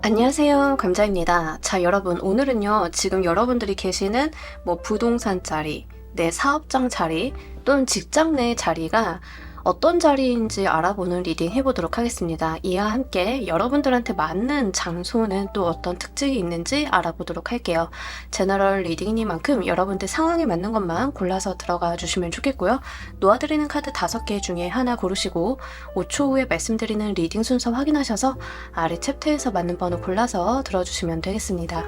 안녕하세요. 감자입니다. 자, 여러분, 오늘은요, 지금 여러분들이 계시는 부동산 자리, 내 사업장 자리, 또는 직장 내 자리가 어떤 자리인지 알아보는 리딩 해보도록 하겠습니다. 이와 함께 여러분들한테 맞는 장소는 또 어떤 특징이 있는지 알아보도록 할게요. 제너럴 리딩이니만큼 여러분들 상황에 맞는 것만 골라서 들어가 주시면 좋겠고요. 놓아드리는 카드 5개 중에 하나 고르시고 5초 후에 말씀드리는 리딩 순서 확인하셔서 아래 챕터에서 맞는 번호 골라서 들어주시면 되겠습니다.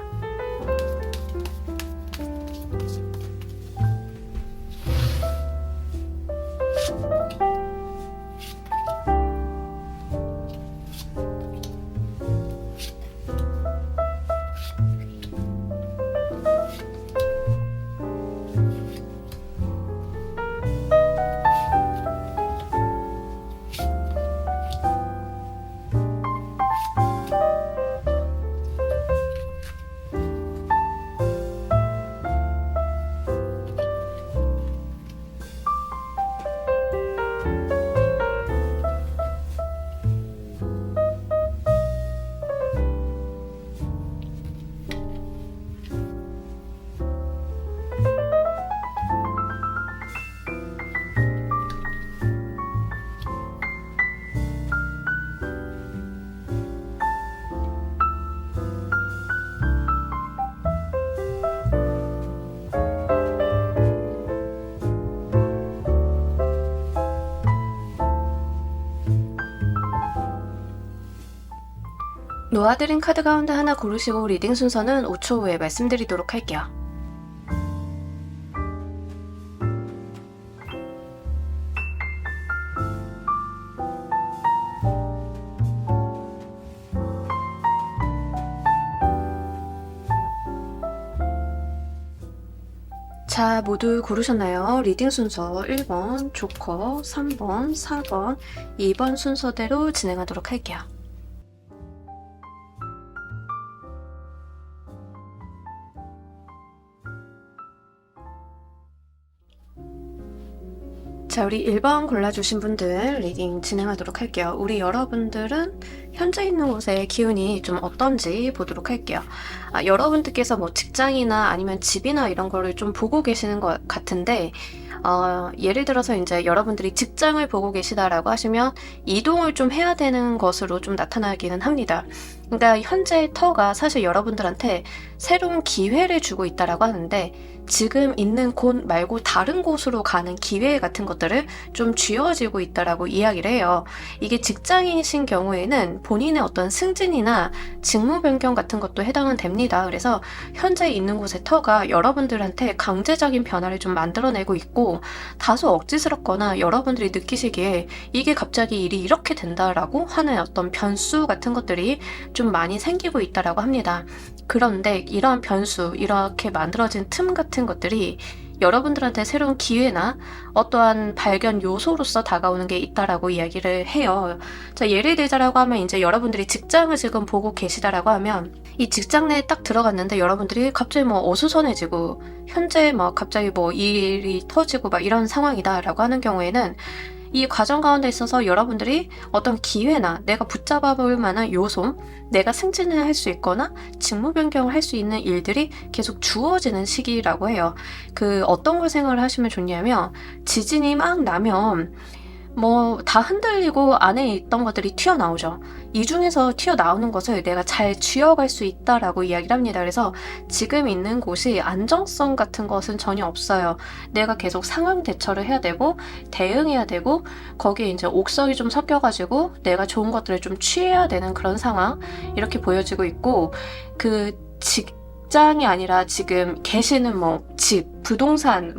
놓아드린 카드 가운데 하나 고르시고 리딩 순서는 5초 후에 말씀드리도록 할게요. 자, 모두 고르셨나요? 리딩 순서 1번, 조커, 3번, 4번, 2번 순서대로 진행하도록 할게요. 자, 우리 1번 골라주신 분들 리딩 진행하도록 할게요. 우리 여러분들은 현재 있는 곳의 기운이 좀 어떤지 보도록 할게요. 여러분들께서 직장이나 아니면 집이나 이런 거를 좀 보고 계시는 것 같은데, 예를 들어서 이제 여러분들이 직장을 보고 계시다라고 하시면 이동을 좀 해야 되는 것으로 좀 나타나기는 합니다. 그러니까 현재의 터가 사실 여러분들한테 새로운 기회를 주고 있다라고 하는데, 지금 있는 곳 말고 다른 곳으로 가는 기회 같은 것들을 좀 쥐어지고 있다라고 이야기를 해요. 이게 직장인이신 경우에는 본인의 어떤 승진이나 직무 변경 같은 것도 해당은 됩니다. 그래서 현재 있는 곳의 터가 여러분들한테 강제적인 변화를 좀 만들어내고 있고, 다소 억지스럽거나 여러분들이 느끼시기에 이게 갑자기 일이 이렇게 된다라고 하는 어떤 변수 같은 것들이 좀 많이 생기고 있다라고 합니다. 그런데 이러한 변수, 이렇게 만들어진 틈 같은 것들이 여러분들한테 새로운 기회나 어떠한 발견 요소로서 다가오는 게 있다라고 이야기를 해요. 자, 예를 들자라고 하면 이제 여러분들이 직장을 지금 보고 계시다라고 하면 이 직장 내에 딱 들어갔는데 여러분들이 갑자기 어수선해지고 현재 갑자기 일이 터지고 이런 상황이다라고 하는 경우에는 이 과정 가운데 있어서 여러분들이 어떤 기회나 내가 붙잡아 볼 만한 요소, 내가 승진을 할 수 있거나 직무 변경을 할 수 있는 일들이 계속 주어지는 시기라고 해요. 어떤 걸 생각을 하시면 좋냐면, 지진이 막 나면 다 흔들리고 안에 있던 것들이 튀어나오죠. 이 중에서 튀어나오는 것을 내가 잘 쥐어갈 수 있다라고 이야기를 합니다. 그래서 지금 있는 곳이 안정성 같은 것은 전혀 없어요. 내가 계속 상황 대처를 해야 되고 대응해야 되고, 거기에 이제 옥석이 좀 섞여가지고 내가 좋은 것들을 좀 취해야 되는 그런 상황, 이렇게 보여지고 있고, 직장이 아니라 지금 계시는 집, 부동산,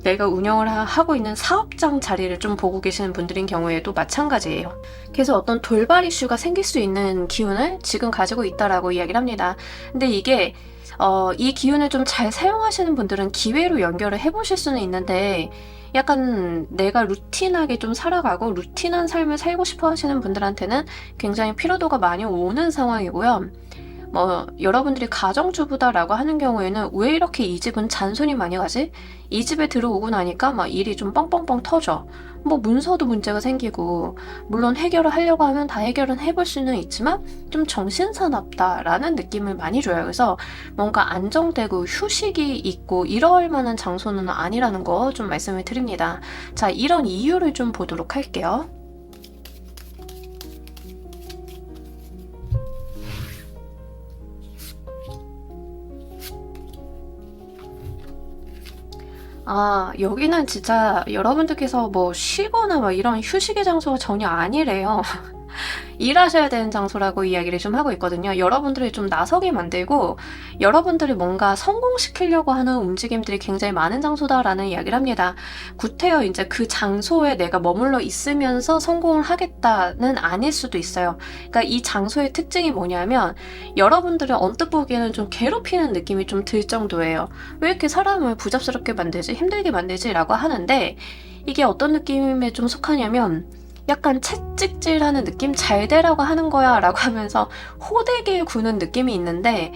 내가 운영을 하고 있는 사업장 자리를 좀 보고 계시는 분들인 경우에도 마찬가지예요. 그래서 어떤 돌발 이슈가 생길 수 있는 기운을 지금 가지고 있다라고 이야기를 합니다. 근데 이게 이 기운을 좀 잘 사용하시는 분들은 기회로 연결을 해보실 수는 있는데, 약간 내가 루틴하게 좀 살아가고 루틴한 삶을 살고 싶어 하시는 분들한테는 굉장히 피로도가 많이 오는 상황이고요. 여러분들이 가정주부다라고 하는 경우에는 왜 이렇게 이 집은 잔손이 많이 가지? 이 집에 들어오고 나니까 막 일이 좀 뻥뻥뻥 터져. 문서도 문제가 생기고, 물론 해결을 하려고 하면 다 해결은 해볼 수는 있지만 좀 정신사납다라는 느낌을 많이 줘요. 그래서 뭔가 안정되고 휴식이 있고 이럴 만한 장소는 아니라는 거 좀 말씀을 드립니다. 자, 이런 이유를 좀 보도록 할게요. 여기는 진짜 여러분들께서 쉬거나 이런 휴식의 장소가 전혀 아니래요. 일하셔야 되는 장소라고 이야기를 좀 하고 있거든요. 여러분들을 좀 나서게 만들고 여러분들을 뭔가 성공시키려고 하는 움직임들이 굉장히 많은 장소다라는 이야기를 합니다. 구태여 이제 그 장소에 내가 머물러 있으면서 성공을 하겠다는 아닐 수도 있어요. 그러니까 이 장소의 특징이 뭐냐면 여러분들을 언뜻 보기에는 좀 괴롭히는 느낌이 좀 들 정도예요. 왜 이렇게 사람을 부잡스럽게 만들지? 힘들게 만들지? 라고 하는데 이게 어떤 느낌에 좀 속하냐면 약간 채찍질하는 느낌? 잘 되라고 하는 거야 라고 하면서 호되게 구는 느낌이 있는데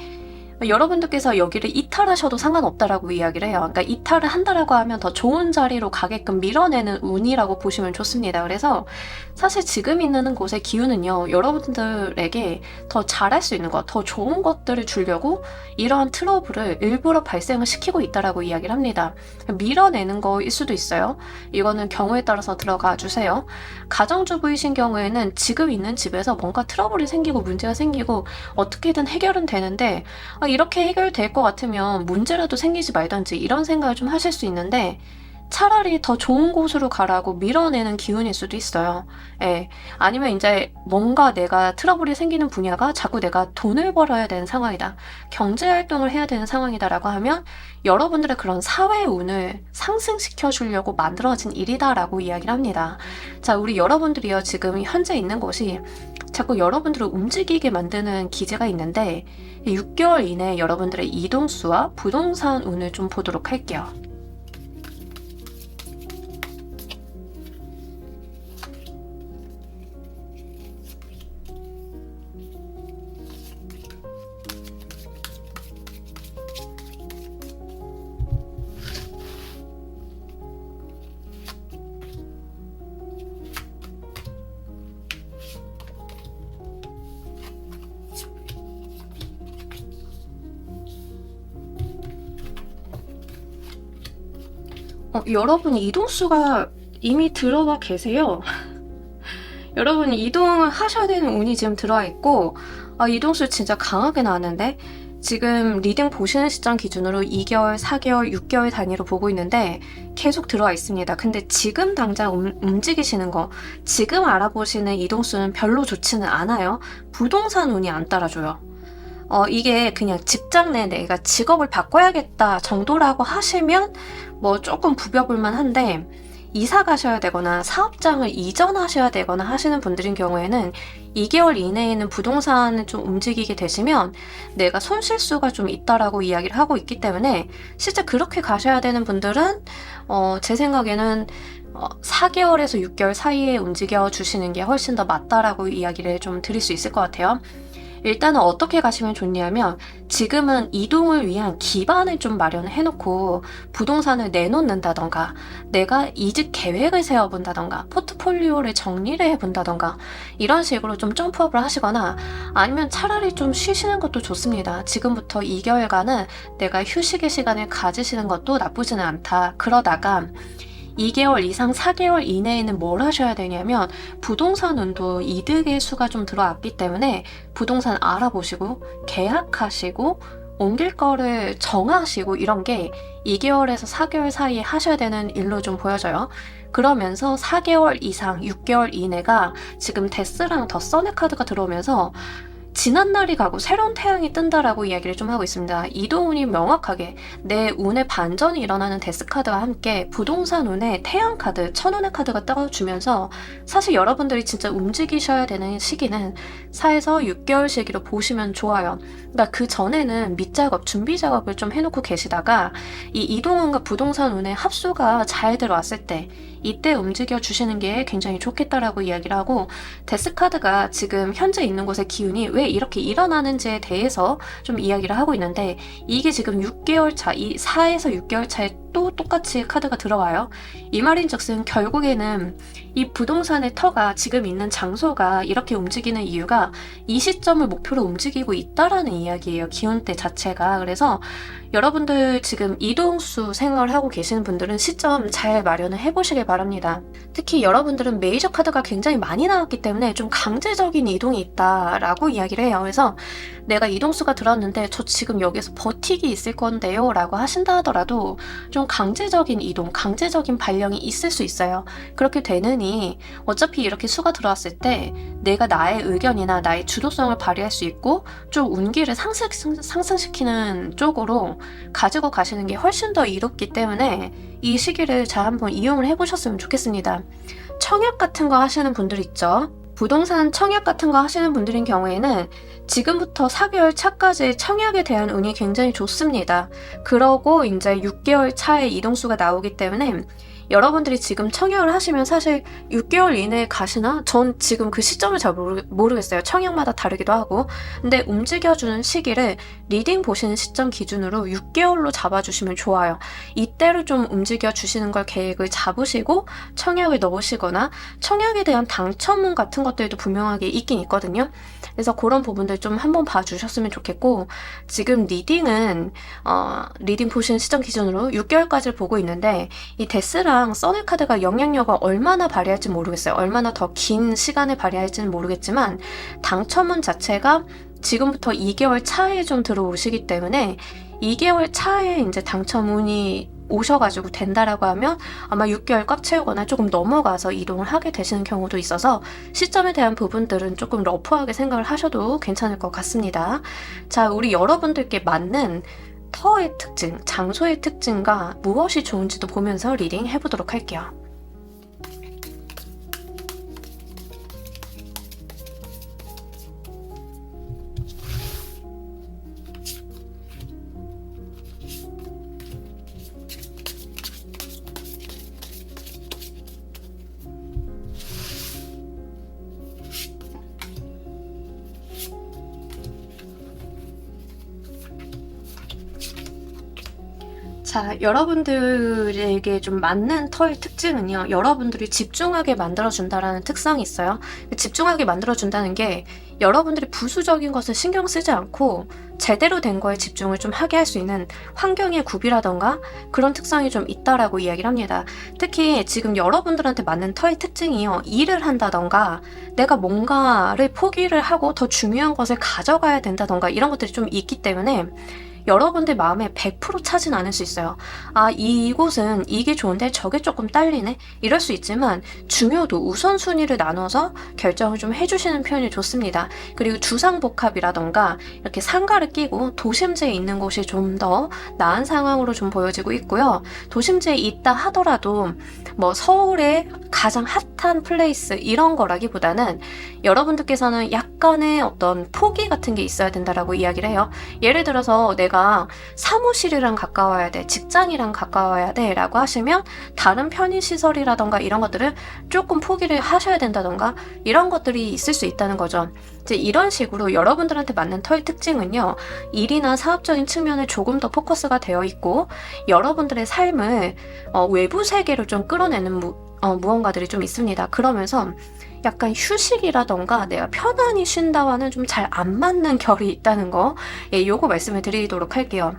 여러분들께서 여기를 이탈하셔도 상관없다라고 이야기를 해요. 그러니까 이탈을 한다라고 하면 더 좋은 자리로 가게끔 밀어내는 운이라고 보시면 좋습니다. 그래서 사실 지금 있는 곳의 기운은요, 여러분들에게 더 잘할 수 있는 것, 더 좋은 것들을 주려고 이러한 트러블을 일부러 발생을 시키고 있다라고 이야기를 합니다. 밀어내는 거일 수도 있어요. 이거는 경우에 따라서 들어가 주세요. 가정주부이신 경우에는 지금 있는 집에서 뭔가 트러블이 생기고 문제가 생기고 어떻게든 해결은 되는데 이렇게 해결될 것 같으면 문제라도 생기지 말던지 이런 생각을 좀 하실 수 있는데 차라리 더 좋은 곳으로 가라고 밀어내는 기운일 수도 있어요. 예. 아니면 이제 뭔가 내가 트러블이 생기는 분야가 자꾸 내가 돈을 벌어야 되는 상황이다. 경제활동을 해야 되는 상황이다라고 하면 여러분들의 그런 사회 운을 상승시켜 주려고 만들어진 일이다라고 이야기를 합니다. 자, 우리 여러분들이요, 지금 현재 있는 곳이 자꾸 여러분들을 움직이게 만드는 기제가 있는데 6개월 이내에 여러분들의 이동수와 부동산 운을 좀 보도록 할게요. 여러분 이동수가 이미 들어와 계세요. 여러분 이동을 하셔야 되는 운이 지금 들어와 있고 이동수 진짜 강하게 나왔는데 지금 리딩 보시는 시점 기준으로 2개월, 4개월, 6개월 단위로 보고 있는데 계속 들어와 있습니다. 근데 지금 당장 움직이시는 거, 지금 알아보시는 이동수는 별로 좋지는 않아요. 부동산 운이 안 따라줘요. 이게 그냥 직장 내 내가 직업을 바꿔야겠다 정도라고 하시면 조금 부벼볼만 한데 이사 가셔야 되거나 사업장을 이전하셔야 되거나 하시는 분들인 경우에는 2개월 이내에는 부동산을 좀 움직이게 되시면 내가 손실수가 좀 있다라고 이야기를 하고 있기 때문에 실제 그렇게 가셔야 되는 분들은 제 생각에는 4개월에서 6개월 사이에 움직여 주시는 게 훨씬 더 맞다라고 이야기를 좀 드릴 수 있을 것 같아요. 일단은 어떻게 가시면 좋냐면 지금은 이동을 위한 기반을 좀 마련해 놓고 부동산을 내놓는다던가 내가 이직 계획을 세워본다던가 포트폴리오를 정리를 해본다던가 이런 식으로 좀 점프업을 하시거나 아니면 차라리 좀 쉬시는 것도 좋습니다. 지금부터 2개월간은 내가 휴식의 시간을 가지시는 것도 나쁘지는 않다. 그러다가 2개월 이상 4개월 이내에는 뭘 하셔야 되냐면 부동산 운도 이득의 수가 좀 들어왔기 때문에 부동산 알아보시고 계약하시고 옮길 거를 정하시고 이런 게 2개월에서 4개월 사이에 하셔야 되는 일로 좀 보여져요. 그러면서 4개월 이상 6개월 이내가 지금 데스랑 더 선의 카드가 들어오면서 지난 날이 가고 새로운 태양이 뜬다라고 이야기를 좀 하고 있습니다. 이동운이 명확하게 내 운의 반전이 일어나는 데스카드와 함께 부동산 운의 태양카드, 천운의 카드가 떠주면서 사실 여러분들이 진짜 움직이셔야 되는 시기는 4에서 6개월 시기로 보시면 좋아요. 그러니까 그 전에는 밑작업, 준비 작업을 좀 해놓고 계시다가 이 이동운과 부동산 운의 합수가 잘 들어왔을 때 이때 움직여 주시는 게 굉장히 좋겠다라고 이야기를 하고 데스카드가 지금 현재 있는 곳의 기운이 왜 왜 이렇게 일어나는지에 대해서 좀 이야기를 하고 있는데, 이게 지금 6개월 차, 이 4에서 6개월 차에 또 똑같이 카드가 들어와요. 이 말인즉슨 결국에는 이 부동산의 터가 지금 있는 장소가 이렇게 움직이는 이유가 이 시점을 목표로 움직이고 있다라는 이야기예요. 기운대 자체가. 그래서 여러분들 지금 이동수 생활을 하고 계시는 분들은 시점 잘 마련을 해보시길 바랍니다. 특히 여러분들은 메이저 카드가 굉장히 많이 나왔기 때문에 좀 강제적인 이동이 있다라고 이야기를 해요. 그래서 내가 이동수가 들었는데 저 지금 여기서 버티기 있을 건데요 라고 하신다 하더라도 좀 강제적인 이동, 강제적인 발령이 있을 수 있어요. 그렇게 되느니 어차피 이렇게 수가 들어왔을 때 내가 나의 의견이나 나의 주도성을 발휘할 수 있고 좀 운기를 상승시키는 쪽으로 가지고 가시는 게 훨씬 더 이롭기 때문에 이 시기를 잘 한번 이용을 해보셨으면 좋겠습니다. 청약 같은 거 하시는 분들 있죠. 부동산 청약 같은 거 하시는 분들인 경우에는 지금부터 4개월 차까지 청약에 대한 운이 굉장히 좋습니다. 그러고 이제 6개월 차에 이동수가 나오기 때문에 여러분들이 지금 청약을 하시면 사실 6개월 이내에 가시나? 전 지금 그 시점을 잘 모르겠어요. 청약마다 다르기도 하고. 근데 움직여주는 시기를 리딩 보시는 시점 기준으로 6개월로 잡아주시면 좋아요. 이때로 좀 움직여주시는 걸 계획을 잡으시고 청약을 넣으시거나 청약에 대한 당첨운 같은 것들도 분명하게 있긴 있거든요. 그래서 그런 부분들 좀 한번 봐주셨으면 좋겠고, 지금 리딩은 리딩 보시는 시점 기준으로 6개월까지를 보고 있는데 이 데스랑 써넬 카드가 영향력을 얼마나 발휘할지 모르겠어요. 얼마나 더 긴 시간을 발휘할지는 모르겠지만 당첨운 자체가 지금부터 2개월 차에 좀 들어오시기 때문에 2개월 차에 이제 당첨운이 오셔가지고 된다라고 하면 아마 6개월 꽉 채우거나 조금 넘어가서 이동을 하게 되시는 경우도 있어서 시점에 대한 부분들은 조금 러프하게 생각을 하셔도 괜찮을 것 같습니다. 자, 우리 여러분들께 맞는 터의 특징, 장소의 특징과 무엇이 좋은지도 보면서 리딩 해보도록 할게요. 자, 여러분들에게 좀 맞는 터의 특징은요, 여러분들이 집중하게 만들어준다라는 특성이 있어요. 집중하게 만들어준다는 게 여러분들이 부수적인 것을 신경 쓰지 않고 제대로 된 거에 집중을 좀 하게 할 수 있는 환경의 구비라던가 그런 특성이 좀 있다라고 이야기를 합니다. 특히 지금 여러분들한테 맞는 터의 특징이요, 일을 한다던가 내가 뭔가를 포기를 하고 더 중요한 것을 가져가야 된다던가 이런 것들이 좀 있기 때문에 여러분들 마음에 100% 차진 않을 수 있어요. 아, 이곳은 이게 좋은데 저게 조금 딸리네? 이럴 수 있지만 중요도 우선순위를 나눠서 결정을 좀 해주시는 편이 좋습니다. 그리고 주상복합이라던가 이렇게 상가를 끼고 도심지에 있는 곳이 좀 더 나은 상황으로 좀 보여지고 있고요. 도심지에 있다 하더라도 뭐 서울의 가장 핫한 플레이스 이런 거라기보다는 여러분들께서는 약간의 어떤 포기 같은 게 있어야 된다라고 이야기를 해요. 예를 들어서 내가 사무실이랑 가까워야 돼, 직장이랑 가까워야 돼 라고 하시면 다른 편의시설이라던가 이런 것들을 조금 포기를 하셔야 된다던가 이런 것들이 있을 수 있다는 거죠. 이제 이런 식으로 여러분들한테 맞는 터의 특징은요, 일이나 사업적인 측면에 조금 더 포커스가 되어 있고 여러분들의 삶을 외부 세계로 좀 끌어내는 무언가들이 좀 있습니다. 그러면서 약간 휴식이라던가 내가 편안히 쉰다와는 좀 잘 안 맞는 결이 있다는 거, 요거 말씀을 드리도록 할게요.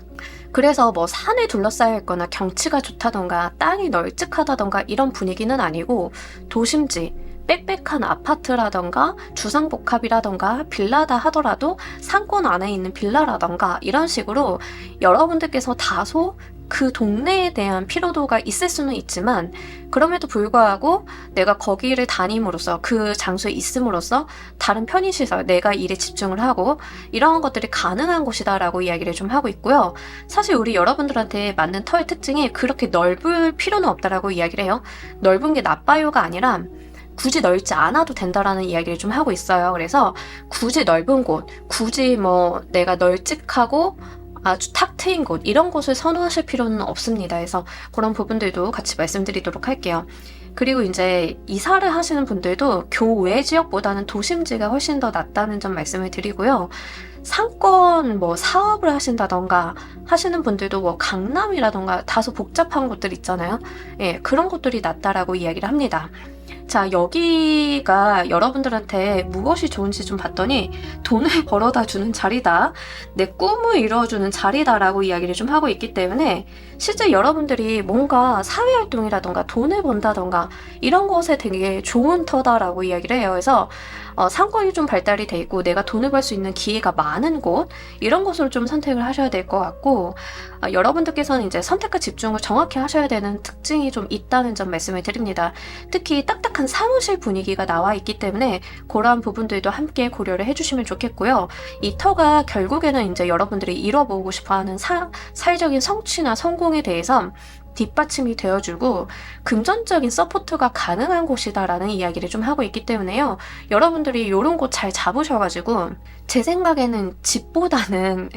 그래서 뭐 산에 둘러싸여 있거나 경치가 좋다던가 땅이 널찍하다던가 이런 분위기는 아니고 도심지, 빽빽한 아파트라던가 주상복합이라던가 빌라다 하더라도 상권 안에 있는 빌라라던가 이런 식으로 여러분들께서 다소 그 동네에 대한 피로도가 있을 수는 있지만 그럼에도 불구하고 내가 거기를 다님으로써 그 장소에 있음으로써 다른 편의시설, 내가 일에 집중을 하고 이런 것들이 가능한 곳이다라고 이야기를 좀 하고 있고요. 사실 우리 여러분들한테 맞는 터의 특징이 그렇게 넓을 필요는 없다라고 이야기를 해요. 넓은 게 나빠요가 아니라 굳이 넓지 않아도 된다라는 이야기를 좀 하고 있어요. 그래서 굳이 넓은 곳, 굳이 뭐 내가 널찍하고 아주 탁 트인 곳 이런 곳을 선호하실 필요는 없습니다. 그래서 그런 부분들도 같이 말씀드리도록 할게요. 그리고 이제 이사를 하시는 분들도 교외 지역보다는 도심지가 훨씬 더 낫다는 점 말씀을 드리고요. 상권 뭐 사업을 하신다던가 하시는 분들도 뭐 강남이라던가 다소 복잡한 곳들 있잖아요. 예, 그런 곳들이 낫다라고 이야기를 합니다. 자, 여기가 여러분들한테 무엇이 좋은지 좀 봤더니 돈을 벌어다 주는 자리다, 내 꿈을 이루어주는 자리다라고 이야기를 좀 하고 있기 때문에 실제 여러분들이 뭔가 사회활동이라던가 돈을 번다던가 이런 것에 되게 좋은 터다라고 이야기를 해요. 그래서 상권이 좀 발달이 돼 있고 내가 돈을 벌 수 있는 기회가 많은 곳, 이런 곳을 좀 선택을 하셔야 될 것 같고, 여러분들께서는 이제 선택과 집중을 정확히 하셔야 되는 특징이 좀 있다는 점 말씀을 드립니다. 특히 딱딱한 사무실 분위기가 나와 있기 때문에 그러한 부분들도 함께 고려를 해주시면 좋겠고요. 이 터가 결국에는 이제 여러분들이 이뤄보고 싶어하는 사회적인 성취나 성공에 대해서 뒷받침이 되어주고 금전적인 서포트가 가능한 곳이다라는 이야기를 좀 하고 있기 때문에요. 여러분들이 이런 곳 잘 잡으셔가지고, 제 생각에는 집보다는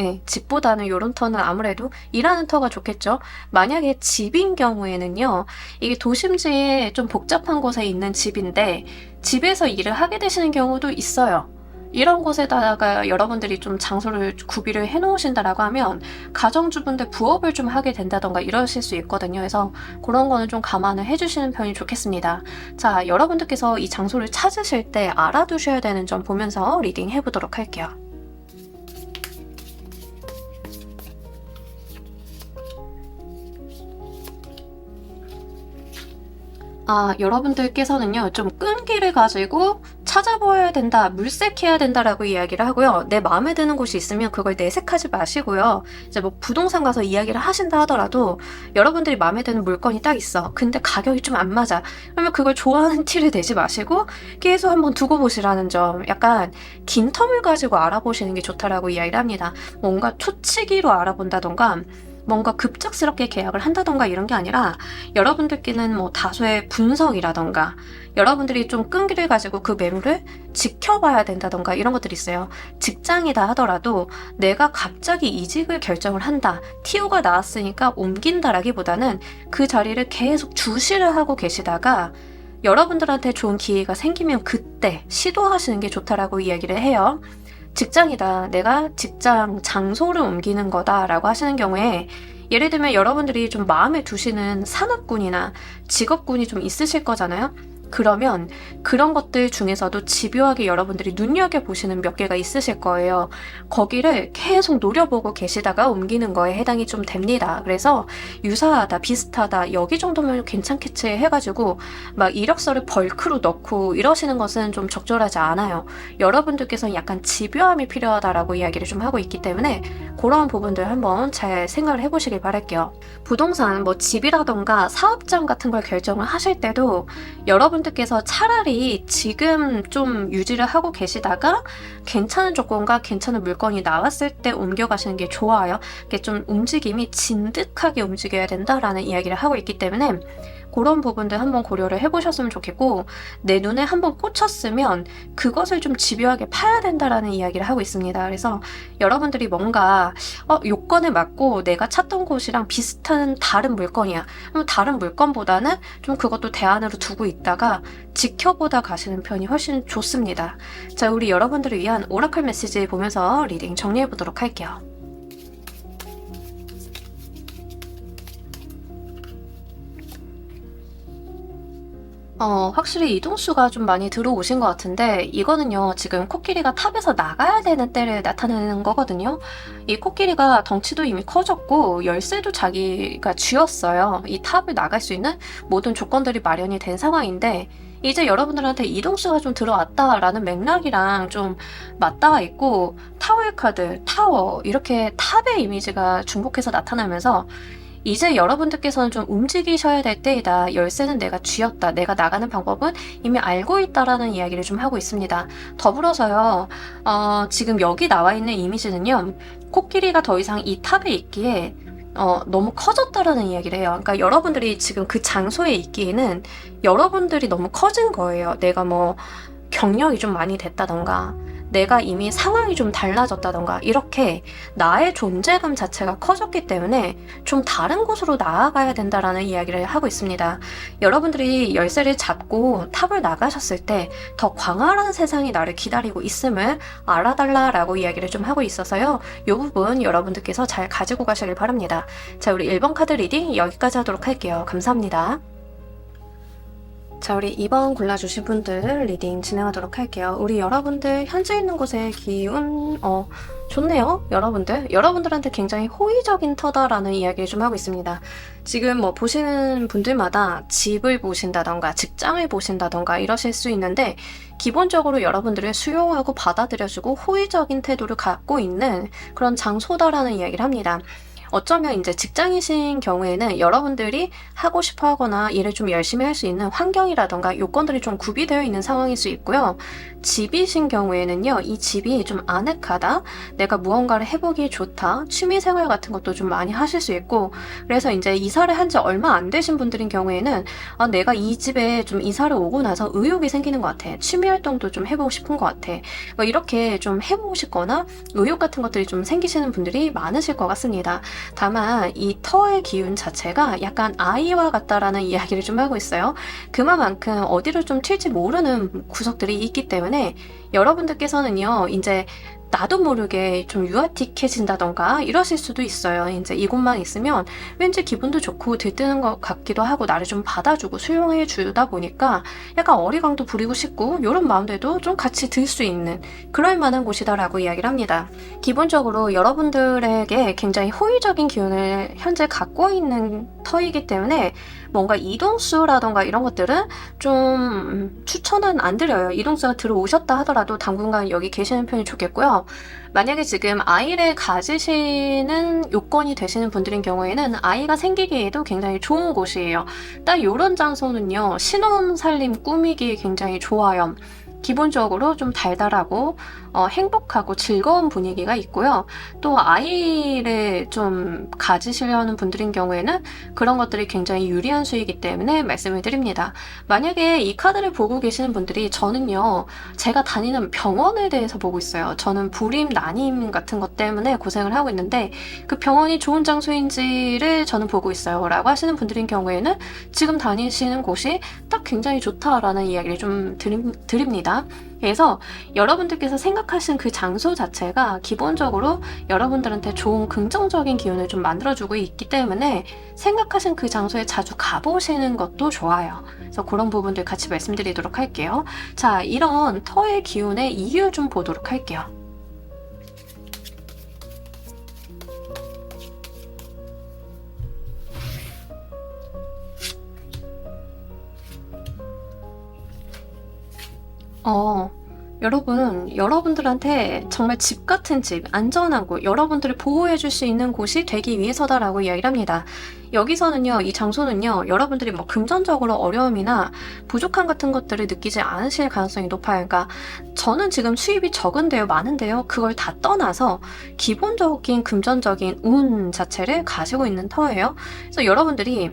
이런 터는 아무래도 일하는 터가 좋겠죠. 만약에 집인 경우에는요, 이게 도심지에 좀 복잡한 곳에 있는 집인데 집에서 일을 하게 되시는 경우도 있어요. 이런 곳에다가 여러분들이 좀 장소를 구비를 해 놓으신다라고 하면 가정주부인데 부업을 좀 하게 된다던가 이러실 수 있거든요. 그래서 그런 거는 좀 감안을 해주시는 편이 좋겠습니다. 자, 여러분들께서 이 장소를 찾으실 때 알아두셔야 되는 점 보면서 리딩 해보도록 할게요. 여러분들께서는요, 좀 끈기를 가지고 찾아보아야 된다, 물색해야 된다라고 이야기를 하고요. 내 마음에 드는 곳이 있으면 그걸 내색하지 마시고요. 이제 뭐 부동산 가서 이야기를 하신다 하더라도 여러분들이 마음에 드는 물건이 딱 있어. 근데 가격이 좀 안 맞아. 그러면 그걸 좋아하는 티를 내지 마시고 계속 한번 두고 보시라는 점, 약간 긴 텀을 가지고 알아보시는 게 좋다라고 이야기를 합니다. 뭔가 초치기로 알아본다던가 뭔가 급작스럽게 계약을 한다던가 이런 게 아니라 여러분들께는 뭐 다소의 분석이라던가 여러분들이 좀 끈기를 가지고 그 매물을 지켜봐야 된다던가 이런 것들이 있어요. 직장이다 하더라도 내가 갑자기 이직을 결정을 한다, TO가 나왔으니까 옮긴다라기보다는 그 자리를 계속 주시를 하고 계시다가 여러분들한테 좋은 기회가 생기면 그때 시도하시는 게 좋다라고 이야기를 해요. 직장이다, 내가 직장 장소를 옮기는 거다라고 하시는 경우에 예를 들면 여러분들이 좀 마음에 두시는 산업군이나 직업군이 좀 있으실 거잖아요. 그러면 그런 것들 중에서도 집요하게 여러분들이 눈여겨보시는 몇 개가 있으실 거예요. 거기를 계속 노려보고 계시다가 옮기는 거에 해당이 좀 됩니다. 그래서 유사하다, 비슷하다, 여기 정도면 괜찮겠지 해가지고 막 이력서를 벌크로 넣고 이러시는 것은 좀 적절하지 않아요. 여러분들께서는 약간 집요함이 필요하다라고 이야기를 좀 하고 있기 때문에 그런 부분들 한번 잘 생각을 해보시길 바랄게요. 부동산, 뭐 집이라던가 사업장 같은 걸 결정을 하실 때도 여러분들께서 차라리 지금 좀 유지를 하고 계시다가 괜찮은 조건과 괜찮은 물건이 나왔을 때 옮겨가시는 게 좋아요. 이게 좀 움직임이 진득하게 움직여야 된다라는 이야기를 하고 있기 때문에 그런 부분들 한번 고려를 해보셨으면 좋겠고, 내 눈에 한번 꽂혔으면 그것을 좀 집요하게 파야 된다라는 이야기를 하고 있습니다. 그래서 여러분들이 뭔가 요건에 맞고 내가 찾던 곳이랑 비슷한 다른 물건이야. 그럼 다른 물건보다는 좀 그것도 대안으로 두고 있다가 지켜보다 가시는 편이 훨씬 좋습니다. 자, 우리 여러분들을 위한 오라클 메시지 보면서 리딩 정리해보도록 할게요. 확실히 이동수가 좀 많이 들어오신 것 같은데, 이거는요, 지금 코끼리가 탑에서 나가야 되는 때를 나타내는 거거든요. 이 코끼리가 덩치도 이미 커졌고, 열쇠도 자기가 쥐었어요. 이 탑을 나갈 수 있는 모든 조건들이 마련이 된 상황인데, 이제 여러분들한테 이동수가 좀 들어왔다라는 맥락이랑 좀 맞닿아 있고, 타워의 카드, 타워, 이렇게 탑의 이미지가 중복해서 나타나면서 이제 여러분들께서는 좀 움직이셔야 될 때이다. 열쇠는 내가 쥐었다. 내가 나가는 방법은 이미 알고 있다라는 이야기를 좀 하고 있습니다. 더불어서요, 지금 여기 나와 있는 이미지는요, 코끼리가 더 이상 이 탑에 있기에 너무 커졌다라는 이야기를 해요. 그러니까 여러분들이 지금 그 장소에 있기에는 여러분들이 너무 커진 거예요. 내가 뭐 경력이 좀 많이 됐다던가, 내가 이미 상황이 좀 달라졌다던가 이렇게 나의 존재감 자체가 커졌기 때문에 좀 다른 곳으로 나아가야 된다라는 이야기를 하고 있습니다. 여러분들이 열쇠를 잡고 탑을 나가셨을 때 더 광활한 세상이 나를 기다리고 있음을 알아달라라고 이야기를 좀 하고 있어서요. 이 부분 여러분들께서 잘 가지고 가시길 바랍니다. 자, 우리 1번 카드 리딩 여기까지 하도록 할게요. 감사합니다. 자, 우리 2번 골라주신 분들 리딩 진행하도록 할게요. 우리 여러분들 현재 있는 곳의 기운 좋네요. 여러분들한테 굉장히 호의적인 터다라는 이야기를 좀 하고 있습니다. 지금 뭐 보시는 분들마다 집을 보신다던가 직장을 보신다던가 이러실 수 있는데 기본적으로 여러분들을 수용하고 받아들여주고 호의적인 태도를 갖고 있는 그런 장소다라는 이야기를 합니다. 어쩌면 이제 직장이신 경우에는 여러분들이 하고 싶어 하거나 일을 좀 열심히 할 수 있는 환경이라던가 요건들이 좀 구비되어 있는 상황일 수 있고요. 집이신 경우에는요, 이 집이 좀 아늑하다, 내가 무언가를 해보기 좋다, 취미생활 같은 것도 좀 많이 하실 수 있고, 그래서 이제 이사를 한 지 얼마 안 되신 분들인 경우에는 내가 이 집에 좀 이사를 오고 나서 의욕이 생기는 것 같아. 취미활동도 좀 해보고 싶은 것 같아. 뭐 이렇게 좀 해보고 싶거나 의욕 같은 것들이 좀 생기시는 분들이 많으실 것 같습니다. 다만 이 터의 기운 자체가 약간 아이와 같다라는 이야기를 좀 하고 있어요. 그만큼 어디로 좀 튈지 모르는 구석들이 있기 때문에 여러분들께서는요, 이제 나도 모르게 좀 유아틱해진다던가 이러실 수도 있어요. 이제 이곳만 있으면 왠지 기분도 좋고 들뜨는 것 같기도 하고 나를 좀 받아주고 수용해 주다 보니까 약간 어리광도 부리고 싶고 이런 마음들도 좀 같이 들 수 있는 그럴 만한 곳이다라고 이야기를 합니다. 기본적으로 여러분들에게 굉장히 호의적인 기운을 현재 갖고 있는 터이기 때문에 뭔가 이동수라던가 이런 것들은 좀 추천은 안 드려요. 이동수가 들어오셨다 하더라도 당분간 여기 계시는 편이 좋겠고요. 만약에 지금 아이를 가지시는 요건이 되시는 분들인 경우에는 아이가 생기기에도 굉장히 좋은 곳이에요. 딱 이런 장소는요, 신혼 살림 꾸미기 굉장히 좋아요. 기본적으로 좀 달달하고 행복하고 즐거운 분위기가 있고요. 또 아이를 좀 가지시려는 분들인 경우에는 그런 것들이 굉장히 유리한 수이기 때문에 말씀을 드립니다. 만약에 이 카드를 보고 계시는 분들이 저는요, 제가 다니는 병원에 대해서 보고 있어요. 저는 불임, 난임 같은 것 때문에 고생을 하고 있는데 그 병원이 좋은 장소인지를 저는 보고 있어요 라고 하시는 분들인 경우에는 지금 다니시는 곳이 딱 굉장히 좋다라는 이야기를 좀 드립니다. 그래서 여러분들께서 생각하신 그 장소 자체가 기본적으로 여러분들한테 좋은 긍정적인 기운을 좀 만들어주고 있기 때문에 생각하신 그 장소에 자주 가보시는 것도 좋아요. 그래서 그런 부분들 같이 말씀드리도록 할게요. 자, 이런 터의 기운의 이유 좀 보도록 할게요. 여러분들한테 정말 집 같은 집, 안전한 곳, 여러분들을 보호해줄 수 있는 곳이 되기 위해서다라고 이야기를 합니다. 여기서는요, 이 장소는요, 여러분들이 뭐 금전적으로 어려움이나 부족함 같은 것들을 느끼지 않으실 가능성이 높아요. 그러니까 저는 지금 수입이 적은데요, 많은데요, 그걸 다 떠나서 기본적인 금전적인 운 자체를 가지고 있는 터예요. 그래서 여러분들이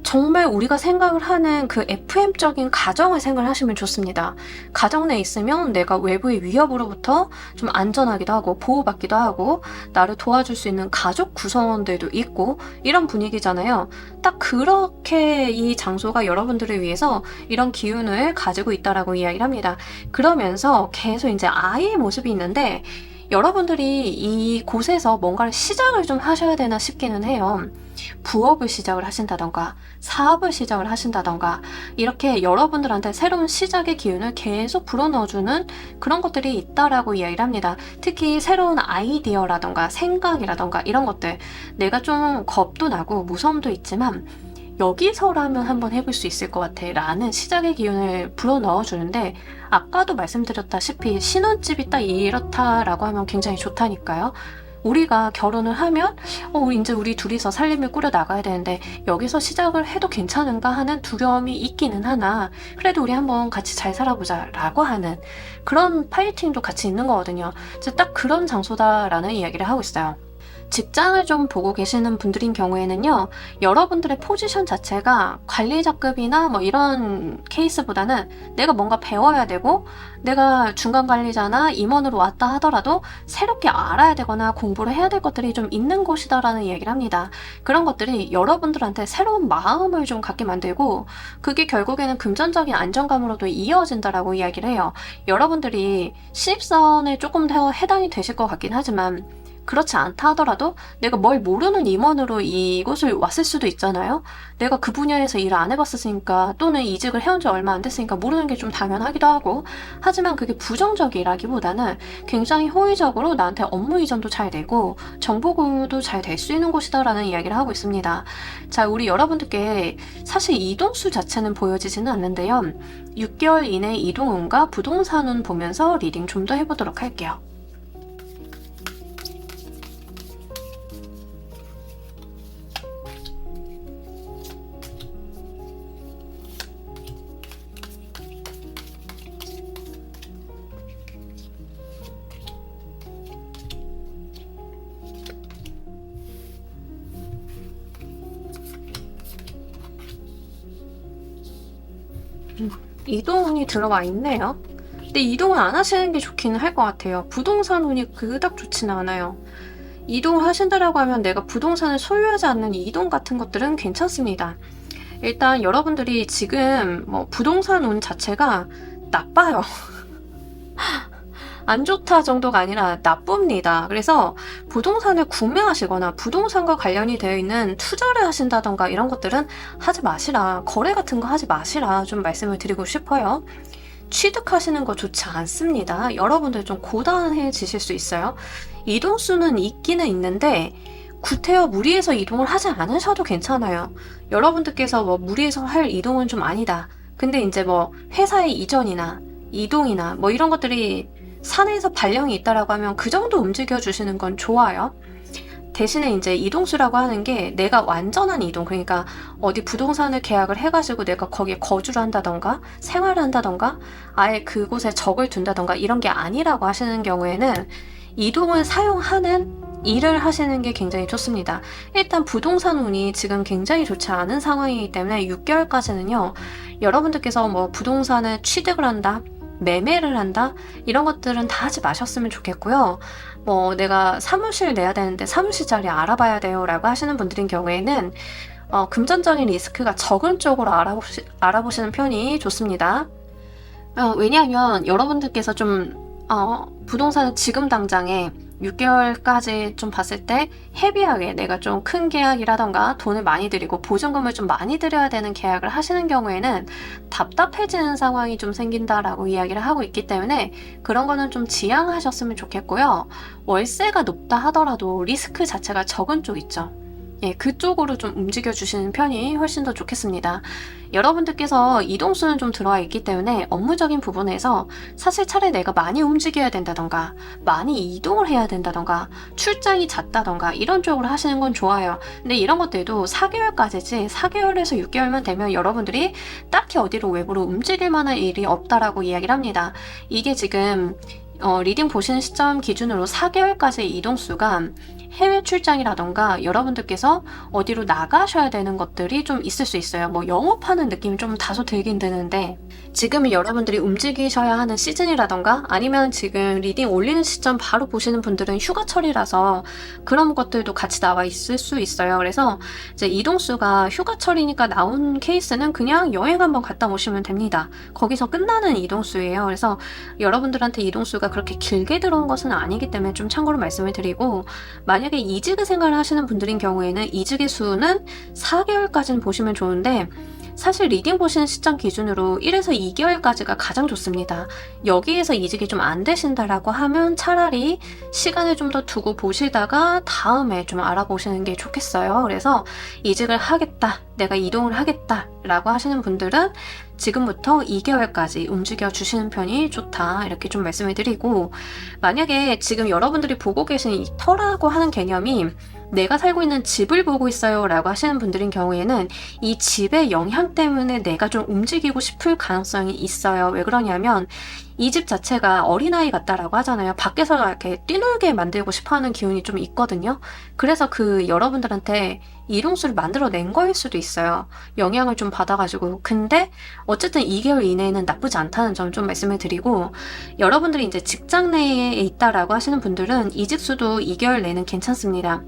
정말 우리가 생각을 하는 그 FM적인 가정을 생각하시면 좋습니다. 가정 내에 있으면 내가 외부의 위협으로부터 좀 안전하기도 하고 보호받기도 하고 나를 도와줄 수 있는 가족 구성원들도 있고 이런 분위기잖아요. 딱 그렇게 이 장소가 여러분들을 위해서 이런 기운을 가지고 있다라고 이야기를 합니다. 그러면서 계속 이제 아이의 모습이 있는데 여러분들이 이 곳에서 뭔가를 시작을 좀 하셔야 되나 싶기는 해요. 부업을 시작을 하신다던가 사업을 시작을 하신다던가 이렇게 여러분들한테 새로운 시작의 기운을 계속 불어넣어주는 그런 것들이 있다라고 이야기를 합니다. 특히 새로운 아이디어라던가 생각이라던가 이런 것들, 내가 좀 겁도 나고 무서움도 있지만 여기서라면 한번 해볼 수 있을 것 같아 라는 시작의 기운을 불어넣어주는데, 아까도 말씀드렸다시피 신혼집이 딱 이렇다라고 하면 굉장히 좋다니까요. 우리가 결혼을 하면 이제 우리 둘이서 살림을 꾸려 나가야 되는데 여기서 시작을 해도 괜찮은가 하는 두려움이 있기는 하나, 그래도 우리 한번 같이 잘 살아보자 라고 하는 그런 파이팅도 같이 있는 거거든요. 딱 그런 장소다라는 이야기를 하고 있어요. 직장을 좀 보고 계시는 분들인 경우에는요, 여러분들의 포지션 자체가 관리자급이나 뭐 이런 케이스보다는 내가 뭔가 배워야 되고, 내가 중간 관리자나 임원으로 왔다 하더라도 새롭게 알아야 되거나 공부를 해야 될 것들이 좀 있는 곳이다라는 이야기를 합니다. 그런 것들이 여러분들한테 새로운 마음을 좀 갖게 만들고, 그게 결국에는 금전적인 안정감으로도 이어진다라고 이야기를 해요. 여러분들이 신입사원에 조금 더 해당이 되실 것 같긴 하지만, 그렇지 않다 하더라도 내가 뭘 모르는 임원으로 이곳을 왔을 수도 있잖아요. 내가 그 분야에서 일을 안 해봤으니까, 또는 이직을 해온 지 얼마 안 됐으니까 모르는 게 좀 당연하기도 하고, 하지만 그게 부정적이라기보다는 굉장히 호의적으로 나한테 업무 이전도 잘 되고 정보 공유도 잘 될 수 있는 곳이다라는 이야기를 하고 있습니다. 자, 우리 여러분들께 사실 이동수 자체는 보여지지는 않는데요. 6개월 이내 이동운과 부동산운 보면서 리딩 좀 더 해보도록 할게요. 이동운이 들어와 있네요. 근데 이동을 안 하시는 게 좋기는 할 것 같아요. 부동산 운이 그닥 좋지는 않아요. 이동을 하신다라고 하면 내가 부동산을 소유하지 않는 이동 같은 것들은 괜찮습니다. 일단 여러분들이 지금 뭐 부동산 운 자체가 나빠요. 안 좋다 정도가 아니라 나쁩니다. 그래서 부동산을 구매하시거나 부동산과 관련이 되어 있는 투자를 하신다던가 이런 것들은 하지 마시라. 거래 같은 거 하지 마시라 좀 말씀을 드리고 싶어요. 취득하시는 거 좋지 않습니다. 여러분들 좀 고단해지실 수 있어요. 이동수는 있기는 있는데 구태여 무리해서 이동을 하지 않으셔도 괜찮아요. 여러분들께서 뭐 무리해서 할 이동은 좀 아니다. 근데 이제 뭐 회사의 이전이나 이동이나 뭐 이런 것들이 산에서 발령이 있다라고 하면 그 정도 움직여 주시는 건 좋아요. 대신에 이제 이동수라고 하는 게 내가 완전한 이동, 그러니까 어디 부동산을 계약을 해가지고 내가 거기에 거주를 한다던가 생활을 한다던가 아예 그곳에 적을 둔다던가 이런 게 아니라고 하시는 경우에는 이동을 사용하는 일을 하시는 게 굉장히 좋습니다. 일단 부동산 운이 지금 굉장히 좋지 않은 상황이기 때문에 6개월까지는요, 여러분들께서 뭐 부동산을 취득을 한다, 매매를 한다, 이런 것들은 다 하지 마셨으면 좋겠고요. 뭐 내가 사무실 내야 되는데 사무실 자리 알아봐야 돼요 라고 하시는 분들인 경우에는 금전적인 리스크가 적은 쪽으로 알아보시는 편이 좋습니다. 왜냐하면 여러분들께서 좀 부동산을 지금 당장에 6개월까지 좀 봤을 때 헤비하게 내가 좀 큰 계약이라던가 돈을 많이 들이고 보증금을 좀 많이 들여야 되는 계약을 하시는 경우에는 답답해지는 상황이 좀 생긴다라고 이야기를 하고 있기 때문에 그런 거는 좀 지양하셨으면 좋겠고요. 월세가 높다 하더라도 리스크 자체가 적은 쪽 있죠. 예, 그쪽으로 좀 움직여 주시는 편이 훨씬 더 좋겠습니다. 여러분들께서 이동수는 좀 들어와 있기 때문에 업무적인 부분에서 사실 차라리 내가 많이 움직여야 된다던가 많이 이동을 해야 된다던가 출장이 잦다던가 이런 쪽으로 하시는 건 좋아요. 근데 이런 것들도 4개월까지지 4개월에서 6개월만 되면 여러분들이 딱히 어디로 외부로 움직일 만한 일이 없다라고 이야기를 합니다. 이게 지금 리딩 보시는 시점 기준으로 4개월까지의 이동수가 해외 출장이라던가 여러분들께서 어디로 나가셔야 되는 것들이 좀 있을 수 있어요. 뭐 영업하는 느낌이 좀 다소 들긴 드는데 지금은 여러분들이 움직이셔야 하는 시즌이라던가 아니면 지금 리딩 올리는 시점 바로 보시는 분들은 휴가철이라서 그런 것들도 같이 나와 있을 수 있어요. 그래서 이제 이동수가 휴가철이니까 나온 케이스는 그냥 여행 한번 갔다 오시면 됩니다. 거기서 끝나는 이동수예요. 그래서 여러분들한테 이동수가 그렇게 길게 들어온 것은 아니기 때문에 좀 참고로 말씀을 드리고, 만약에 이직의 생활을 하시는 분들인 경우에는 이직의 수는 4개월까지는 보시면 좋은데 사실 리딩 보시는 시점 기준으로 1에서 2개월까지가 가장 좋습니다. 여기에서 이직이 좀 안 되신다라고 하면 차라리 시간을 좀 더 두고 보시다가 다음에 좀 알아보시는 게 좋겠어요. 그래서 이직을 하겠다, 내가 이동을 하겠다 라고 하시는 분들은 지금부터 2개월까지 움직여 주시는 편이 좋다, 이렇게 좀 말씀을 드리고, 만약에 지금 여러분들이 보고 계신 이 터라고 하는 개념이 내가 살고 있는 집을 보고 있어요 라고 하시는 분들인 경우에는 이 집의 영향 때문에 내가 좀 움직이고 싶을 가능성이 있어요. 왜 그러냐면 이 집 자체가 어린아이 같다라고 하잖아요. 밖에서 이렇게 뛰놀게 만들고 싶어 하는 기운이 좀 있거든요. 그래서 그 여러분들한테 이동수를 만들어낸 거일 수도 있어요. 영향을 좀 받아가지고. 근데 어쨌든 2개월 이내에는 나쁘지 않다는 점 좀 말씀을 드리고, 여러분들이 이제 직장 내에 있다라고 하시는 분들은 이직수도 2개월 내는 괜찮습니다.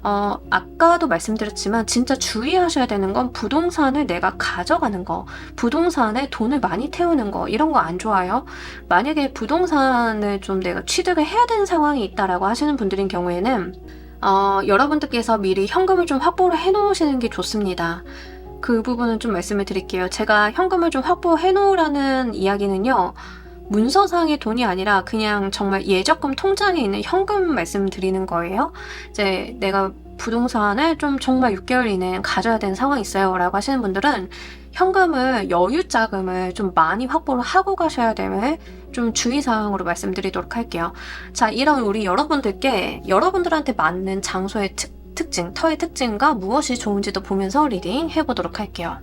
아까도 말씀드렸지만 진짜 주의하셔야 되는 건 부동산을 내가 가져가는 거, 부동산에 돈을 많이 태우는 거, 이런 거 안 좋아요. 만약에 부동산을 좀 내가 취득을 해야 되는 상황이 있다라고 하시는 분들인 경우에는 여러분들께서 미리 현금을 좀 확보를 해 놓으시는 게 좋습니다. 그 부분은 좀 말씀을 드릴게요. 제가 현금을 좀 확보해 놓으라는 이야기는요, 문서상의 돈이 아니라 그냥 정말 예적금 통장에 있는 현금 말씀드리는 거예요. 이제 내가 부동산을 좀 정말 6개월 이내에 가져야 되는 상황이 있어요 라고 하시는 분들은 현금을, 여유 자금을 좀 많이 확보를 하고 가셔야 됨을 좀 주의사항으로 말씀드리도록 할게요. 자, 이런 우리 여러분들께 여러분들한테 맞는 장소의 특징, 터의 특징과 무엇이 좋은지도 보면서 리딩 해보도록 할게요.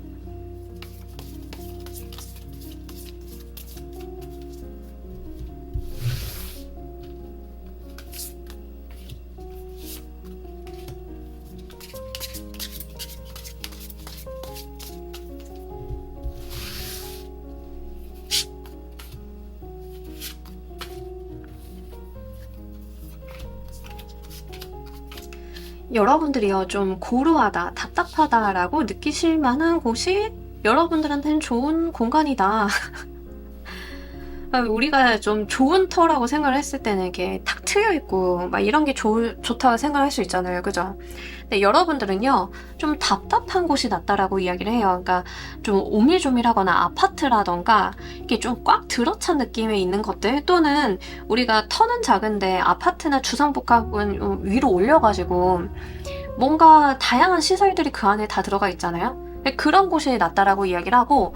여러분들이요, 좀 고루하다, 답답하다라고 느끼실 만한 곳이 여러분들한테는 좋은 공간이다. 우리가 좀 좋은 터라고 생각을 했을 때는 이게 탁 트여있고 막 이런 게 좋다고 생각할 수 있잖아요. 그죠? 근데 여러분들은요, 좀 답답한 곳이 낫다라고 이야기를 해요. 그러니까 좀 오밀조밀하거나 아파트라던가 이게 좀 꽉 들어찬 느낌에 있는 것들, 또는 우리가 터는 작은데 아파트나 주상복합은 위로 올려가지고 뭔가 다양한 시설들이 그 안에 다 들어가 있잖아요. 그런 곳이 낫다라고 이야기를 하고,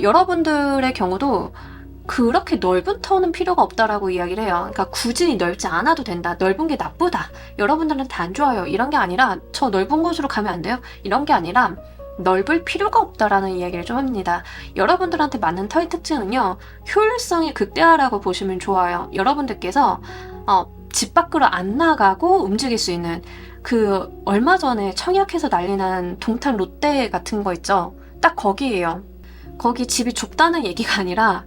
여러분들의 경우도 그렇게 넓은 터는 필요가 없다라고 이야기를 해요. 그러니까 굳이 넓지 않아도 된다. 넓은 게 나쁘다. 여러분들한테 안 좋아요. 이런 게 아니라 저 넓은 곳으로 가면 안 돼요. 이런 게 아니라 넓을 필요가 없다라는 이야기를 좀 합니다. 여러분들한테 맞는 터의 특징은요, 효율성이 극대화라고 보시면 좋아요. 여러분들께서 집 밖으로 안 나가고 움직일 수 있는, 그 얼마 전에 청약해서 난리난 동탄 롯데 같은 거 있죠. 딱 거기예요. 거기 집이 좁다는 얘기가 아니라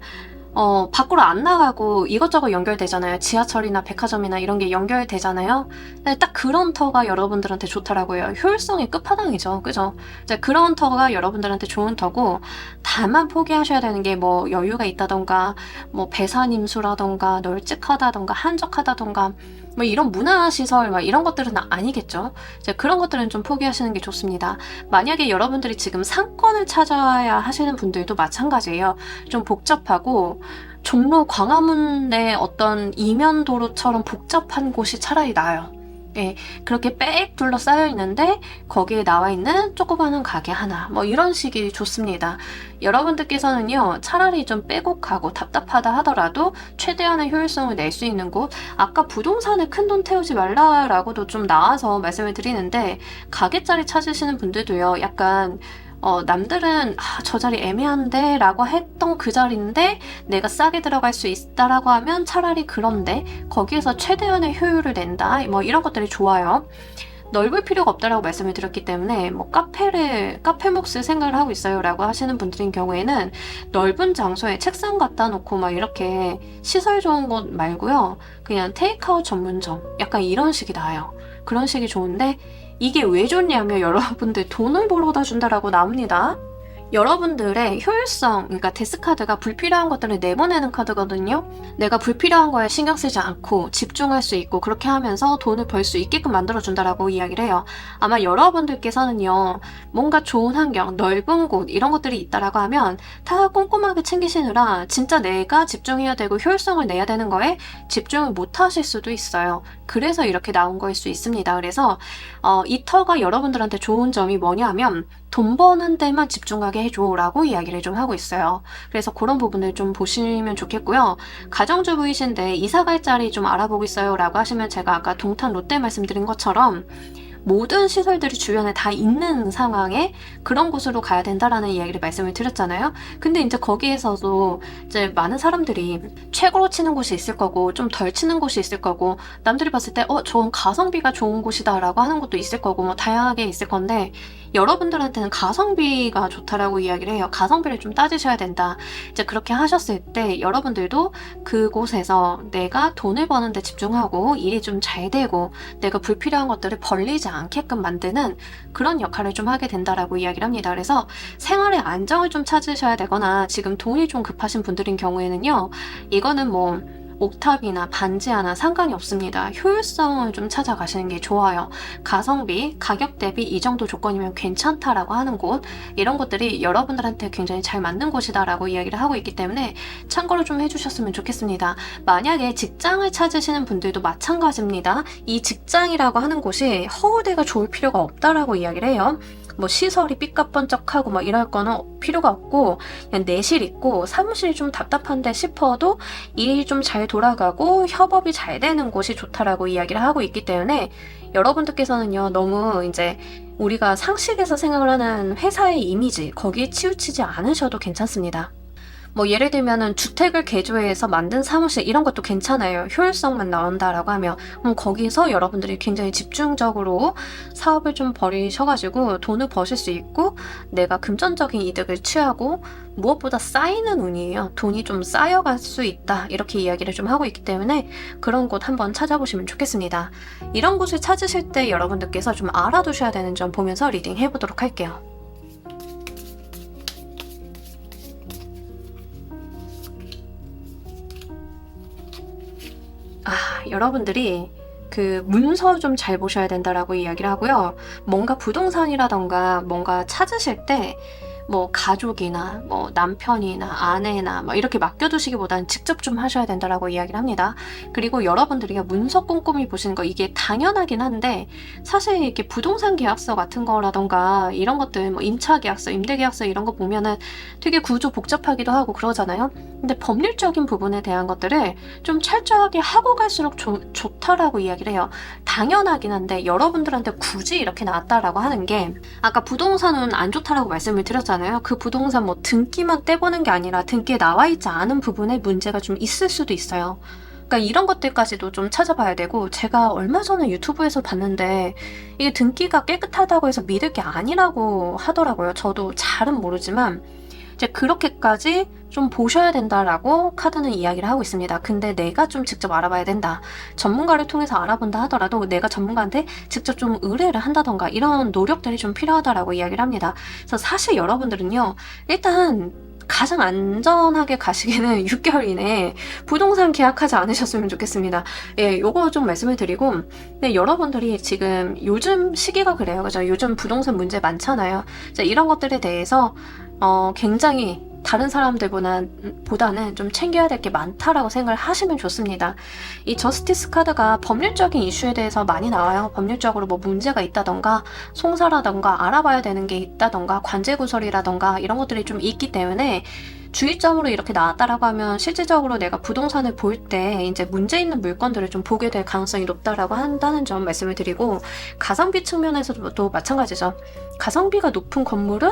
밖으로 안 나가고 이것저것 연결되잖아요. 지하철이나 백화점이나 이런 게 연결되잖아요. 근데 딱 그런 터가 여러분들한테 좋다라고 해요. 효율성이 끝판왕이죠. 그죠? 이제 그런 터가 여러분들한테 좋은 터고, 다만 포기하셔야 되는 게 뭐 여유가 있다던가, 뭐 배산임수라던가, 널찍하다던가, 한적하다던가, 뭐 이런 문화시설 막 이런 것들은 아니겠죠. 이제 그런 것들은 좀 포기하시는 게 좋습니다. 만약에 여러분들이 지금 상권을 찾아야 하시는 분들도 마찬가지예요. 좀 복잡하고 종로 광화문의 어떤 이면도로처럼 복잡한 곳이 차라리 나아요. 예, 그렇게 빽 둘러싸여 있는데 거기에 나와 있는 조그마한 가게 하나, 뭐 이런 식이 좋습니다. 여러분들께서는요, 차라리 좀 빼곡하고 답답하다 하더라도 최대한의 효율성을 낼 수 있는 곳, 아까 부동산에 큰돈 태우지 말라라고도 좀 나와서 말씀을 드리는데, 가게자리 찾으시는 분들도요, 약간 남들은 저 자리 애매한데 라고 했던 그 자리인데 내가 싸게 들어갈 수 있다라고 하면 차라리 그런데 거기에서 최대한의 효율을 낸다, 뭐 이런 것들이 좋아요. 넓을 필요가 없다라고 말씀을 드렸기 때문에 뭐 카페 몫을 생각을 하고 있어요 라고 하시는 분들인 경우에는 넓은 장소에 책상 갖다 놓고 막 이렇게 시설 좋은 곳 말고요, 그냥 테이크아웃 전문점, 약간 이런 식이 나아요. 그런 식이 좋은데, 이게 왜 좋냐면 여러분들 돈을 벌어다 준다라고 나옵니다. 여러분들의 효율성, 그러니까 데스카드가 불필요한 것들을 내보내는 카드거든요. 내가 불필요한 거에 신경 쓰지 않고 집중할 수 있고 그렇게 하면서 돈을 벌 수 있게끔 만들어준다라고 이야기를 해요. 아마 여러분들께서는요, 뭔가 좋은 환경, 넓은 곳 이런 것들이 있다라고 하면 다 꼼꼼하게 챙기시느라 진짜 내가 집중해야 되고 효율성을 내야 되는 거에 집중을 못 하실 수도 있어요. 그래서 이렇게 나온 거일 수 있습니다. 그래서 이 터가 여러분들한테 좋은 점이 뭐냐면 돈 버는 데만 집중하게 해줘라고 이야기를 좀 하고 있어요. 그래서 그런 부분을 좀 보시면 좋겠고요. 가정주부이신데 이사 갈 자리 좀 알아보고 있어요 라고 하시면, 제가 아까 동탄 롯데 말씀드린 것처럼 모든 시설들이 주변에 다 있는 상황에 그런 곳으로 가야 된다라는 이야기를 말씀을 드렸잖아요. 근데 이제 거기에서도 이제 많은 사람들이 최고로 치는 곳이 있을 거고 좀 덜 치는 곳이 있을 거고 남들이 봤을 때 저건 가성비가 좋은 곳이다라고 하는 곳도 있을 거고 뭐 다양하게 있을 건데 여러분들한테는 가성비가 좋다라고 이야기를 해요. 가성비를 좀 따지셔야 된다. 이제 그렇게 하셨을 때 여러분들도 그곳에서 내가 돈을 버는 데 집중하고 일이 좀 잘 되고 내가 불필요한 것들을 벌리지 않게끔 만드는 그런 역할을 좀 하게 된다라고 이야기를 합니다. 그래서 생활의 안정을 좀 찾으셔야 되거나 지금 돈이 좀 급하신 분들인 경우에는요. 이거는 뭐 옥탑이나 반지하나 상관이 없습니다. 효율성을 좀 찾아가시는 게 좋아요. 가성비, 가격 대비 이 정도 조건이면 괜찮다라고 하는 곳, 이런 것들이 여러분들한테 굉장히 잘 맞는 곳이다라고 이야기를 하고 있기 때문에 참고를 좀 해주셨으면 좋겠습니다. 만약에 직장을 찾으시는 분들도 마찬가지입니다. 이 직장이라고 하는 곳이 허우대가 좋을 필요가 없다라고 이야기를 해요. 뭐 시설이 삐까번쩍하고 막 이럴 거는 필요가 없고 그냥 내실 있고 사무실이 좀 답답한데 싶어도 일이 좀 잘 돌아가고 협업이 잘 되는 곳이 좋다라고 이야기를 하고 있기 때문에 여러분들께서는요 너무 이제 우리가 상식에서 생각을 하는 회사의 이미지 거기에 치우치지 않으셔도 괜찮습니다. 뭐 예를 들면은 주택을 개조해서 만든 사무실 이런 것도 괜찮아요. 효율성만 나온다라고 하면 거기서 여러분들이 굉장히 집중적으로 사업을 좀 벌이셔가지고 돈을 버실 수 있고 내가 금전적인 이득을 취하고 무엇보다 쌓이는 운이에요. 돈이 좀 쌓여갈 수 있다 이렇게 이야기를 좀 하고 있기 때문에 그런 곳 한번 찾아보시면 좋겠습니다. 이런 곳을 찾으실 때 여러분들께서 좀 알아두셔야 되는 점 보면서 리딩 해보도록 할게요. 여러분들이 그 문서 좀 잘 보셔야 된다라고 이야기를 하고요. 뭔가 부동산이라던가 뭔가 찾으실 때 뭐 가족이나 뭐 남편이나 아내나 뭐 이렇게 맡겨두시기보다는 직접 좀 하셔야 된다라고 이야기를 합니다. 그리고 여러분들이 문서 꼼꼼히 보시는 거 이게 당연하긴 한데 사실 이렇게 부동산 계약서 같은 거라던가 이런 것들 뭐 임차 계약서, 임대 계약서 이런 거 보면은 되게 구조 복잡하기도 하고 그러잖아요. 근데 법률적인 부분에 대한 것들을 좀 철저하게 하고 갈수록 좋다라고 이야기를 해요. 당연하긴 한데 여러분들한테 굳이 이렇게 나왔다라고 하는 게 아까 부동산은 안 좋다라고 말씀을 드렸잖아요. 그 부동산 뭐 등기만 떼보는 게 아니라 등기에 나와 있지 않은 부분에 문제가 좀 있을 수도 있어요. 그러니까 이런 것들까지도 좀 찾아봐야 되고 제가 얼마 전에 유튜브에서 봤는데 이게 등기가 깨끗하다고 해서 믿을 게 아니라고 하더라고요. 저도 잘은 모르지만 이제 그렇게까지 좀 보셔야 된다라고 카드는 이야기를 하고 있습니다. 근데 내가 좀 직접 알아봐야 된다. 전문가를 통해서 알아본다 하더라도 내가 전문가한테 직접 좀 의뢰를 한다던가 이런 노력들이 좀 필요하다라고 이야기를 합니다. 그래서 사실 여러분들은요. 일단 가장 안전하게 가시기는 6개월 이내에 부동산 계약하지 않으셨으면 좋겠습니다. 예, 요거 좀 말씀을 드리고 네, 여러분들이 지금 요즘 시기가 그래요. 그죠? 요즘 부동산 문제 많잖아요. 이런 것들에 대해서 굉장히 다른 사람들보다는 좀 챙겨야 될 게 많다라고 생각을 하시면 좋습니다. 이 저스티스 카드가 법률적인 이슈에 대해서 많이 나와요. 법률적으로 뭐 문제가 있다던가 송사라던가 알아봐야 되는 게 있다던가 관제구설이라던가 이런 것들이 좀 있기 때문에 주의점으로 이렇게 나왔다라고 하면 실질적으로 내가 부동산을 볼 때 이제 문제 있는 물건들을 좀 보게 될 가능성이 높다라고 한다는 점 말씀을 드리고 가성비 측면에서도 마찬가지죠. 가성비가 높은 건물은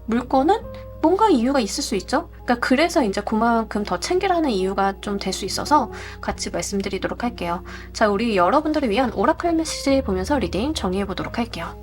물건은 뭔가 이유가 있을 수 있죠. 그러니까 그래서 이제 그만큼 더 챙기라는 이유가 좀 될 수 있어서 같이 말씀드리도록 할게요. 자, 우리 여러분들을 위한 오라클 메시지 보면서 리딩 정리해 보도록 할게요.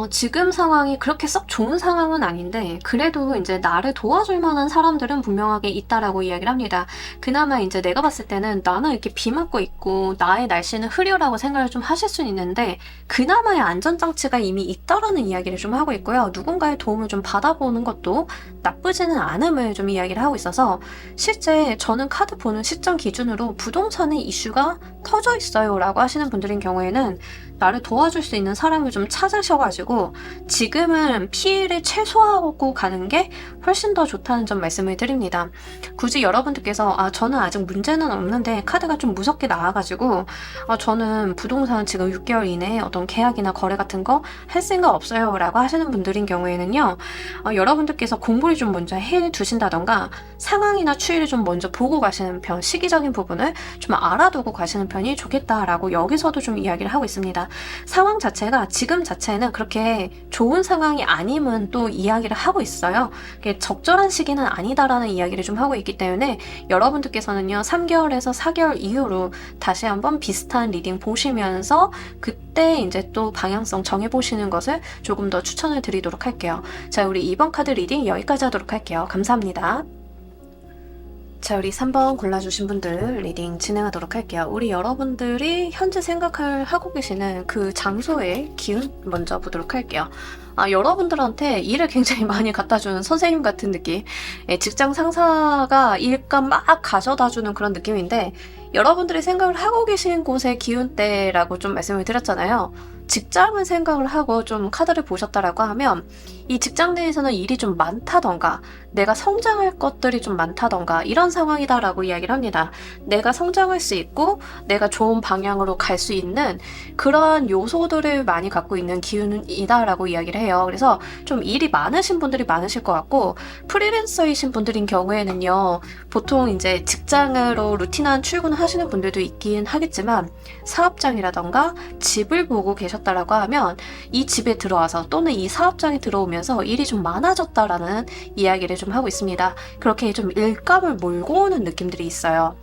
지금 상황이 그렇게 썩 좋은 상황은 아닌데 그래도 이제 나를 도와줄 만한 사람들은 분명하게 있다라고 이야기를 합니다. 그나마 이제 내가 봤을 때는 나는 이렇게 비 맞고 있고 나의 날씨는 흐려라고 생각을 좀 하실 수는 있는데 그나마의 안전장치가 이미 있다라는 이야기를 좀 하고 있고요. 누군가의 도움을 좀 받아보는 것도 나쁘지는 않음을 좀 이야기를 하고 있어서 실제 저는 카드 보는 시점 기준으로 부동산의 이슈가 터져 있어요 라고 하시는 분들인 경우에는 나를 도와줄 수 있는 사람을 좀 찾으셔가지고 하셔가지고 지금은 피해를 최소화하고 가는 게 훨씬 더 좋다는 점 말씀을 드립니다. 굳이 여러분들께서 저는 아직 문제는 없는데 카드가 좀 무섭게 나와가지고 저는 부동산 지금 6개월 이내에 어떤 계약이나 거래 같은 거 할 생각 없어요 라고 하시는 분들인 경우에는요, 여러분들께서 공부를 좀 먼저 해 두신다던가 상황이나 추이를 좀 먼저 보고 가시는 편, 시기적인 부분을 좀 알아두고 가시는 편이 좋겠다라고 여기서도 좀 이야기를 하고 있습니다. 상황 자체가 지금 자체는 그렇게 좋은 상황이 아님은 또 이야기를 하고 있어요. 적절한 시기는 아니다라는 이야기를 좀 하고 있기 때문에 여러분들께서는요 3개월에서 4개월 이후로 다시 한번 비슷한 리딩 보시면서 그때 이제 또 방향성 정해보시는 것을 조금 더 추천을 드리도록 할게요. 자, 우리 2번 카드 리딩 여기까지 하도록 할게요. 감사합니다. 자, 우리 3번 골라주신 분들 리딩 진행하도록 할게요. 우리 여러분들이 현재 하고 계시는 그 장소의 기운 먼저 보도록 할게요. 여러분들한테 일을 굉장히 많이 갖다주는 선생님 같은 느낌. 직장 상사가 일감 막 가져다주는 그런 느낌인데, 여러분들이 생각을 하고 계신 곳의 기운대라고 좀 말씀을 드렸잖아요. 직장을 생각을 하고 좀 카드를 보셨다라고 하면 이 직장 내에서는 일이 좀 많다던가 내가 성장할 것들이 좀 많다던가 이런 상황이다라고 이야기를 합니다. 내가 성장할 수 있고 내가 좋은 방향으로 갈 수 있는 그러한 요소들을 많이 갖고 있는 기운이다라고 이야기를 해요. 그래서 좀 일이 많으신 분들이 많으실 것 같고, 프리랜서이신 분들인 경우에는요 보통 이제 직장으로 루틴한 출근을 하시는 분들도 있긴 하겠지만 사업장이라던가 집을 보고 계셨다라고 하면 이 집에 들어와서 또는 이 사업장에 들어오면서 일이 좀 많아졌다라는 이야기를 좀 하고 있습니다. 그렇게 좀 일감을 몰고 오는 느낌들이 있어요.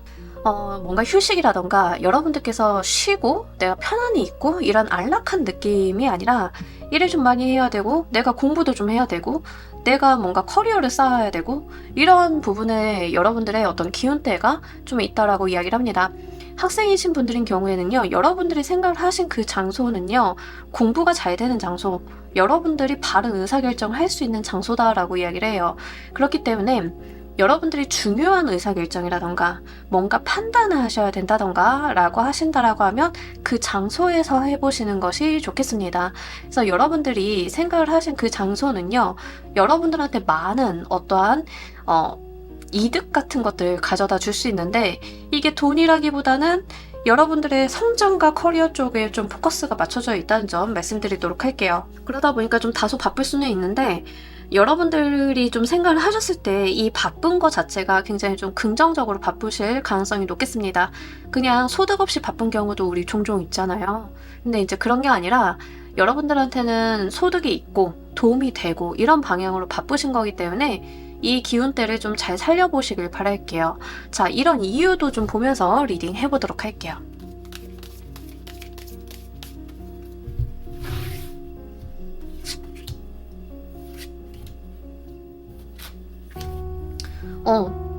뭔가 휴식이라던가 여러분들께서 쉬고 내가 편안히 있고 이런 안락한 느낌이 아니라 일을 좀 많이 해야 되고 내가 공부도 좀 해야 되고 내가 뭔가 커리어를 쌓아야 되고 이런 부분에 여러분들의 어떤 기운대가 좀 있다라고 이야기를 합니다. 학생이신 분들인 경우에는요, 여러분들이 생각을 하신 그 장소는요 공부가 잘 되는 장소, 여러분들이 바른 의사결정을 할 수 있는 장소다라고 이야기를 해요. 그렇기 때문에 여러분들이 중요한 의사결정이라던가 뭔가 판단을 하셔야 된다던가 라고 하신다라고 하면 그 장소에서 해보시는 것이 좋겠습니다. 그래서 여러분들이 생각을 하신 그 장소는요 여러분들한테 많은 어떠한 이득 같은 것들 가져다 줄 수 있는데, 이게 돈이라기보다는 여러분들의 성장과 커리어 쪽에 좀 포커스가 맞춰져 있다는 점 말씀드리도록 할게요. 그러다 보니까 좀 다소 바쁠 수는 있는데 여러분들이 좀 생각을 하셨을 때 이 바쁜 것 자체가 굉장히 좀 긍정적으로 바쁘실 가능성이 높겠습니다. 그냥 소득 없이 바쁜 경우도 우리 종종 있잖아요. 근데 이제 그런 게 아니라 여러분들한테는 소득이 있고 도움이 되고 이런 방향으로 바쁘신 거기 때문에 이 기운대를 좀 잘 살려보시길 바랄게요. 자, 이런 이유도 좀 보면서 리딩 해보도록 할게요.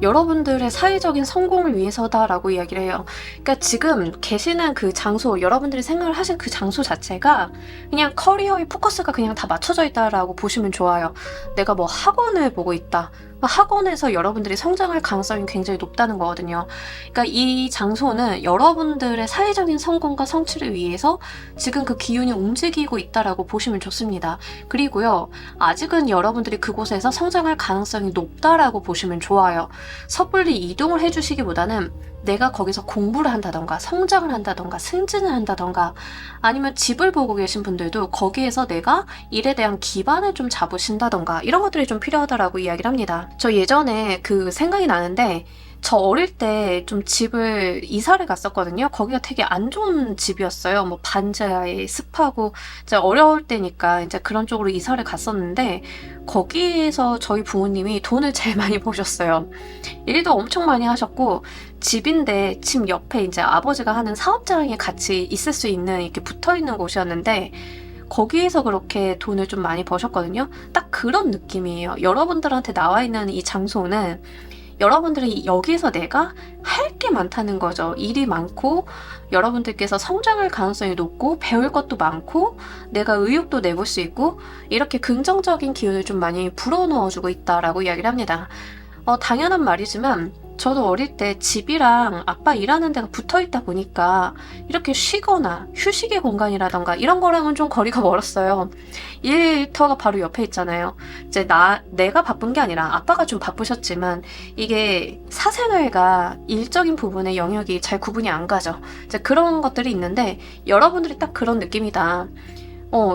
여러분들의 사회적인 성공을 위해서다라고 이야기를 해요. 그러니까 지금 계시는 그 장소, 여러분들이 생각을 하신 그 장소 자체가 그냥 커리어의 포커스가 그냥 다 맞춰져 있다라고 보시면 좋아요. 내가 뭐 학원을 보고 있다. 학원에서 여러분들이 성장할 가능성이 굉장히 높다는 거거든요. 그러니까 이 장소는 여러분들의 사회적인 성공과 성취를 위해서 지금 그 기운이 움직이고 있다라고 보시면 좋습니다. 그리고요, 아직은 여러분들이 그곳에서 성장할 가능성이 높다라고 보시면 좋아요. 섣불리 이동을 해주시기보다는 내가 거기서 공부를 한다던가 성장을 한다던가 승진을 한다던가 아니면 집을 보고 계신 분들도 거기에서 내가 일에 대한 기반을 좀 잡으신다던가 이런 것들이 좀 필요하다라고 이야기를 합니다. 저 예전에 그 생각이 나는데, 저 어릴 때 좀 집을 이사를 갔었거든요. 거기가 되게 안 좋은 집이었어요. 뭐 반지하에 습하고 이제 어려울 때니까 이제 그런 쪽으로 이사를 갔었는데, 거기에서 저희 부모님이 돈을 제일 많이 버셨어요. 일도 엄청 많이 하셨고, 집인데 집 옆에 이제 아버지가 하는 사업장에 같이 있을 수 있는 이렇게 붙어 있는 곳이었는데, 거기에서 그렇게 돈을 좀 많이 버셨거든요. 딱 그런 느낌이에요. 여러분들한테 나와 있는 이 장소는 여러분들이 여기서 내가 할 게 많다는 거죠. 일이 많고 여러분들께서 성장할 가능성이 높고 배울 것도 많고 내가 의욕도 내볼 수 있고 이렇게 긍정적인 기운을 좀 많이 불어넣어주고 있다라고 이야기를 합니다. 당연한 말이지만 저도 어릴 때 집이랑 아빠 일하는 데가 붙어 있다 보니까 이렇게 쉬거나 휴식의 공간이라던가 이런 거랑은 좀 거리가 멀었어요. 일터가 바로 옆에 있잖아요. 이제 내가 바쁜 게 아니라 아빠가 좀 바쁘셨지만 이게 사생활과 일적인 부분의 영역이 잘 구분이 안 가죠. 이제 그런 것들이 있는데 여러분들이 딱 그런 느낌이다.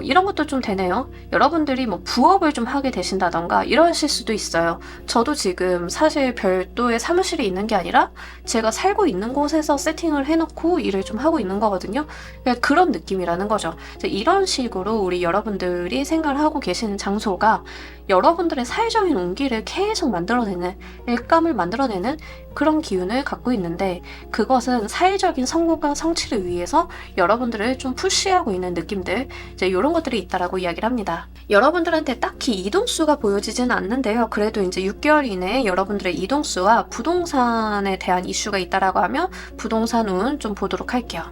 이런 것도 좀 되네요. 여러분들이 뭐 부업을 좀 하게 되신다던가 이러실 수도 있어요. 저도 지금 사실 별도의 사무실이 있는 게 아니라 제가 살고 있는 곳에서 세팅을 해놓고 일을 좀 하고 있는 거거든요. 그러니까 그런 느낌이라는 거죠. 이런 식으로 우리 여러분들이 생각을 하고 계시는 장소가 여러분들의 사회적인 온기를 계속 만들어내는, 일감을 만들어내는 그런 기운을 갖고 있는데, 그것은 사회적인 성공과 성취를 위해서 여러분들을 좀 푸시하고 있는 느낌들, 이제 이런 것들이 있다라고 이야기를 합니다. 여러분들한테 딱히 이동수가 보여지지는 않는데요. 그래도 이제 6개월 이내에 여러분들의 이동수와 부동산에 대한 이슈가 있다라고 하면 부동산 운 좀 보도록 할게요.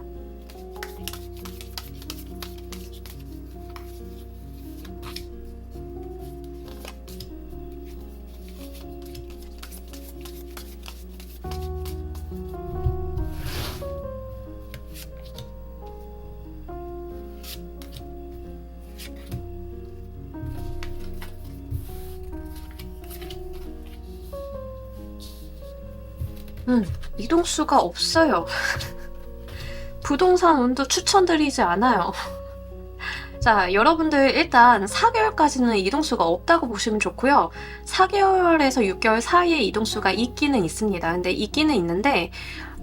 이동수가 없어요. 부동산 운도 추천드리지 않아요. 자, 여러분들 일단 4개월까지는 이동수가 없다고 보시면 좋고요. 4개월에서 6개월 사이에 이동수가 있기는 있습니다. 근데 있기는 있는데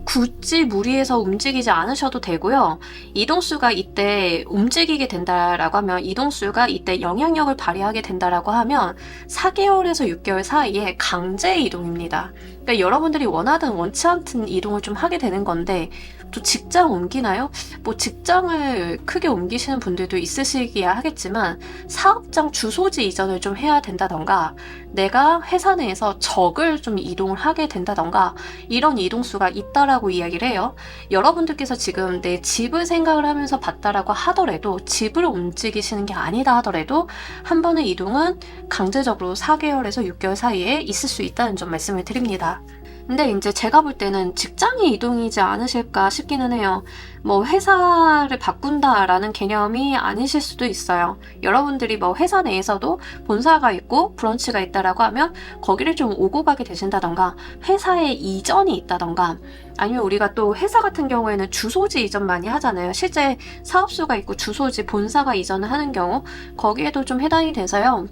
굳이 무리해서 움직이지 않으셔도 되고요. 이동수가 이때 움직이게 된다라고 하면, 이동수가 이때 영향력을 발휘하게 된다라고 하면 4개월에서 6개월 사이에 강제 이동입니다. 그러니까 여러분들이 원하든 원치 않든 이동을 좀 하게 되는 건데, 또 직장 옮기나요? 뭐 직장을 크게 옮기시는 분들도 있으시기야 하겠지만 사업장 주소지 이전을 좀 해야 된다던가, 내가 회사 내에서 적을 좀 이동을 하게 된다던가, 이런 이동수가 있다라고 이야기를 해요. 여러분들께서 지금 내 집을 생각을 하면서 봤다라고 하더라도, 집을 움직이시는 게 아니다 하더라도 한 번의 이동은 강제적으로 4개월에서 6개월 사이에 있을 수 있다는 점 말씀을 드립니다. 근데 이제 제가 볼 때는 직장이 이동이지 않으실까 싶기는 해요. 뭐 회사를 바꾼다라는 개념이 아니실 수도 있어요. 여러분들이 뭐 회사 내에서도 본사가 있고 브런치가 있다라고 하면 거기를 좀 오고 가게 되신다던가, 회사에 이전이 있다던가, 아니면 우리가 또 회사 같은 경우에는 주소지 이전 많이 하잖아요. 실제 사업소가 있고 주소지 본사가 이전을 하는 경우, 거기에도 좀 해당이 돼서요.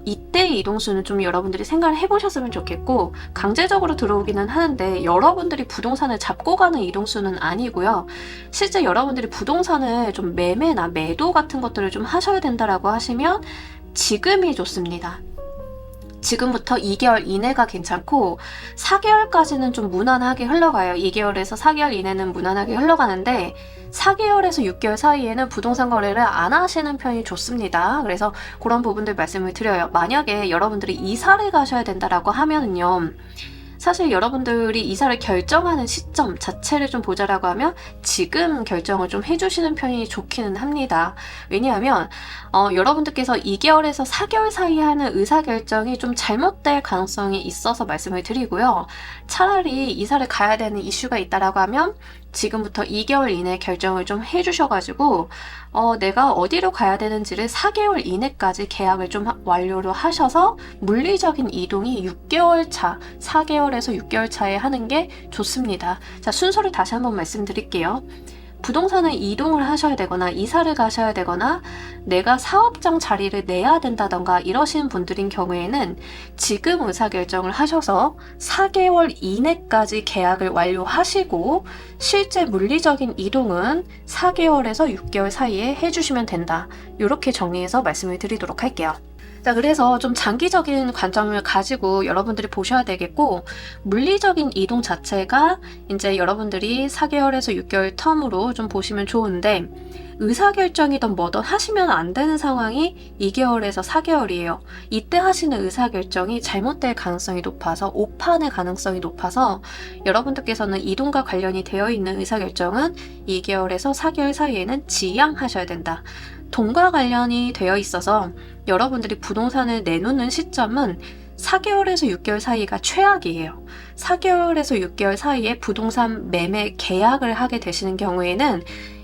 이때 이동수는 좀 여러분들이 생각을 해보셨으면 좋겠고, 강제적으로 들어오기는 하는데 여러분들이 부동산을 잡고 가는 이동수는 아니고요. 실제 여러분들이 부동산을 좀 매매나 매도 같은 것들을 좀 하셔야 된다라고 하시면 지금이 좋습니다. 지금부터 2개월 이내가 괜찮고 4개월까지는 좀 무난하게 흘러가요. 2개월에서 4개월 이내는 무난하게 흘러가는데 4개월에서 6개월 사이에는 부동산 거래를 안 하시는 편이 좋습니다. 그래서 그런 부분들 말씀을 드려요. 만약에 여러분들이 이사를 가셔야 된다라고 하면은요, 사실 여러분들이 이사를 결정하는 시점 자체를 좀 보자라고 하면 지금 결정을 좀 해주시는 편이 좋기는 합니다. 왜냐하면 여러분들께서 2개월에서 4개월 사이에 하는 의사결정이 좀 잘못될 가능성이 있어서 말씀을 드리고요. 차라리 이사를 가야 되는 이슈가 있다라고 하면 지금부터 2개월 이내 결정을 좀 해주셔가지고 내가 어디로 가야 되는지를 4개월 이내까지 계약을 좀 완료를 하셔서 물리적인 이동이 6개월 차, 4개월에서 6개월 차에 하는 게 좋습니다. 자, 순서를 다시 한번 말씀드릴게요. 부동산을 이동을 하셔야 되거나 이사를 가셔야 되거나 내가 사업장 자리를 내야 된다던가 이러신 분들인 경우에는 지금 의사결정을 하셔서 4개월 이내까지 계약을 완료하시고 실제 물리적인 이동은 4개월에서 6개월 사이에 해주시면 된다. 이렇게 정리해서 말씀을 드리도록 할게요. 자, 그래서 좀 장기적인 관점을 가지고 여러분들이 보셔야 되겠고, 물리적인 이동 자체가 이제 여러분들이 4개월에서 6개월 텀으로 좀 보시면 좋은데, 의사결정이든 뭐든 하시면 안 되는 상황이 2개월에서 4개월이에요. 이때 하시는 의사결정이 잘못될 가능성이 높아서, 오판의 가능성이 높아서 여러분들께서는 이동과 관련이 되어 있는 의사결정은 2개월에서 4개월 사이에는 지양하셔야 된다. 돈과 관련이 되어 있어서 여러분들이 부동산을 내놓는 시점은 4개월에서 6개월 사이가 최악이에요. 4개월에서 6개월 사이에 부동산 매매 계약을 하게 되시는 경우에는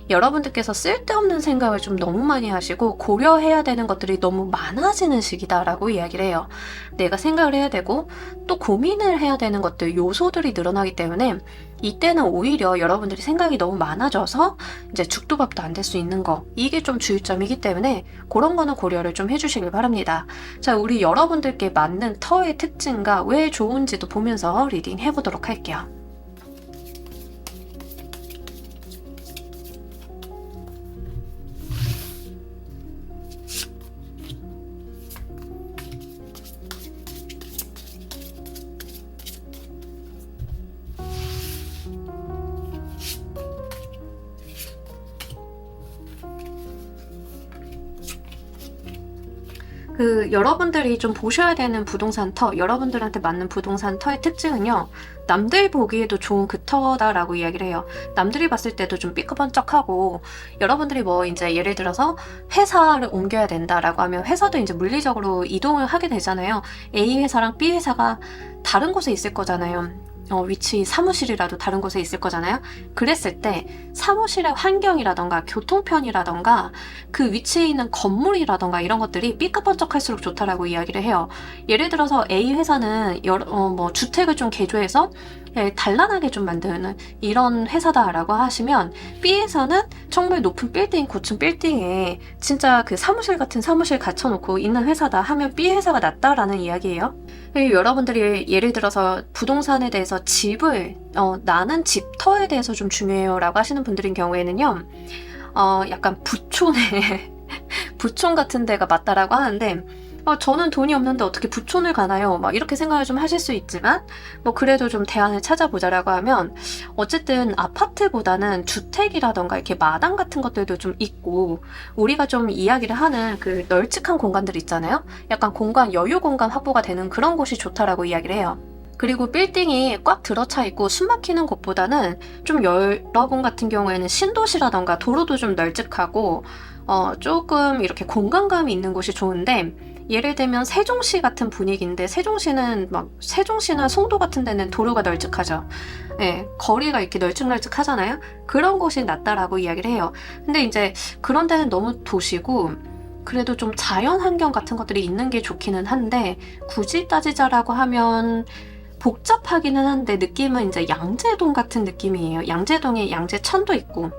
여러분들께서 쓸데없는 생각을 좀 너무 많이 하시고 고려해야 되는 것들이 너무 많아지는 시기다라고 이야기를 해요. 내가 생각을 해야 되고 또 고민을 해야 되는 것들, 요소들이 늘어나기 때문에 이때는 오히려 여러분들이 생각이 너무 많아져서 이제 죽도 밥도 안 될 수 있는 거, 이게 좀 주의점이기 때문에 그런 거는 고려를 좀 해주시길 바랍니다. 자, 우리 여러분들께 맞는 터의 특징과 왜 좋은지도 보면서 리딩 해보도록 할게요. 여러분들이 좀 보셔야 되는 부동산 터, 여러분들한테 맞는 부동산 터의 특징은요, 남들 보기에도 좋은 그 터다라고 이야기를 해요. 남들이 봤을 때도 좀 삐까번쩍하고, 여러분들이 뭐 이제 예를 들어서 회사를 옮겨야 된다라고 하면 회사도 이제 물리적으로 이동을 하게 되잖아요. A 회사랑 B 회사가 다른 곳에 있을 거잖아요. 위치 사무실이라도 다른 곳에 있을 거잖아요. 그랬을 때 사무실의 환경이라던가 교통편이라던가 그 위치에 있는 건물이라던가 이런 것들이 삐까번쩍할수록 좋다라고 이야기를 해요. 예를 들어서 A 회사는 주택을 좀 개조해서 단란하게 좀 만드는 이런 회사다라고 하시면, B에서는 정말 높은 빌딩, 고층 빌딩에 진짜 그 사무실 같은 사무실 갖춰놓고 있는 회사다 하면 B 회사가 낫다라는 이야기예요. 여러분들이 예를 들어서 부동산에 대해서 집을 나는 집터에 대해서 좀 중요해요 라고 하시는 분들인 경우에는요, 약간 부촌에 부촌 같은 데가 맞다라고 하는데, 저는 돈이 없는데 어떻게 부촌을 가나요? 막 이렇게 생각을 좀 하실 수 있지만, 그래도 좀 대안을 찾아보자라고 하면, 어쨌든 아파트보다는 주택이라던가 이렇게 마당 같은 것들도 좀 있고, 우리가 좀 이야기를 하는 그 널찍한 공간들 있잖아요? 약간 여유 공간 확보가 되는 그런 곳이 좋다라고 이야기를 해요. 그리고 빌딩이 꽉 들어차 있고 숨 막히는 곳보다는 좀 여러분 같은 경우에는 신도시라던가 도로도 좀 널찍하고, 조금 이렇게 공간감이 있는 곳이 좋은데, 예를 들면 세종시 같은 분위기인데, 세종시나 송도 같은 데는 도로가 널찍하죠. 네, 거리가 이렇게 널찍널찍하잖아요. 그런 곳이 낫다라고 이야기를 해요. 근데 이제 그런 데는 너무 도시고, 그래도 좀 자연 환경 같은 것들이 있는 게 좋기는 한데, 굳이 따지자라고 하면 복잡하기는 한데 느낌은 이제 양재동 같은 느낌이에요. 양재동에 양재천도 있고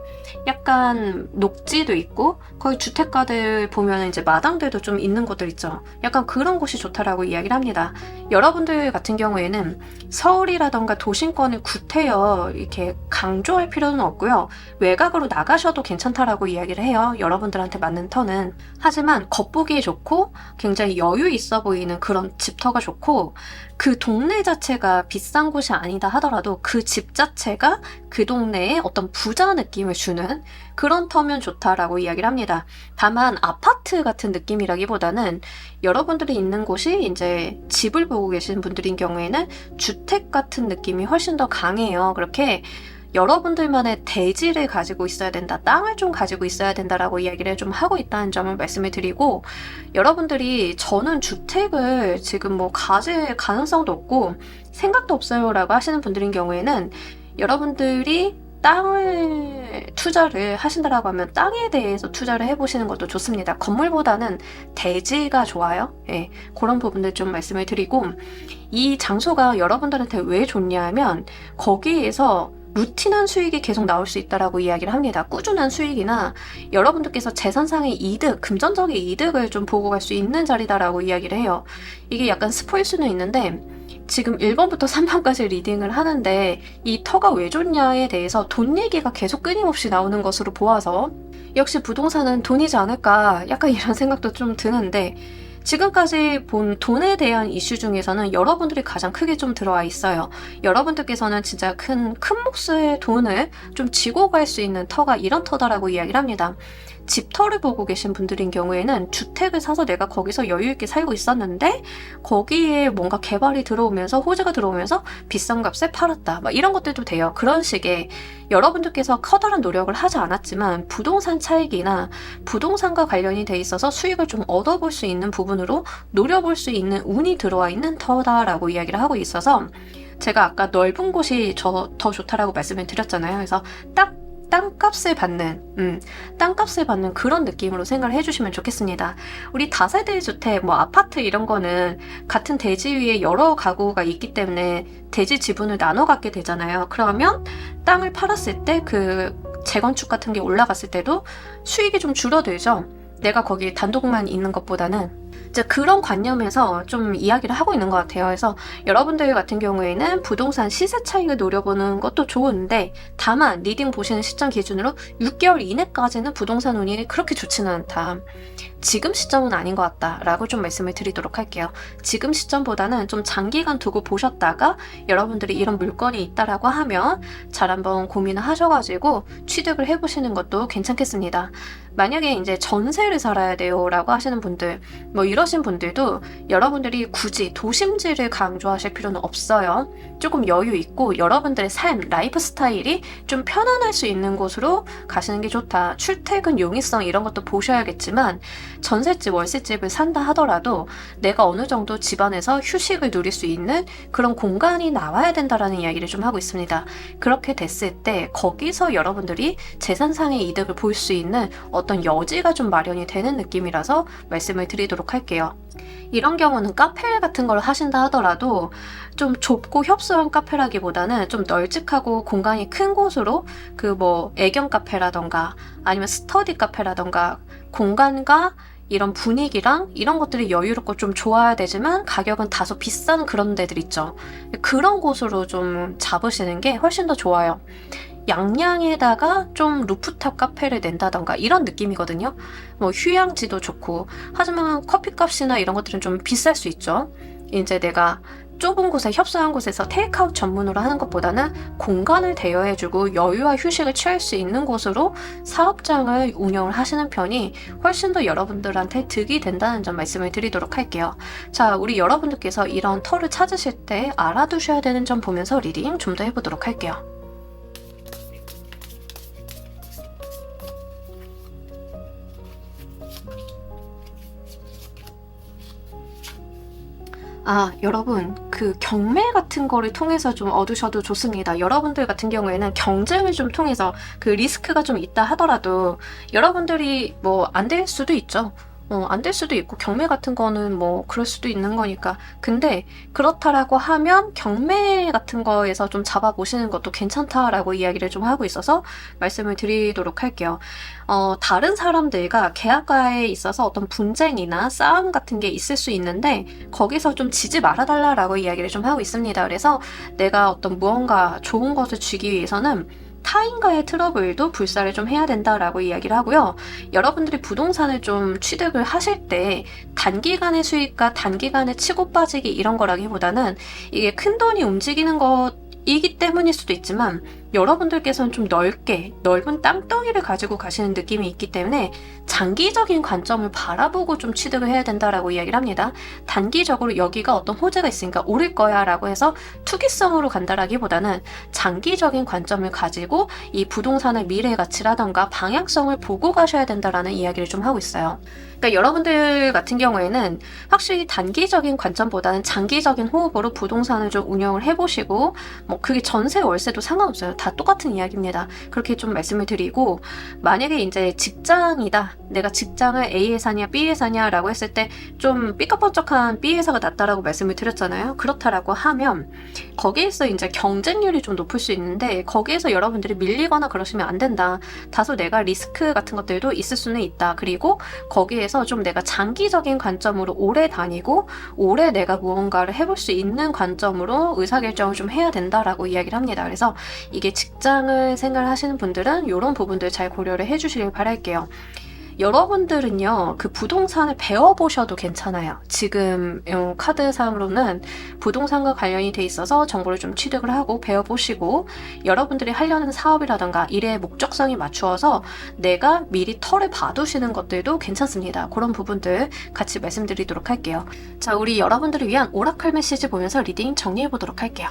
약간 녹지도 있고, 거기 주택가들 보면 이제 마당들도 좀 있는 곳들 있죠. 약간 그런 곳이 좋다라고 이야기를 합니다. 여러분들 같은 경우에는 서울이라던가 도심권을 구태여 이렇게 강조할 필요는 없고요. 외곽으로 나가셔도 괜찮다라고 이야기를 해요. 여러분들한테 맞는 터는. 하지만 겉보기에 좋고 굉장히 여유 있어 보이는 그런 집터가 좋고, 그 동네 자체가 비싼 곳이 아니다 하더라도 그 집 자체가 그 동네에 어떤 부자 느낌을 주는 그런 터면 좋다라고 이야기를 합니다. 다만 아파트 같은 느낌이라기보다는 여러분들이 있는 곳이 이제 집을 보고 계신 분들인 경우에는 주택 같은 느낌이 훨씬 더 강해요. 그렇게 여러분들만의 대지를 가지고 있어야 된다, 땅을 좀 가지고 있어야 된다라고 이야기를 좀 하고 있다는 점을 말씀을 드리고, 여러분들이 저는 주택을 지금 가질 가능성도 없고 생각도 없어요 라고 하시는 분들인 경우에는, 여러분들이 땅을 투자를 하신다라고 하면 땅에 대해서 투자를 해보시는 것도 좋습니다. 건물보다는 대지가 좋아요. 예, 그런 부분들 좀 말씀을 드리고, 이 장소가 여러분들한테 왜 좋냐 하면 거기에서 루틴한 수익이 계속 나올 수 있다라고 이야기를 합니다. 꾸준한 수익이나 여러분들께서 재산상의 이득, 금전적인 이득을 좀 보고 갈 수 있는 자리다라고 이야기를 해요. 이게 약간 스포일 수는 있는데, 지금 1번부터 3번까지 리딩을 하는데 이 터가 왜 좋냐에 대해서 돈 얘기가 계속 끊임없이 나오는 것으로 보아서 역시 부동산은 돈이지 않을까, 약간 이런 생각도 좀 드는데, 지금까지 본 돈에 대한 이슈 중에서는 여러분들이 가장 크게 좀 들어와 있어요. 여러분들께서는 진짜 큰 몫의 돈을 좀 지고 갈 수 있는 터가 이런 터다라고 이야기를 합니다. 집터를 보고 계신 분들인 경우에는 주택을 사서 내가 거기서 여유 있게 살고 있었는데 거기에 뭔가 개발이 들어오면서, 호재가 들어오면서 비싼 값에 팔았다, 막 이런 것들도 돼요. 그런 식의 여러분들께서 커다란 노력을 하지 않았지만 부동산 차익이나 부동산과 관련이 돼 있어서 수익을 좀 얻어볼 수 있는 부분으로 노려볼 수 있는 운이 들어와 있는 터다라고 이야기를 하고 있어서, 제가 아까 넓은 곳이 더 좋다라고 말씀을 드렸잖아요. 그래서 딱 땅값을 받는 그런 느낌으로 생각을 해주시면 좋겠습니다. 우리 다세대 주택, 뭐 아파트 이런 거는 같은 대지 위에 여러 가구가 있기 때문에 대지 지분을 나눠 갖게 되잖아요. 그러면 땅을 팔았을 때 그 재건축 같은 게 올라갔을 때도 수익이 좀 줄어들죠. 내가 거기 단독만 있는 것보다는. 이제 그런 관념에서 좀 이야기를 하고 있는 것 같아요. 그래서 여러분들 같은 경우에는 부동산 시세 차익을 노려보는 것도 좋은데, 다만 리딩 보시는 시점 기준으로 6개월 이내까지는 부동산 운이 그렇게 좋지는 않다. 지금 시점은 아닌 것 같다 라고 좀 말씀을 드리도록 할게요. 지금 시점보다는 좀 장기간 두고 보셨다가 여러분들이 이런 물건이 있다라고 하면 잘 한번 고민을 하셔가지고 취득을 해보시는 것도 괜찮겠습니다. 만약에 이제 전세를 살아야 돼요 라고 하시는 분들, 뭐 이러신 분들도 여러분들이 굳이 도심지를 강조하실 필요는 없어요. 조금 여유 있고 여러분들의 삶, 라이프 스타일이 좀 편안할 수 있는 곳으로 가시는 게 좋다. 출퇴근 용이성 이런 것도 보셔야겠지만, 전셋집, 월세집을 산다 하더라도 내가 어느 정도 집안에서 휴식을 누릴 수 있는 그런 공간이 나와야 된다라는 이야기를 좀 하고 있습니다. 그렇게 됐을 때 거기서 여러분들이 재산상의 이득을 볼 수 있는 어떤 여지가 좀 마련이 되는 느낌이라서 말씀을 드리도록 할게요. 이런 경우는 카페 같은 걸 하신다 하더라도 좀 좁고 협소한 카페라기보다는 좀 널찍하고 공간이 큰 곳으로, 그 뭐 애견 카페라던가 아니면 스터디 카페라던가 공간과 이런 분위기랑 이런 것들이 여유롭고 좀 좋아야 되지만 가격은 다소 비싼 그런 데들 있죠. 그런 곳으로 좀 잡으시는 게 훨씬 더 좋아요. 양양에다가 좀 루프탑 카페를 낸다던가 이런 느낌이거든요. 뭐 휴양지도 좋고, 하지만 커피값이나 이런 것들은 좀 비쌀 수 있죠. 이제 내가 좁은 곳에, 협소한 곳에서 테이크아웃 전문으로 하는 것보다는 공간을 대여해주고 여유와 휴식을 취할 수 있는 곳으로 사업장을 운영을 하시는 편이 훨씬 더 여러분들한테 득이 된다는 점 말씀을 드리도록 할게요. 자, 우리 여러분들께서 이런 터를 찾으실 때 알아두셔야 되는 점 보면서 리딩 좀 더 해보도록 할게요. 여러분, 그 경매 같은 거를 통해서 좀 얻으셔도 좋습니다. 여러분들 같은 경우에는 경쟁을 좀 통해서 그 리스크가 좀 있다 하더라도 여러분들이 뭐 안 될 수도 있죠. 안 될 수도 있고, 경매 같은 거는 뭐 그럴 수도 있는 거니까. 근데 그렇다라고 하면 경매 같은 거에서 좀 잡아보시는 것도 괜찮다라고 이야기를 좀 하고 있어서 말씀을 드리도록 할게요. 다른 사람들과 계약가에 있어서 어떤 분쟁이나 싸움 같은 게 있을 수 있는데 거기서 좀 지지 말아달라라고 이야기를 좀 하고 있습니다. 그래서 내가 어떤 무언가 좋은 것을 주기 위해서는 타인과의 트러블도 불사를 좀 해야 된다라고 이야기를 하고요. 여러분들이 부동산을 좀 취득을 하실 때 단기간의 수익과 단기간의 치고 빠지기 이런 거라기보다는 이게 큰 돈이 움직이는 것이기 때문일 수도 있지만, 여러분들께서는 좀 넓은 땅덩이를 가지고 가시는 느낌이 있기 때문에 장기적인 관점을 바라보고 좀 취득을 해야 된다라고 이야기를 합니다. 단기적으로 여기가 어떤 호재가 있으니까 오를 거야 라고 해서 투기성으로 간다라기보다는 장기적인 관점을 가지고 이 부동산의 미래 가치라던가 방향성을 보고 가셔야 된다라는 이야기를 좀 하고 있어요. 그러니까 여러분들 같은 경우에는 확실히 단기적인 관점보다는 장기적인 호흡으로 부동산을 좀 운영을 해보시고, 뭐 그게 전세 월세도 상관없어요. 다 똑같은 이야기입니다. 그렇게 좀 말씀을 드리고, 만약에 이제 직장이다, 내가 직장을 A 회사냐 B 회사냐 라고 했을 때 좀 삐까뻔쩍한 B 회사가 낫다라고 말씀을 드렸잖아요. 그렇다라고 하면 거기에서 이제 경쟁률이 좀 높을 수 있는데 거기에서 여러분들이 밀리거나 그러시면 안 된다. 다소 내가 리스크 같은 것들도 있을 수는 있다. 그리고 거기에서 좀 내가 장기적인 관점으로 오래 다니고 오래 내가 무언가를 해볼 수 있는 관점으로 의사결정을 좀 해야 된다라고 이야기를 합니다. 그래서 이게 직장을 생각하시는 분들은 이런 부분들 잘 고려를 해주시길 바랄게요. 여러분들은요, 그 부동산을 배워보셔도 괜찮아요. 지금 카드상으로는 부동산과 관련이 돼 있어서 정보를 좀 취득을 하고 배워보시고, 여러분들이 하려는 사업이라던가 일의 목적성에 맞추어서 내가 미리 털을 봐두시는 것들도 괜찮습니다. 그런 부분들 같이 말씀드리도록 할게요. 자, 우리 여러분들을 위한 오라클 메시지 보면서 리딩 정리해보도록 할게요.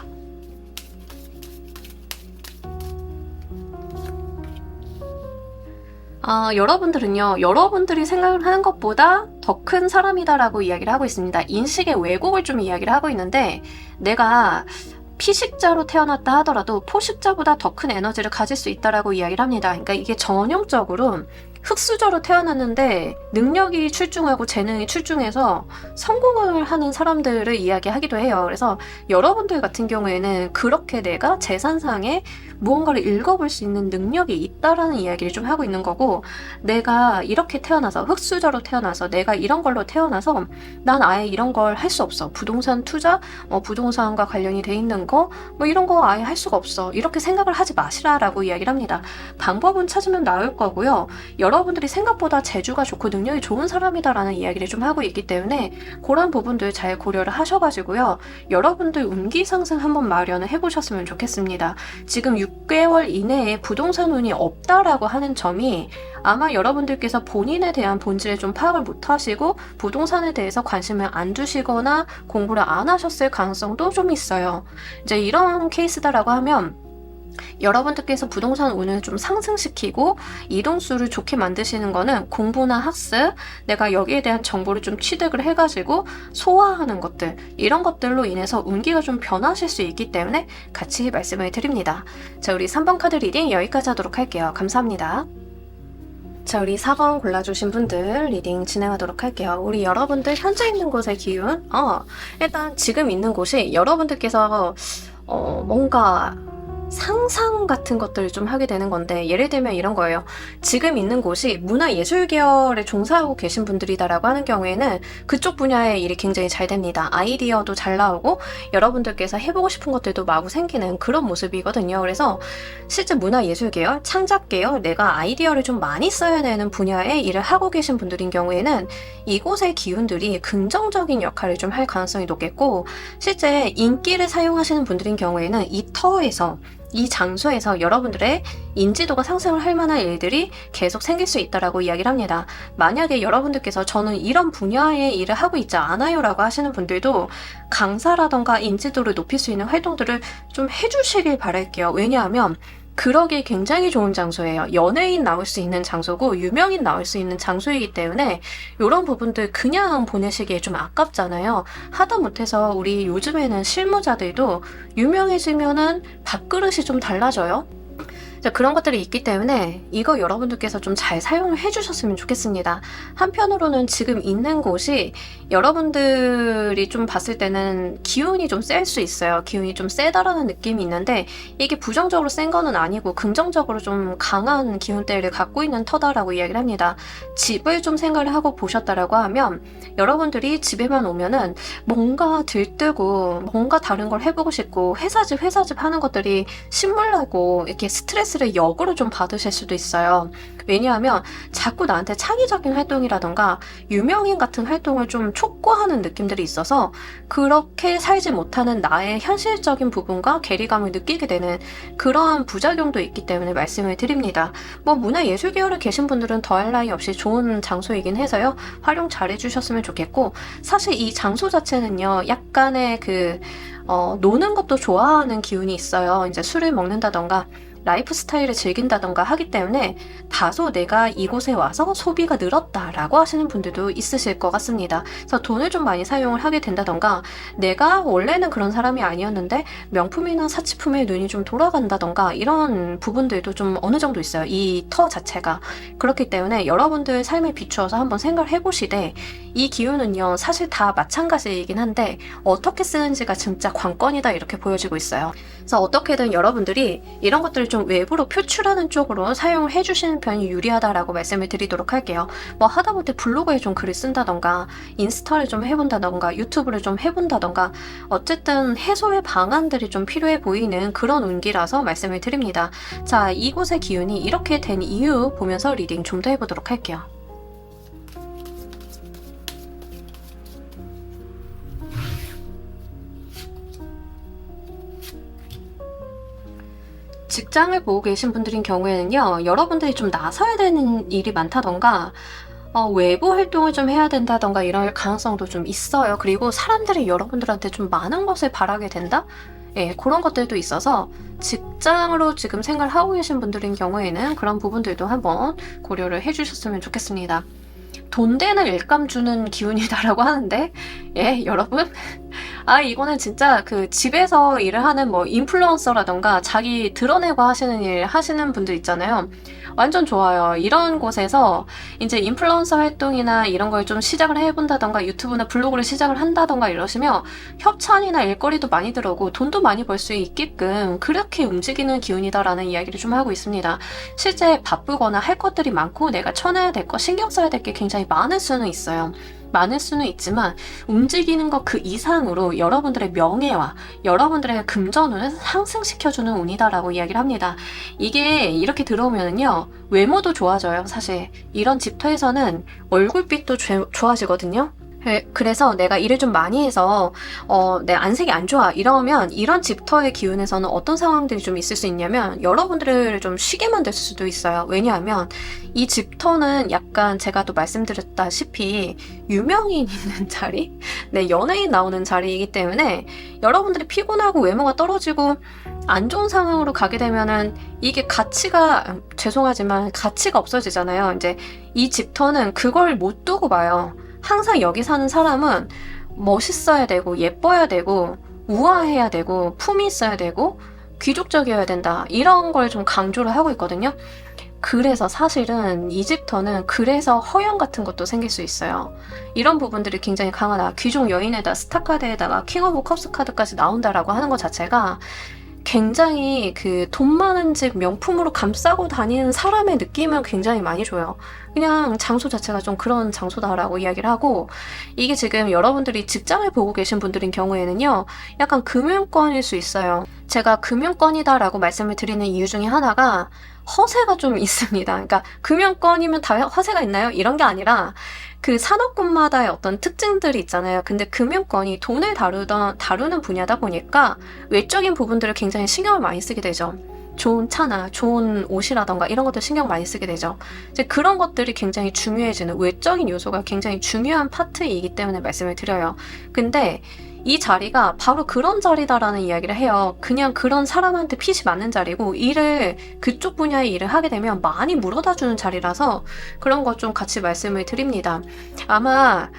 여러분들은요, 여러분들이 생각을 하는 것보다 더 큰 사람이다라고 이야기를 하고 있습니다. 인식의 왜곡을 좀 이야기를 하고 있는데, 내가 피식자로 태어났다 하더라도 포식자보다 더 큰 에너지를 가질 수 있다라고 이야기를 합니다. 그러니까 이게 전형적으로 흙수저로 태어났는데 능력이 출중하고 재능이 출중해서 성공을 하는 사람들을 이야기하기도 해요. 그래서 여러분들 같은 경우에는 그렇게 내가 재산상에 무언가를 읽어볼 수 있는 능력이 있다라는 이야기를 좀 하고 있는 거고, 내가 이렇게 태어나서 흙수저로 태어나서 내가 이런 걸로 태어나서 난 아예 이런 걸 할 수 없어. 부동산 투자, 부동산과 관련이 돼 있는 거, 이런 거 아예 할 수가 없어. 이렇게 생각을 하지 마시라라고 이야기를 합니다. 방법은 찾으면 나을 거고요. 여러분들이 생각보다 재주가 좋고 능력이 좋은 사람이다라는 이야기를 좀 하고 있기 때문에 그런 부분들 잘 고려를 하셔가지고요. 여러분들 운기 상승 한번 마련을 해보셨으면 좋겠습니다. 지금 6개월 이내에 부동산 운이 없다라고 하는 점이 아마 여러분들께서 본인에 대한 본질을 좀 파악을 못하시고 부동산에 대해서 관심을 안 두시거나 공부를 안 하셨을 가능성도 좀 있어요. 이제 이런 케이스다라고 하면 여러분들께서 부동산 운을 좀 상승시키고 이동수를 좋게 만드시는 거는 공부나 학습, 내가 여기에 대한 정보를 좀 취득을 해가지고 소화하는 것들, 이런 것들로 인해서 운기가 좀 변하실 수 있기 때문에 같이 말씀을 드립니다. 자, 우리 3번 카드 리딩 여기까지 하도록 할게요. 감사합니다. 자, 우리 4번 골라주신 분들 리딩 진행하도록 할게요. 우리 여러분들 현재 있는 곳의 기운, 일단 지금 있는 곳이 여러분들께서 뭔가 상상 같은 것들을 좀 하게 되는 건데, 예를 들면 이런 거예요. 지금 있는 곳이 문화예술 계열에 종사하고 계신 분들이다라고 하는 경우에는 그쪽 분야의 일이 굉장히 잘 됩니다. 아이디어도 잘 나오고 여러분들께서 해보고 싶은 것들도 마구 생기는 그런 모습이거든요. 그래서 실제 문화예술 계열, 창작 계열, 내가 아이디어를 좀 많이 써야 되는 분야의 일을 하고 계신 분들인 경우에는 이곳의 기운들이 긍정적인 역할을 좀 할 가능성이 높겠고, 실제 인기를 사용하시는 분들인 경우에는 이 터에서, 이 장소에서 여러분들의 인지도가 상승을 할 만한 일들이 계속 생길 수 있다라고 이야기를 합니다. 만약에 여러분들께서 저는 이런 분야의 일을 하고 있지 않아요 라고 하시는 분들도 강사라던가 인지도를 높일 수 있는 활동들을 좀 해주시길 바랄게요. 왜냐하면 그러기 굉장히 좋은 장소예요. 연예인 나올 수 있는 장소고 유명인 나올 수 있는 장소이기 때문에 이런 부분들 그냥 보내시기에 좀 아깝잖아요. 하다 못해서 우리 요즘에는 실무자들도 유명해지면은 밥그릇이 좀 달라져요. 그런 것들이 있기 때문에 이거 여러분들께서 좀 잘 사용을 해주셨으면 좋겠습니다. 한편으로는 지금 있는 곳이 여러분들이 좀 봤을 때는 기운이 좀 셀 수 있어요. 기운이 좀 세다라는 느낌이 있는데 이게 부정적으로 센 거는 아니고 긍정적으로 좀 강한 기운대를 갖고 있는 터다라고 이야기를 합니다. 집을 좀 생각을 하고 보셨다라고 하면 여러분들이 집에만 오면은 뭔가 들뜨고 뭔가 다른 걸 해보고 싶고 회사집 하는 것들이 신물나고 이렇게 스트레스를 역으로 좀 받으실 수도 있어요. 왜냐하면 자꾸 나한테 창의적인 활동이라던가 유명인 같은 활동을 좀 촉구하는 느낌들이 있어서 그렇게 살지 못하는 나의 현실적인 부분과 괴리감을 느끼게 되는 그러한 부작용도 있기 때문에 말씀을 드립니다. 문화예술 계열에 계신 분들은 더할 나위 없이 좋은 장소이긴 해서요. 활용 잘 해주셨으면 좋겠고, 사실 이 장소 자체는요, 약간의 노는 것도 좋아하는 기운이 있어요. 이제 술을 먹는다던가 라이프 스타일을 즐긴다던가 하기 때문에 다소 내가 이곳에 와서 소비가 늘었다라고 하시는 분들도 있으실 것 같습니다. 그래서 돈을 좀 많이 사용을 하게 된다던가, 내가 원래는 그런 사람이 아니었는데 명품이나 사치품에 눈이 좀 돌아간다던가 이런 부분들도 좀 어느 정도 있어요. 이 터 자체가. 그렇기 때문에 여러분들 삶에 비추어서 한번 생각을 해보시되, 이 기운은요 사실 다 마찬가지이긴 한데 어떻게 쓰는지가 진짜 관건이다 이렇게 보여지고 있어요. 그래서 어떻게든 여러분들이 이런 것들을 좀 외부로 표출하는 쪽으로 사용을 해주시는 편이 유리하다라고 말씀을 드리도록 할게요. 하다못해 블로그에 좀 글을 쓴다던가 인스타를 좀 해본다던가 유튜브를 좀 해본다던가, 어쨌든 해소의 방안들이 좀 필요해 보이는 그런 운기라서 말씀을 드립니다. 자, 이곳의 기운이 이렇게 된 이유 보면서 리딩 좀 더 해보도록 할게요. 직장을 보고 계신 분들인 경우에는요, 여러분들이 좀 나서야 되는 일이 많다던가 외부 활동을 좀 해야 된다던가 이럴 가능성도 좀 있어요. 그리고 사람들이 여러분들한테 좀 많은 것을 바라게 된다? 예, 그런 것들도 있어서 직장으로 지금 생활을 하고 계신 분들인 경우에는 그런 부분들도 한번 고려를 해주셨으면 좋겠습니다. 돈 되는 일감 주는 기운이다라고 하는데, 예, 여러분. 이거는 진짜 그 집에서 일을 하는 뭐 인플루언서라던가 자기 드러내고 하시는 일 하시는 분들 있잖아요. 완전 좋아요. 이런 곳에서 이제 인플루언서 활동이나 이런 걸 좀 시작을 해본다던가 유튜브나 블로그를 시작을 한다던가 이러시면 협찬이나 일거리도 많이 들어오고 돈도 많이 벌 수 있게끔 그렇게 움직이는 기운이다라는 이야기를 좀 하고 있습니다. 실제 바쁘거나 할 것들이 많고 내가 쳐내야 될 거, 신경 써야 될 게 굉장히 많을 수는 있어요. 많을 수는 있지만 움직이는 것 그 이상으로 여러분들의 명예와 여러분들의 금전운을 상승시켜주는 운이다라고 이야기를 합니다. 이게 이렇게 들어오면은요, 외모도 좋아져요. 사실 이런 집터에서는 얼굴빛도 좋아지거든요. 그래서 내가 일을 좀 많이 해서 내 안색이 안 좋아 이러면 이런 집터의 기운에서는 어떤 상황들이 좀 있을 수 있냐면 여러분들을 좀 쉬게 만들 수도 있어요. 왜냐하면 이 집터는 약간 제가 또 말씀드렸다시피 유명인 있는 자리, 네, 연예인 나오는 자리이기 때문에 여러분들이 피곤하고 외모가 떨어지고 안 좋은 상황으로 가게 되면은 이게 가치가, 죄송하지만 가치가 없어지잖아요. 이제 이 집터는 그걸 못 두고 봐요. 항상 여기 사는 사람은 멋있어야 되고 예뻐야 되고 우아해야 되고 품이 있어야 되고 귀족적이어야 된다, 이런 걸 좀 강조를 하고 있거든요. 그래서 사실은 이집터는 그래서 허영 같은 것도 생길 수 있어요. 이런 부분들이 굉장히 강하다. 귀족 여인에다 스타카드에다가 킹 오브 컵스 카드까지 나온다라고 하는 것 자체가 굉장히 그 돈 많은 집 명품으로 감싸고 다니는 사람의 느낌을 굉장히 많이 줘요. 그냥 장소 자체가 좀 그런 장소다라고 이야기를 하고, 이게 지금 여러분들이 직장을 보고 계신 분들인 경우에는요, 약간 금융권일 수 있어요. 제가 금융권이다라고 말씀을 드리는 이유 중에 하나가 허세가 좀 있습니다. 그러니까 금융권이면 다 허세가 있나요? 이런 게 아니라 그 산업군마다의 어떤 특징들이 있잖아요. 근데 금융권이 돈을 다루는 분야다 보니까 외적인 부분들을 굉장히 신경을 많이 쓰게 되죠. 좋은 차나 좋은 옷이라던가 이런 것들 신경 많이 쓰게 되죠. 이제 그런 것들이 굉장히 중요해지는, 외적인 요소가 굉장히 중요한 파트이기 때문에 말씀을 드려요. 근데 이 자리가 바로 그런 자리다라는 이야기를 해요. 그냥 그런 사람한테 핏이 맞는 자리고, 그쪽 분야의 일을 하게 되면 많이 물어다주는 자리라서 그런 것 좀 같이 말씀을 드립니다. 아마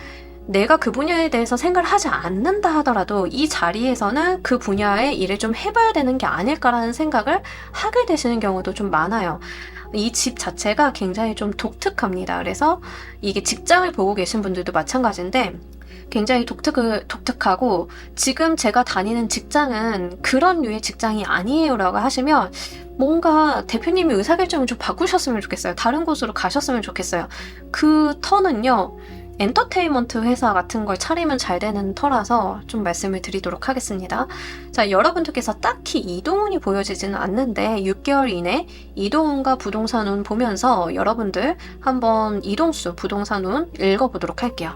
내가 그 분야에 대해서 생각을 하지 않는다 하더라도 이 자리에서는 그 분야의 일을 좀 해봐야 되는 게 아닐까라는 생각을 하게 되시는 경우도 좀 많아요. 이 집 자체가 굉장히 좀 독특합니다. 그래서 이게 직장을 보고 계신 분들도 마찬가지인데 굉장히 독특하고, 지금 제가 다니는 직장은 그런 류의 직장이 아니에요 라고 하시면 뭔가 대표님이 의사결정을 좀 바꾸셨으면 좋겠어요. 다른 곳으로 가셨으면 좋겠어요. 그 터는요, 엔터테인먼트 회사 같은 걸 차리면 잘 되는 터라서 좀 말씀을 드리도록 하겠습니다. 자, 여러분들께서 딱히 이동운이 보여지지는 않는데 6개월 이내 이동운과 부동산운 보면서 여러분들 한번 이동수, 부동산운 읽어보도록 할게요.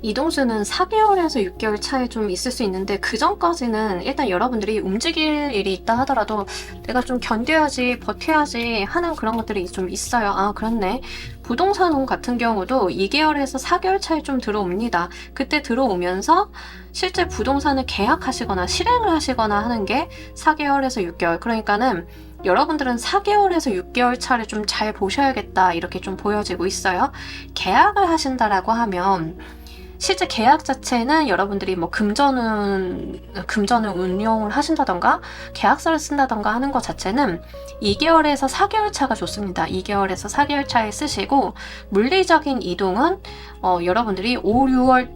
이동수는 4개월에서 6개월 차에 좀 있을 수 있는데, 그 전까지는 일단 여러분들이 움직일 일이 있다 하더라도 내가 좀 견뎌야지, 버텨야지 하는 그런 것들이 좀 있어요. 그렇네. 부동산운 같은 경우도 2개월에서 4개월 차에 좀 들어옵니다. 그때 들어오면서 실제 부동산을 계약하시거나 실행을 하시거나 하는 게 4개월에서 6개월. 그러니까는 여러분들은 4개월에서 6개월 차를 좀 잘 보셔야겠다, 이렇게 좀 보여지고 있어요. 계약을 하신다라고 하면 실제 계약 자체는 여러분들이 뭐 금전을 운용을 하신다던가 계약서를 쓴다던가 하는 것 자체는 2개월에서 4개월 차가 좋습니다. 2개월에서 4개월 차에 쓰시고, 물리적인 이동은 여러분들이 5개월에서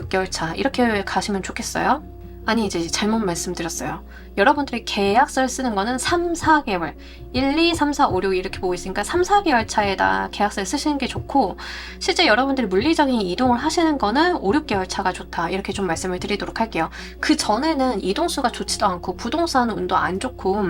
6개월 차 이렇게 가시면 좋겠어요. 아니, 이제 잘못 말씀드렸어요. 여러분들이 계약서를 쓰는 거는 3, 4개월, 1, 2, 3, 4, 5, 6 이렇게 보고 있으니까 3, 4개월 차에다 계약서를 쓰시는 게 좋고, 실제 여러분들이 물리적인 이동을 하시는 거는 5, 6개월 차가 좋다, 이렇게 좀 말씀을 드리도록 할게요. 그 전에는 이동수가 좋지도 않고 부동산 운도 안 좋고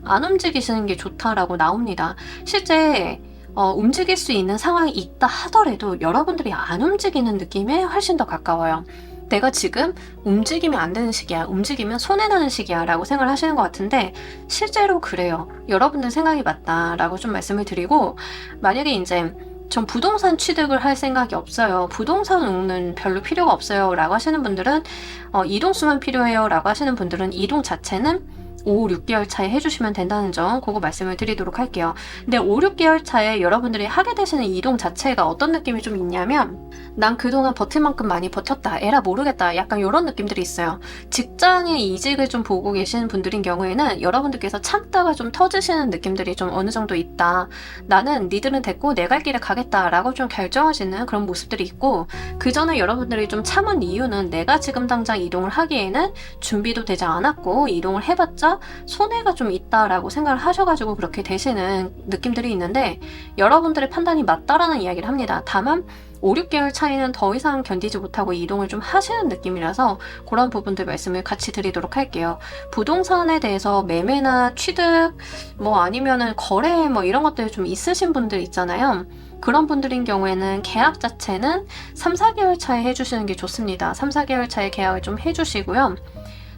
안 움직이시는 게 좋다라고 나옵니다. 실제 움직일 수 있는 상황이 있다 하더라도 여러분들이 안 움직이는 느낌에 훨씬 더 가까워요. 내가 지금 움직이면 안 되는 시기야. 움직이면 손해나는 시기야. 라고 생각을 하시는 것 같은데 실제로 그래요. 여러분들 생각이 맞다. 라고 좀 말씀을 드리고 만약에 이제 전 부동산 취득을 할 생각이 없어요. 부동산은 별로 필요가 없어요. 라고 하시는 분들은 이동수만 필요해요. 라고 하시는 분들은 이동 자체는 5, 6개월 차에 해주시면 된다는 점 그거 말씀을 드리도록 할게요. 근데 5, 6개월 차에 여러분들이 하게 되시는 이동 자체가 어떤 느낌이 좀 있냐면 난 그동안 버틸 만큼 많이 버텼다. 에라 모르겠다. 약간 이런 느낌들이 있어요. 직장에 이직을 좀 보고 계시는 분들인 경우에는 여러분들께서 참다가 좀 터지시는 느낌들이 좀 어느 정도 있다. 나는 니들은 됐고 내 갈 길에 가겠다 라고 좀 결정하시는 그런 모습들이 있고 그 전에 여러분들이 좀 참은 이유는 내가 지금 당장 이동을 하기에는 준비도 되지 않았고 이동을 해봤자 손해가 좀 있다라고 생각을 하셔가지고 그렇게 되시는 느낌들이 있는데 여러분들의 판단이 맞다라는 이야기를 합니다. 다만 5, 6개월 차이는 더 이상 견디지 못하고 이동을 좀 하시는 느낌이라서 그런 부분들 말씀을 같이 드리도록 할게요. 부동산에 대해서 매매나 취득 뭐 아니면은 거래 뭐 이런 것들 좀 있으신 분들 있잖아요. 그런 분들인 경우에는 계약 자체는 3, 4개월 차에 해주시는 게 좋습니다. 3, 4개월 차에 계약을 좀 해주시고요.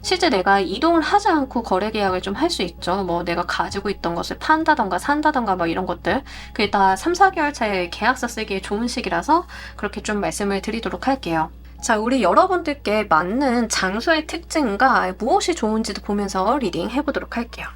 실제 내가 이동을 하지 않고 거래 계약을 좀 할 수 있죠. 뭐 내가 가지고 있던 것을 판다던가 산다던가 뭐 이런 것들 그게 다 3, 4개월 차에 계약서 쓰기에 좋은 시기라서 그렇게 좀 말씀을 드리도록 할게요. 자, 우리 여러분들께 맞는 장소의 특징과 무엇이 좋은지도 보면서 리딩 해보도록 할게요.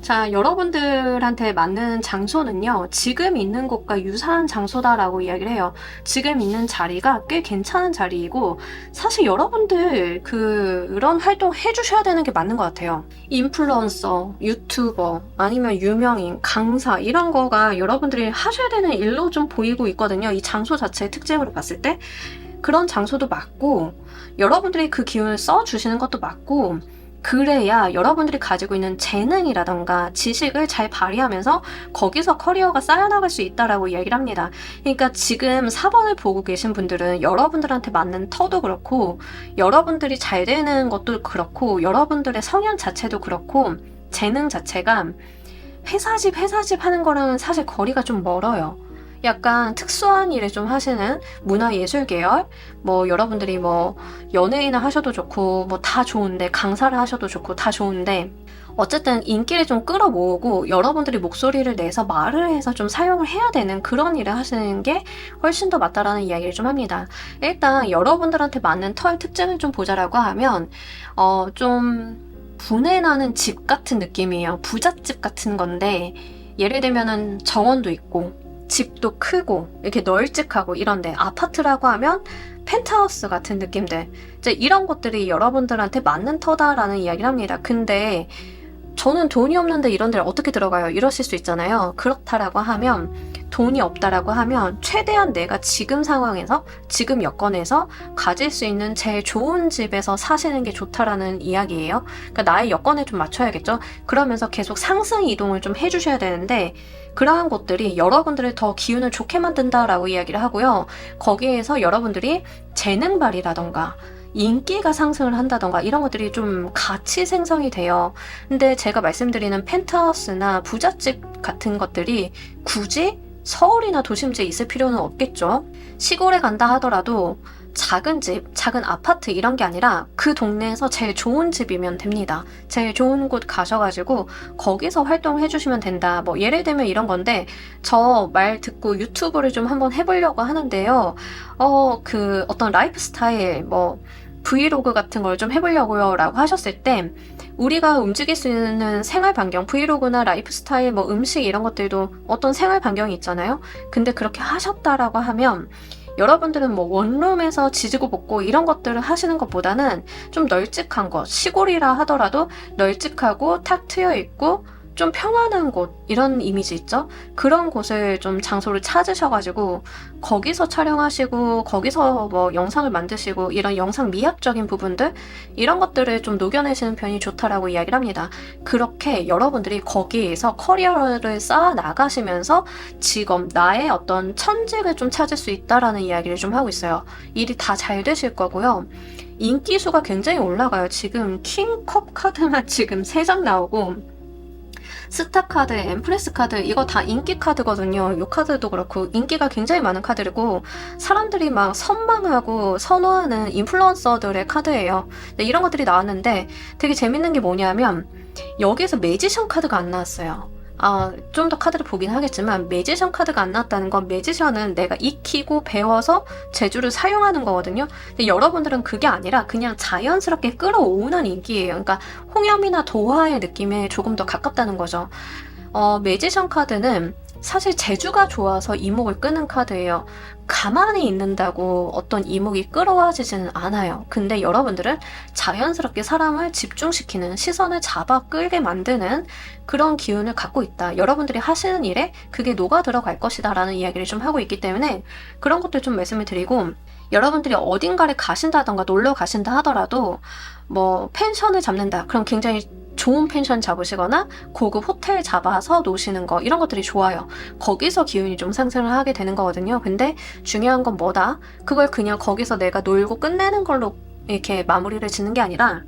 자, 여러분들한테 맞는 장소는요, 지금 있는 곳과 유사한 장소다라고 이야기를 해요. 지금 있는 자리가 꽤 괜찮은 자리이고, 사실 여러분들 그런 활동 해주셔야 되는 게 맞는 것 같아요. 인플루언서, 유튜버, 아니면 유명인, 강사, 이런 거가 여러분들이 하셔야 되는 일로 좀 보이고 있거든요. 이 장소 자체의 특징으로 봤을 때. 그런 장소도 맞고, 여러분들이 그 기운을 써주시는 것도 맞고, 그래야 여러분들이 가지고 있는 재능이라던가 지식을 잘 발휘하면서 거기서 커리어가 쌓여나갈 수 있다라고 이야기를 합니다. 그러니까 지금 4번을 보고 계신 분들은 여러분들한테 맞는 터도 그렇고 여러분들이 잘 되는 것도 그렇고 여러분들의 성향 자체도 그렇고 재능 자체가 회사집 하는 거랑은 사실 거리가 좀 멀어요. 약간 특수한 일을 좀 하시는 문화예술 계열, 뭐 여러분들이 뭐 연예인을 하셔도 좋고 뭐 다 좋은데 강사를 하셔도 좋고 다 좋은데 어쨌든 인기를 좀 끌어모으고 여러분들이 목소리를 내서 말을 해서 좀 사용을 해야 되는 그런 일을 하시는 게 훨씬 더 맞다라는 이야기를 좀 합니다. 일단 여러분들한테 맞는 털 특징을 좀 보자라고 하면 좀 분해나는 집 같은 느낌이에요. 부잣집 같은 건데 예를 들면은 정원도 있고 집도 크고 이렇게 널찍하고 이런데 아파트라고 하면 펜트하우스 같은 느낌들 이제 이런 것들이 여러분들한테 맞는 터다라는 이야기를 합니다. 근데 저는 돈이 없는데 이런 데를 어떻게 들어가요? 이러실 수 있잖아요. 그렇다라고 하면 돈이 없다라고 하면 최대한 내가 지금 상황에서 지금 여건에서 가질 수 있는 제일 좋은 집에서 사시는 게 좋다라는 이야기예요. 그러니까 나의 여건에 좀 맞춰야겠죠. 그러면서 계속 상승 이동을 좀 해주셔야 되는데 그러한 곳들이 여러분들을 더 기운을 좋게 만든다라고 이야기를 하고요. 거기에서 여러분들이 재능 발휘라던가 인기가 상승을 한다던가 이런 것들이 좀 같이 생성이 돼요. 근데 제가 말씀드리는 펜트하우스나 부잣집 같은 것들이 굳이 서울이나 도심지에 있을 필요는 없겠죠. 시골에 간다 하더라도 작은 집, 작은 아파트 이런 게 아니라 그 동네에서 제일 좋은 집이면 됩니다. 제일 좋은 곳 가셔가지고 거기서 활동해 주시면 된다. 뭐 예를 들면 이런 건데 저 말 듣고 유튜브를 좀 한번 해보려고 하는데요. 그 어떤 라이프 스타일 뭐 브이로그 같은 걸 좀 해보려고요 라고 하셨을 때 우리가 움직일 수 있는 생활 반경, 브이로그나 라이프 스타일, 뭐 음식 이런 것들도 어떤 생활 반경이 있잖아요. 근데 그렇게 하셨다라고 하면 여러분들은 뭐 원룸에서 지지고 볶고 이런 것들을 하시는 것보다는 좀 널찍한 것, 시골이라 하더라도 널찍하고 탁 트여 있고 좀 평안한 곳, 이런 이미지 있죠? 그런 곳을 좀 장소를 찾으셔가지고 거기서 촬영하시고 거기서 뭐 영상을 만드시고 이런 영상 미학적인 부분들, 이런 것들을 좀 녹여내시는 편이 좋다라고 이야기를 합니다. 그렇게 여러분들이 거기에서 커리어를 쌓아 나가시면서 직업, 나의 어떤 천직을 좀 찾을 수 있다라는 이야기를 좀 하고 있어요. 일이 다 잘 되실 거고요. 인기수가 굉장히 올라가요. 지금 킹컵 카드만 지금 3장 나오고, 스타카드, 엠프레스 카드, 이거 다 인기 카드거든요. 이 카드도 그렇고 인기가 굉장히 많은 카드이고 사람들이 막 선망하고 선호하는 인플루언서들의 카드예요. 네, 이런 것들이 나왔는데 되게 재밌는 게 뭐냐면 여기에서 매지션 카드가 안 나왔어요. 좀 더 카드를 보긴 하겠지만 매지션 카드가 안 나왔다는 건, 매지션은 내가 익히고 배워서 재주를 사용하는 거거든요. 근데 여러분들은 그게 아니라 그냥 자연스럽게 끌어오는 인기예요. 그러니까 홍염이나 도화의 느낌에 조금 더 가깝다는 거죠. 매지션 카드는 사실 재주가 좋아서 이목을 끄는 카드예요. 가만히 있는다고 어떤 이목이 끌어와지지는 않아요. 근데 여러분들은 자연스럽게 사람을 집중시키는, 시선을 잡아 끌게 만드는 그런 기운을 갖고 있다. 여러분들이 하시는 일에 그게 녹아 들어갈 것이다 라는 이야기를 좀 하고 있기 때문에 그런 것들 좀 말씀을 드리고, 여러분들이 어딘가를 가신다던가 놀러 가신다 하더라도 뭐 펜션을 잡는다, 그럼 굉장히 좋은 펜션 잡으시거나 고급 호텔 잡아서 노시는 거, 이런 것들이 좋아요. 거기서 기운이 좀 상승을 하게 되는 거거든요. 근데 중요한 건 뭐다? 그걸 그냥 거기서 내가 놀고 끝내는 걸로 이렇게 마무리를 짓는 게 아니라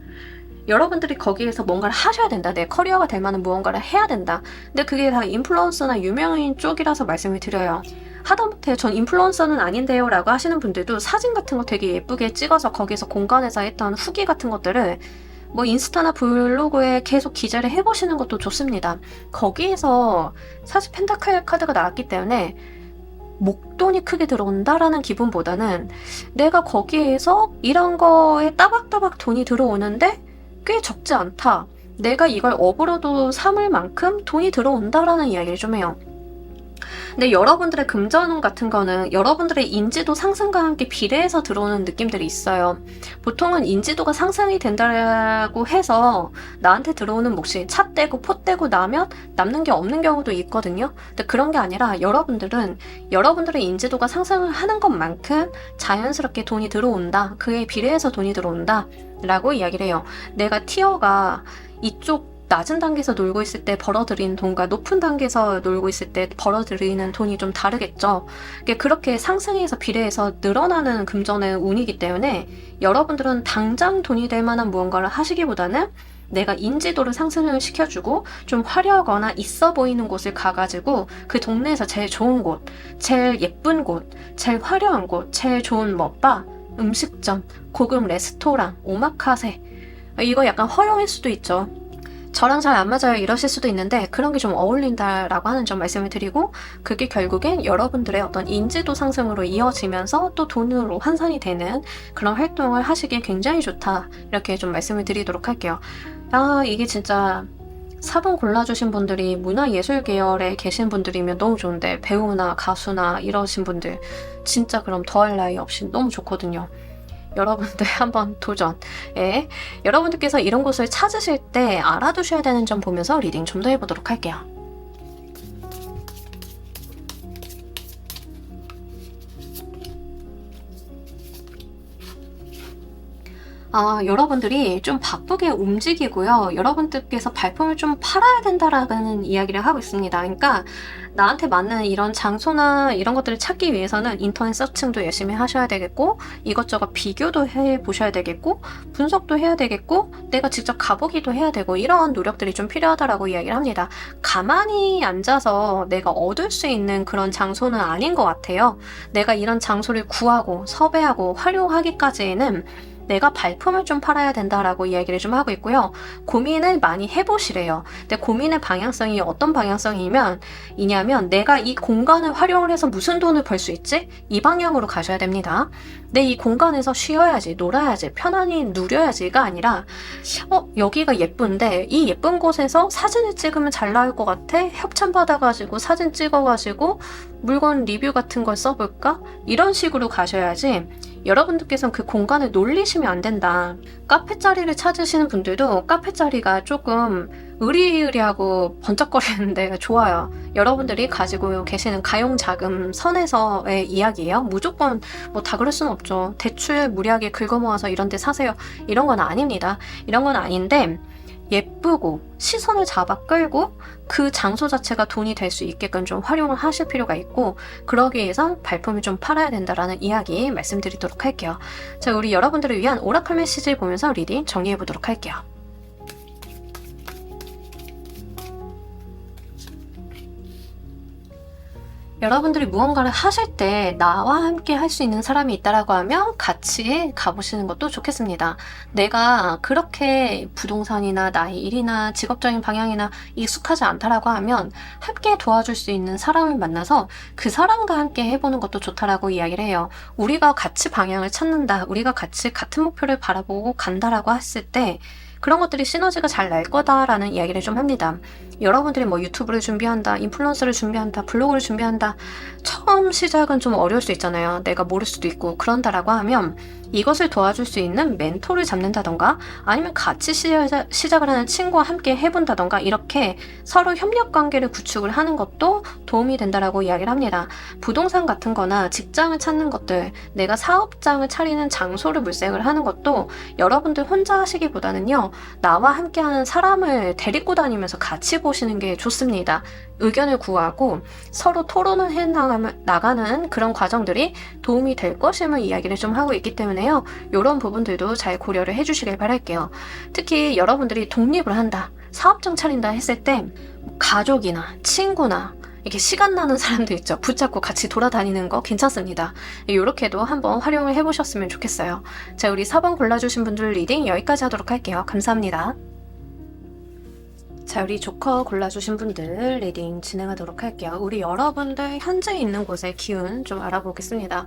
여러분들이 거기에서 뭔가를 하셔야 된다. 내 커리어가 될 만한 무언가를 해야 된다. 근데 그게 다 인플루언서나 유명인 쪽이라서 말씀을 드려요. 하다못해 전 인플루언서는 아닌데요 라고 하시는 분들도 사진 같은 거 되게 예쁘게 찍어서 거기서 공간에서 했던 후기 같은 것들을 뭐 인스타나 블로그에 계속 기재를 해보시는 것도 좋습니다. 거기에서 사실 펜타클 카드가 나왔기 때문에 목돈이 크게 들어온다라는 기분보다는 내가 거기에서 이런 거에 따박따박 돈이 들어오는데 꽤 적지 않다, 내가 이걸 업으로도 삼을 만큼 돈이 들어온다라는 이야기를 좀 해요. 근데 여러분들의 금전운 같은 거는 여러분들의 인지도 상승과 함께 비례해서 들어오는 느낌들이 있어요. 보통은 인지도가 상승이 된다고 해서 나한테 들어오는 몫이 차 떼고 포 떼고 나면 남는 게 없는 경우도 있거든요. 근데 그런 게 아니라 여러분들은 여러분들의 인지도가 상승을 하는 것만큼 자연스럽게 돈이 들어온다, 그에 비례해서 돈이 들어온다 라고 이야기를 해요. 내가 티어가 이쪽 낮은 단계에서 놀고 있을 때 벌어들이는 돈과 높은 단계에서 놀고 있을 때 벌어들이는 돈이 좀 다르겠죠. 그렇게 상승해서 비례해서 늘어나는 금전의 운이기 때문에 여러분들은 당장 돈이 될 만한 무언가를 하시기보다는 내가 인지도를 상승을 시켜주고 좀 화려하거나 있어 보이는 곳을 가가지고 그 동네에서 제일 좋은 곳, 제일 예쁜 곳, 제일 화려한 곳, 제일 좋은 뭐 바, 음식점, 고급 레스토랑, 오마카세, 이거 약간 허용일 수도 있죠. 저랑 잘 안 맞아요 이러실 수도 있는데 그런 게 좀 어울린다라고 하는 점 말씀을 드리고, 그게 결국엔 여러분들의 어떤 인지도 상승으로 이어지면서 또 돈으로 환산이 되는 그런 활동을 하시기에 굉장히 좋다, 이렇게 좀 말씀을 드리도록 할게요. 이게 진짜 4번 골라주신 분들이 문화예술 계열에 계신 분들이면 너무 좋은데, 배우나 가수나 이러신 분들 진짜 그럼 더할 나위 없이 너무 좋거든요. 여러분들 한번 도전. 여러분들께서 이런 곳을 찾으실 때 알아두셔야 되는 점 보면서 리딩 좀 더 해보도록 할게요. 여러분들이 좀 바쁘게 움직이고요. 여러분들께서 발품을 좀 팔아야 된다라는 이야기를 하고 있습니다. 그러니까 나한테 맞는 이런 장소나 이런 것들을 찾기 위해서는 인터넷 서칭도 열심히 하셔야 되겠고, 이것저것 비교도 해보셔야 되겠고, 분석도 해야 되겠고, 내가 직접 가보기도 해야 되고, 이러한 노력들이 좀 필요하다라고 이야기를 합니다. 가만히 앉아서 내가 얻을 수 있는 그런 장소는 아닌 것 같아요. 내가 이런 장소를 구하고 섭외하고 활용하기까지에는 내가 발품을 좀 팔아야 된다라고 이야기를 좀 하고 있고요. 고민을 많이 해보시래요. 근데 고민의 방향성이 어떤 방향성이냐면 내가 이 공간을 활용을 해서 무슨 돈을 벌 수 있지? 이 방향으로 가셔야 됩니다. 내 이 공간에서 쉬어야지, 놀아야지, 편안히 누려야지가 아니라 여기가 예쁜데 이 예쁜 곳에서 사진을 찍으면 잘 나올 것 같아? 협찬 받아가지고 사진 찍어가지고 물건 리뷰 같은 걸 써볼까? 이런 식으로 가셔야지, 여러분들께서는 그 공간을 놀리시면 안 된다. 카페 자리를 찾으시는 분들도 카페 자리가 조금 으리으리하고 번쩍거리는 데가 좋아요. 여러분들이 가지고 계시는 가용자금 선에서의 이야기예요. 무조건 뭐 다 그럴 수는 없죠. 대출 무리하게 긁어모아서 이런 데 사세요. 이런 건 아닙니다. 이런 건 아닌데 예쁘고 시선을 잡아 끌고 그 장소 자체가 돈이 될 수 있게끔 좀 활용을 하실 필요가 있고, 그러기 위해선 발품을 좀 팔아야 된다라는 이야기 말씀드리도록 할게요. 자, 우리 여러분들을 위한 오라클 메시지를 보면서 리딩 정리해 보도록 할게요. 여러분들이 무언가를 하실 때 나와 함께 할 수 있는 사람이 있다라고 하면 같이 가보시는 것도 좋겠습니다. 내가 그렇게 부동산이나 나의 일이나 직업적인 방향이나 익숙하지 않다라고 하면 함께 도와줄 수 있는 사람을 만나서 그 사람과 함께 해보는 것도 좋다라고 이야기를 해요. 우리가 같이 방향을 찾는다, 우리가 같이 같은 목표를 바라보고 간다라고 했을 때 그런 것들이 시너지가 잘 날 거다라는 이야기를 좀 합니다. 여러분들이 뭐 유튜브를 준비한다, 인플루언서를 준비한다, 블로그를 준비한다, 처음 시작은 좀 어려울 수 있잖아요. 내가 모를 수도 있고 그런다라고 하면 이것을 도와줄 수 있는 멘토를 잡는다던가 아니면 같이 시작을 하는 친구와 함께 해본다던가 이렇게 서로 협력 관계를 구축을 하는 것도 도움이 된다라고 이야기를 합니다. 부동산 같은 거나 직장을 찾는 것들, 내가 사업장을 차리는 장소를 물색을 하는 것도 여러분들 혼자 하시기보다는요, 나와 함께하는 사람을 데리고 다니면서 같이 보시는 게 좋습니다. 의견을 구하고 서로 토론을 해 나가는 그런 과정들이 도움이 될 것임을 이야기를 좀 하고 있기 때문에요. 이런 부분들도 잘 고려를 해주시길 바랄게요. 특히 여러분들이 독립을 한다, 사업장 차린다 했을 때 가족이나 친구나 이렇게 시간 나는 사람들 있죠. 붙잡고 같이 돌아다니는 거 괜찮습니다. 이렇게도 한번 활용을 해보셨으면 좋겠어요. 자, 우리 4번 골라주신 분들 리딩 여기까지 하도록 할게요. 감사합니다. 자, 우리 조커 골라주신 분들 리딩 진행하도록 할게요. 우리 여러분들 현재 있는 곳의 기운 좀 알아보겠습니다.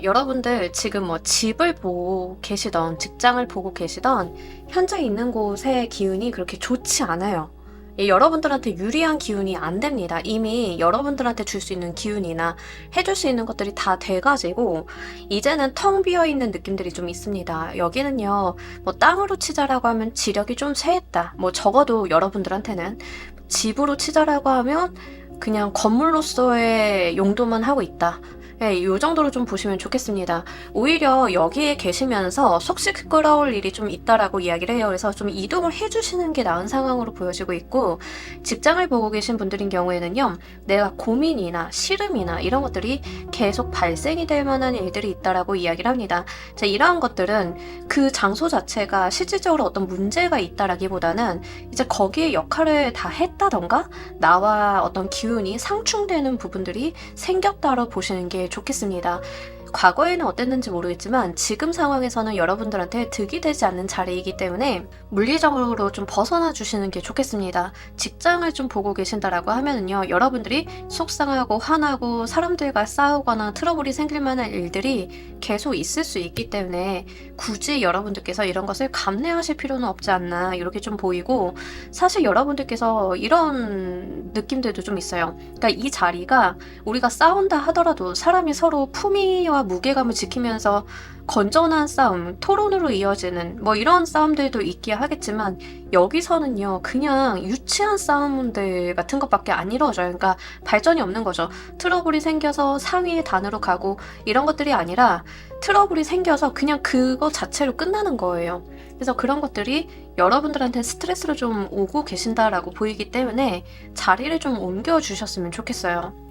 여러분들 지금 뭐 집을 보고 계시던, 직장을 보고 계시던 현재 있는 곳의 기운이 그렇게 좋지 않아요. 여러분들한테 유리한 기운이 안 됩니다. 이미 여러분들한테 줄 수 있는 기운이나 해줄 수 있는 것들이 다 돼가지고 이제는 텅 비어있는 느낌들이 좀 있습니다. 여기는요, 뭐 땅으로 치자라고 하면 지력이 좀 쇠했다, 뭐 적어도 여러분들한테는 집으로 치자라고 하면 그냥 건물로서의 용도만 하고 있다. 네, 이 정도로 좀 보시면 좋겠습니다. 오히려 여기에 계시면서 속 시끄러울 일이 좀 있다라고 이야기를 해요. 그래서 좀 이동을 해주시는 게 나은 상황으로 보여지고 있고, 직장을 보고 계신 분들인 경우에는요, 내가 고민이나 시름이나 이런 것들이 계속 발생이 될 만한 일들이 있다라고 이야기를 합니다. 자, 이러한 것들은 그 장소 자체가 실질적으로 어떤 문제가 있다라기보다는 이제 거기에 역할을 다 했다던가 나와 어떤 기운이 상충되는 부분들이 생겼다로 보시는 게 좋겠습니다. 과거에는 어땠는지 모르겠지만 지금 상황에서는 여러분들한테 득이 되지 않는 자리이기 때문에 물리적으로 좀 벗어나 주시는 게 좋겠습니다. 직장을 좀 보고 계신다라고 하면은요, 여러분들이 속상하고 화나고 사람들과 싸우거나 트러블이 생길 만한 일들이 계속 있을 수 있기 때문에 굳이 여러분들께서 이런 것을 감내하실 필요는 없지 않나 이렇게 좀 보이고, 사실 여러분들께서 이런 느낌들도 좀 있어요. 그러니까 이 자리가 우리가 싸운다 하더라도 사람이 서로 품위와 무게감을 지키면서 건전한 싸움, 토론으로 이어지는 뭐 이런 싸움들도 있기야 하겠지만 여기서는요, 그냥 유치한 싸움들 같은 것밖에 안 이루어져요. 그러니까 발전이 없는 거죠. 트러블이 생겨서 상위의 단으로 가고 이런 것들이 아니라 트러블이 생겨서 그냥 그거 자체로 끝나는 거예요. 그래서 그런 것들이 여러분들한테 스트레스로 좀 오고 계신다라고 보이기 때문에 자리를 좀 옮겨주셨으면 좋겠어요.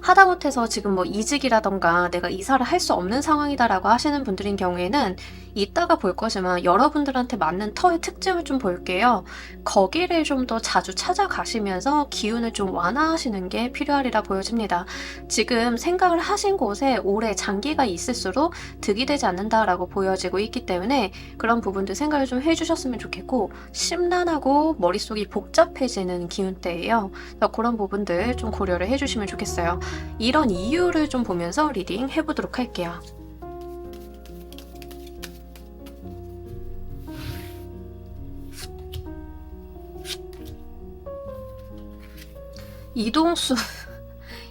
하다못해서 지금 뭐 이직이라던가 내가 이사를 할 수 없는 상황이다라고 하시는 분들인 경우에는 이따가 볼 거지만 여러분들한테 맞는 터의 특징을 좀 볼게요. 거기를 좀 더 자주 찾아가시면서 기운을 좀 완화하시는 게 필요하리라 보여집니다. 지금 생각을 하신 곳에 오래 장기가 있을수록 득이 되지 않는다라고 보여지고 있기 때문에 그런 부분들 생각을 좀 해주셨으면 좋겠고, 심란하고 머릿속이 복잡해지는 기운대예요. 그래서 그런 부분들 좀 고려를 해주시면 좋겠어요. 이런 이유를 좀 보면서 리딩 해보도록 할게요. 이동수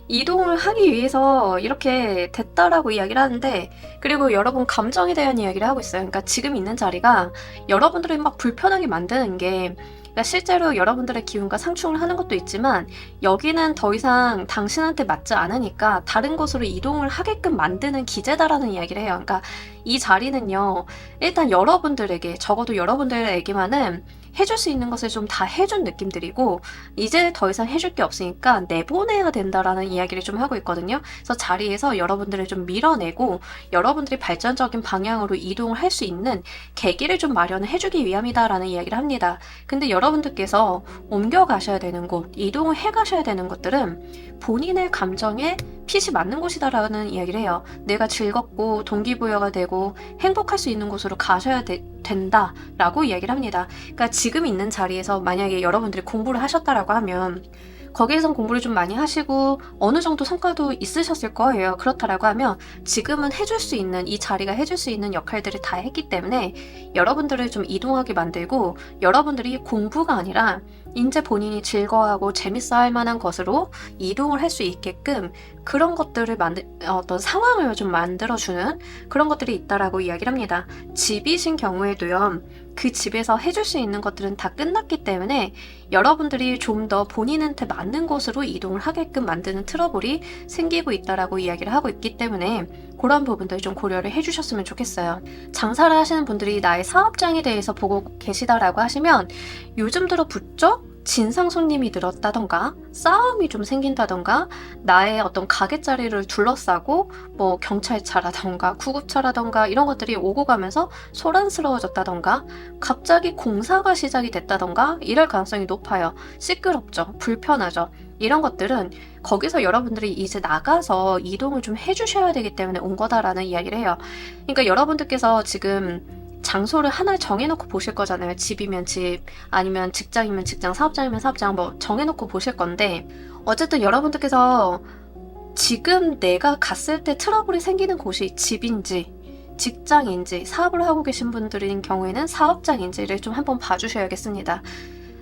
이동을 하기 위해서 이렇게 됐다라고 이야기를 하는데, 그리고 여러분 감정에 대한 이야기를 하고 있어요. 그러니까 지금 있는 자리가 여러분들을 막 불편하게 만드는 게, 그러니까 실제로 여러분들의 기운과 상충을 하는 것도 있지만 여기는 더 이상 당신한테 맞지 않으니까 다른 곳으로 이동을 하게끔 만드는 기제다라는 이야기를 해요. 그러니까 이 자리는요, 일단 여러분들에게, 적어도 여러분들에게만은 해줄 수 있는 것을 좀 다 해준 느낌들이고, 이제 더 이상 해줄 게 없으니까 내보내야 된다라는 이야기를 좀 하고 있거든요. 그래서 자리에서 여러분들을 좀 밀어내고 여러분들이 발전적인 방향으로 이동을 할 수 있는 계기를 좀 마련을 해주기 위함이다라는 이야기를 합니다. 근데 여러분들께서 옮겨가셔야 되는 곳, 이동을 해가셔야 되는 것들은 본인의 감정에 핏이 맞는 곳이다라는 이야기를 해요. 내가 즐겁고 동기부여가 되고 행복할 수 있는 곳으로 가셔야 된다라고 이야기를 합니다. 그러니까 지금 있는 자리에서 만약에 여러분들이 공부를 하셨다라고 하면 거기에선 공부를 좀 많이 하시고 어느 정도 성과도 있으셨을 거예요. 그렇다라고 하면 지금은 해줄 수 있는, 이 자리가 해줄 수 있는 역할들을 다 했기 때문에 여러분들을 좀 이동하게 만들고, 여러분들이 공부가 아니라 이제 본인이 즐거워하고 재밌어 할 만한 것으로 이동을 할 수 있게끔 그런 것들을 어떤 상황을 좀 만들어주는 그런 것들이 있다라고 이야기를 합니다. 집이신 경우에도요, 그 집에서 해줄 수 있는 것들은 다 끝났기 때문에 여러분들이 좀 더 본인한테 맞는 곳으로 이동을 하게끔 만드는 트러블이 생기고 있다라고 이야기를 하고 있기 때문에 그런 부분들 좀 고려를 해주셨으면 좋겠어요. 장사를 하시는 분들이 나의 사업장에 대해서 보고 계시다라고 하시면 요즘 들어 부쩍 진상 손님이 늘었다던가 싸움이 좀 생긴다던가, 나의 어떤 가게 자리를 둘러싸고 뭐 경찰차라던가 구급차라던가 이런 것들이 오고 가면서 소란스러워졌다던가, 갑자기 공사가 시작이 됐다던가 이럴 가능성이 높아요. 시끄럽죠, 불편하죠. 이런 것들은 거기서 여러분들이 이제 나가서 이동을 좀 해주셔야 되기 때문에 온 거다라는 이야기를 해요. 그러니까 여러분들께서 지금 장소를 하나 정해놓고 보실 거잖아요. 집이면 집, 아니면 직장이면 직장, 사업장이면 사업장, 뭐 정해놓고 보실 건데, 어쨌든 여러분들께서 지금 내가 갔을 때 트러블이 생기는 곳이 집인지 직장인지 사업을 하고 계신 분들인 경우에는 사업장인지를 좀 한번 봐주셔야겠습니다.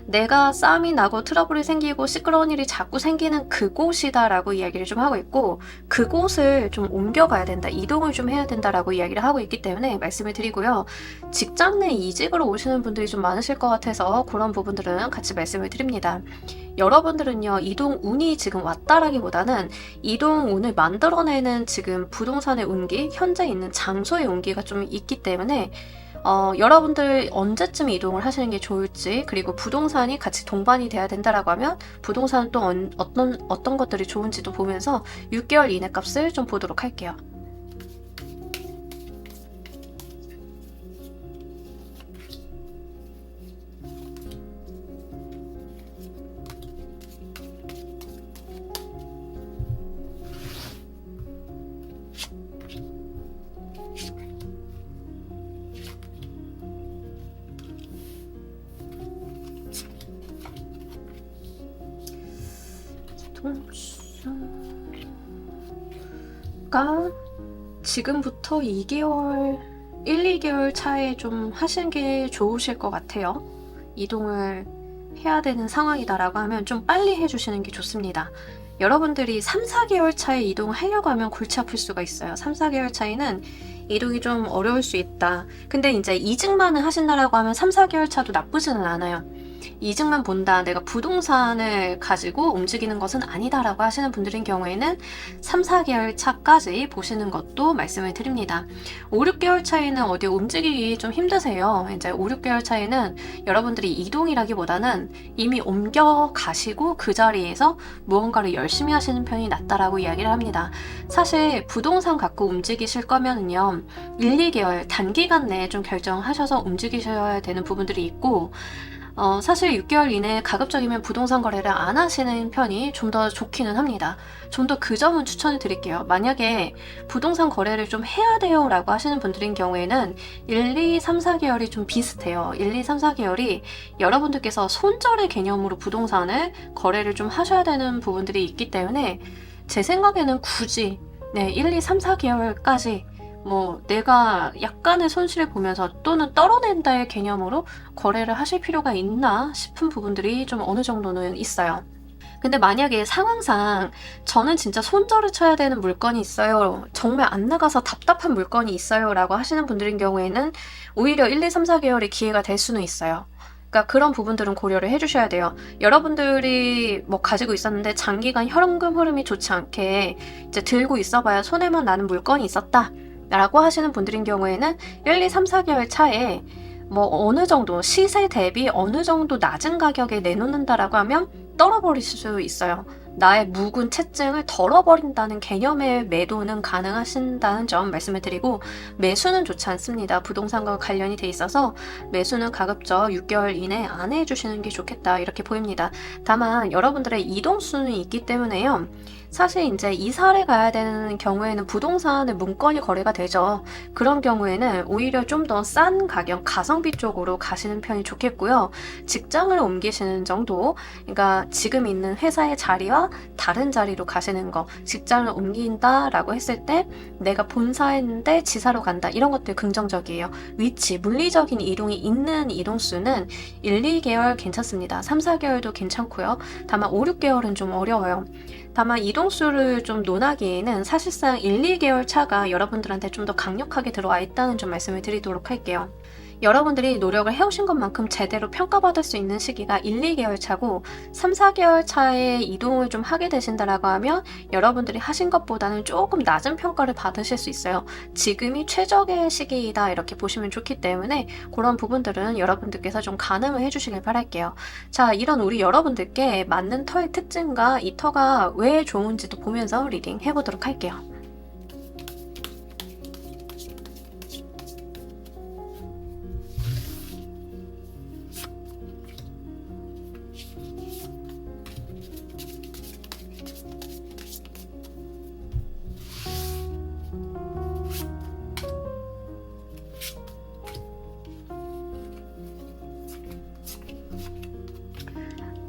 내가 싸움이 나고 트러블이 생기고 시끄러운 일이 자꾸 생기는 그곳이다라고 이야기를 좀 하고 있고, 그곳을 좀 옮겨가야 된다, 이동을 좀 해야 된다라고 이야기를 하고 있기 때문에 말씀을 드리고요. 직장 내 이직으로 오시는 분들이 좀 많으실 것 같아서 그런 부분들은 같이 말씀을 드립니다. 여러분들은요, 이동 운이 지금 왔다라기보다는 이동 운을 만들어내는 지금 부동산의 운기, 현재 있는 장소의 운기가 좀 있기 때문에 여러분들 언제쯤 이동을 하시는 게 좋을지, 그리고 부동산이 같이 동반이 돼야 된다라고 하면 부동산은 또 어떤 것들이 좋은지도 보면서 6개월 이내 값을 좀 보도록 할게요. 가 지금부터 2개월, 1, 2개월 차에 좀 하시는 게 좋으실 것 같아요. 이동을 해야 되는 상황이다라고 하면 좀 빨리 해주시는 게 좋습니다. 여러분들이 3, 4개월 차에 이동하려고 하면 골치 아플 수가 있어요. 3, 4개월 차이는 이동이 좀 어려울 수 있다. 근데 이제 이직만을 하신다라고 하면 3, 4개월 차도 나쁘지는 않아요. 이직만 본다, 내가 부동산을 가지고 움직이는 것은 아니다라고 하시는 분들인 경우에는 3, 4개월 차까지 보시는 것도 말씀을 드립니다. 5, 6개월 차에는 어디 움직이기 좀 힘드세요. 이제 5, 6개월 차에는 여러분들이 이동이라기보다는 이미 옮겨 가시고 그 자리에서 무언가를 열심히 하시는 편이 낫다라고 이야기를 합니다. 사실 부동산 갖고 움직이실 거면은요, 1, 2개월 단기간 내에 좀 결정하셔서 움직이셔야 되는 부분들이 있고, 사실 6개월 이내에 가급적이면 부동산 거래를 안 하시는 편이 좀 더 좋기는 합니다. 좀 더 그 점은 추천을 드릴게요. 만약에 부동산 거래를 좀 해야 돼요 라고 하시는 분들인 경우에는 1, 2, 3, 4개월이 좀 비슷해요. 1, 2, 3, 4개월이 여러분들께서 손절의 개념으로 부동산을 거래를 좀 하셔야 되는 부분들이 있기 때문에 제 생각에는 굳이 1, 2, 3, 4개월까지 뭐 내가 약간의 손실을 보면서 또는 떨어낸다의 개념으로 거래를 하실 필요가 있나 싶은 부분들이 좀 어느 정도는 있어요. 근데 만약에 상황상 저는 진짜 손절을 쳐야 되는 물건이 있어요. 정말 안 나가서 답답한 물건이 있어요. 라고 하시는 분들인 경우에는 오히려 1, 2, 3, 4개월의 기회가 될 수는 있어요. 그러니까 그런 부분들은 고려를 해주셔야 돼요. 여러분들이 뭐 가지고 있었는데 장기간 현금 흐름이 좋지 않게 이제 들고 있어봐야 손해만 나는 물건이 있었다. 라고 하시는 분들인 경우에는 1, 2, 3, 4개월 차에 뭐 어느 정도 시세 대비 어느 정도 낮은 가격에 내놓는다라고 하면 떨어버릴 수 있어요. 나의 묵은 채증을 덜어버린다는 개념의 매도는 가능하신다는 점 말씀을 드리고, 매수는 좋지 않습니다. 부동산과 관련이 돼 있어서 매수는 가급적 6개월 이내 안 해주시는 게 좋겠다 이렇게 보입니다. 다만 여러분들의 이동수는 있기 때문에요. 사실 이제 이사를 가야 되는 경우에는 부동산의 문건이 거래가 되죠. 그런 경우에는 오히려 좀 더 싼 가격 가성비 쪽으로 가시는 편이 좋겠고요. 직장을 옮기시는 정도, 그러니까 지금 있는 회사의 자리와 다른 자리로 가시는 거, 직장을 옮긴다라고 했을 때 내가 본사에 있는데 지사로 간다, 이런 것들 긍정적이에요. 위치, 물리적인 이동이 있는 이동수는 1, 2개월 괜찮습니다. 3, 4개월도 괜찮고요. 다만 5, 6개월은 좀 어려워요. 다만 이동수를 좀 논하기에는 사실상 1, 2개월 차가 여러분들한테 좀 더 강력하게 들어와 있다는 점 말씀을 드리도록 할게요. 여러분들이 노력을 해오신 것만큼 제대로 평가받을 수 있는 시기가 1, 2개월 차고 3, 4개월 차에 이동을 좀 하게 되신다라고 하면 여러분들이 하신 것보다는 조금 낮은 평가를 받으실 수 있어요. 지금이 최적의 시기이다 이렇게 보시면 좋기 때문에 그런 부분들은 여러분들께서 좀 가늠을 해주시길 바랄게요. 자, 이런 우리 여러분들께 맞는 터의 특징과 이 터가 왜 좋은지도 보면서 리딩 해보도록 할게요.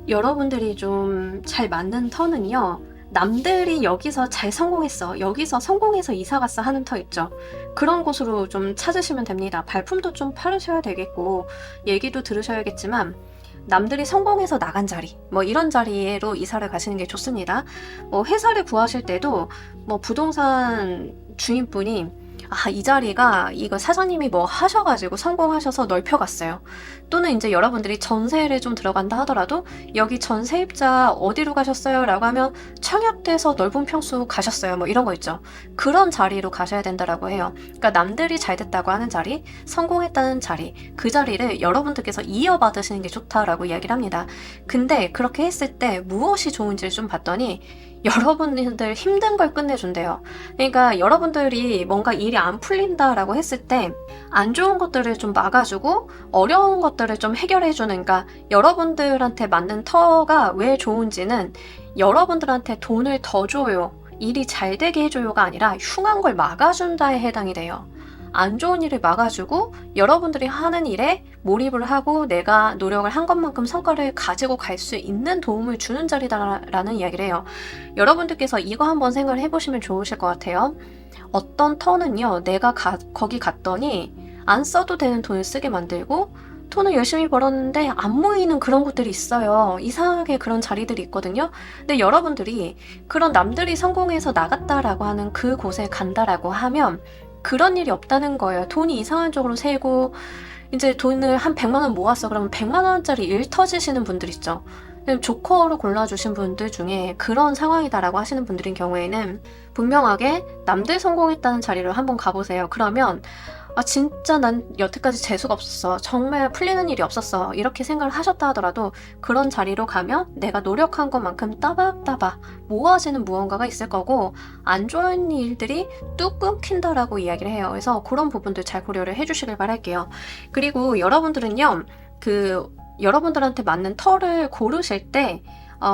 여러분들이 좀 잘 맞는 터는요, 남들이 여기서 잘 성공했어, 여기서 성공해서 이사 갔어 하는 터 있죠. 그런 곳으로 좀 찾으시면 됩니다. 발품도 좀 팔으셔야 되겠고 얘기도 들으셔야겠지만 남들이 성공해서 나간 자리, 뭐 이런 자리로 이사를 가시는 게 좋습니다. 뭐 회사를 구하실 때도 뭐 부동산 주인분이 이 자리가 이거 사장님이 뭐 하셔가지고 성공하셔서 넓혀갔어요. 또는 이제 여러분들이 전세를 좀 들어간다 하더라도 여기 전세입자 어디로 가셨어요? 라고 하면 청약돼서 넓은 평수 가셨어요. 뭐 이런 거 있죠. 그런 자리로 가셔야 된다라고 해요. 그러니까 남들이 잘 됐다고 하는 자리, 성공했다는 자리, 그 자리를 여러분들께서 이어받으시는 게 좋다라고 이야기를 합니다. 근데 그렇게 했을 때 무엇이 좋은지를 좀 봤더니 여러분들 힘든 걸 끝내준대요. 그러니까 여러분들이 뭔가 일이 안 풀린다라고 했을 때 안 좋은 것들을 좀 막아주고 어려운 것들을 좀 해결해주는, 그러니까 여러분들한테 맞는 터가 왜 좋은지는 여러분들한테 돈을 더 줘요, 일이 잘 되게 해줘요가 아니라 흉한 걸 막아준다에 해당이 돼요. 안 좋은 일을 막아주고 여러분들이 하는 일에 몰입을 하고 내가 노력을 한 것만큼 성과를 가지고 갈 수 있는 도움을 주는 자리다라는 이야기를 해요. 여러분들께서 이거 한번 생각을 해보시면 좋으실 것 같아요. 어떤 터는요, 내가 거기 갔더니 안 써도 되는 돈을 쓰게 만들고 돈을 열심히 벌었는데 안 모이는 그런 곳들이 있어요. 이상하게 그런 자리들이 있거든요. 근데 여러분들이 그런 남들이 성공해서 나갔다라고 하는 그 곳에 간다라고 하면 그런 일이 없다는 거예요. 돈이 이상한 쪽으로 새고 이제 돈을 한 100만 원 모았어. 그러면 100만 원짜리 일 터지시는 분들 있죠. 조커로 골라주신 분들 중에 그런 상황이다라고 하시는 분들인 경우에는 분명하게 남들 성공했다는 자리를 한번 가보세요. 그러면 진짜 난 여태까지 재수가 없었어, 정말 풀리는 일이 없었어, 이렇게 생각을 하셨다 하더라도 그런 자리로 가면 내가 노력한 것만큼 따박따박 모아지는 무언가가 있을 거고 안 좋은 일들이 뚝 끊긴다라고 이야기를 해요. 그래서 그런 부분들 잘 고려를 해주시길 바랄게요. 그리고 여러분들은요, 여러분들한테 맞는 터를 고르실 때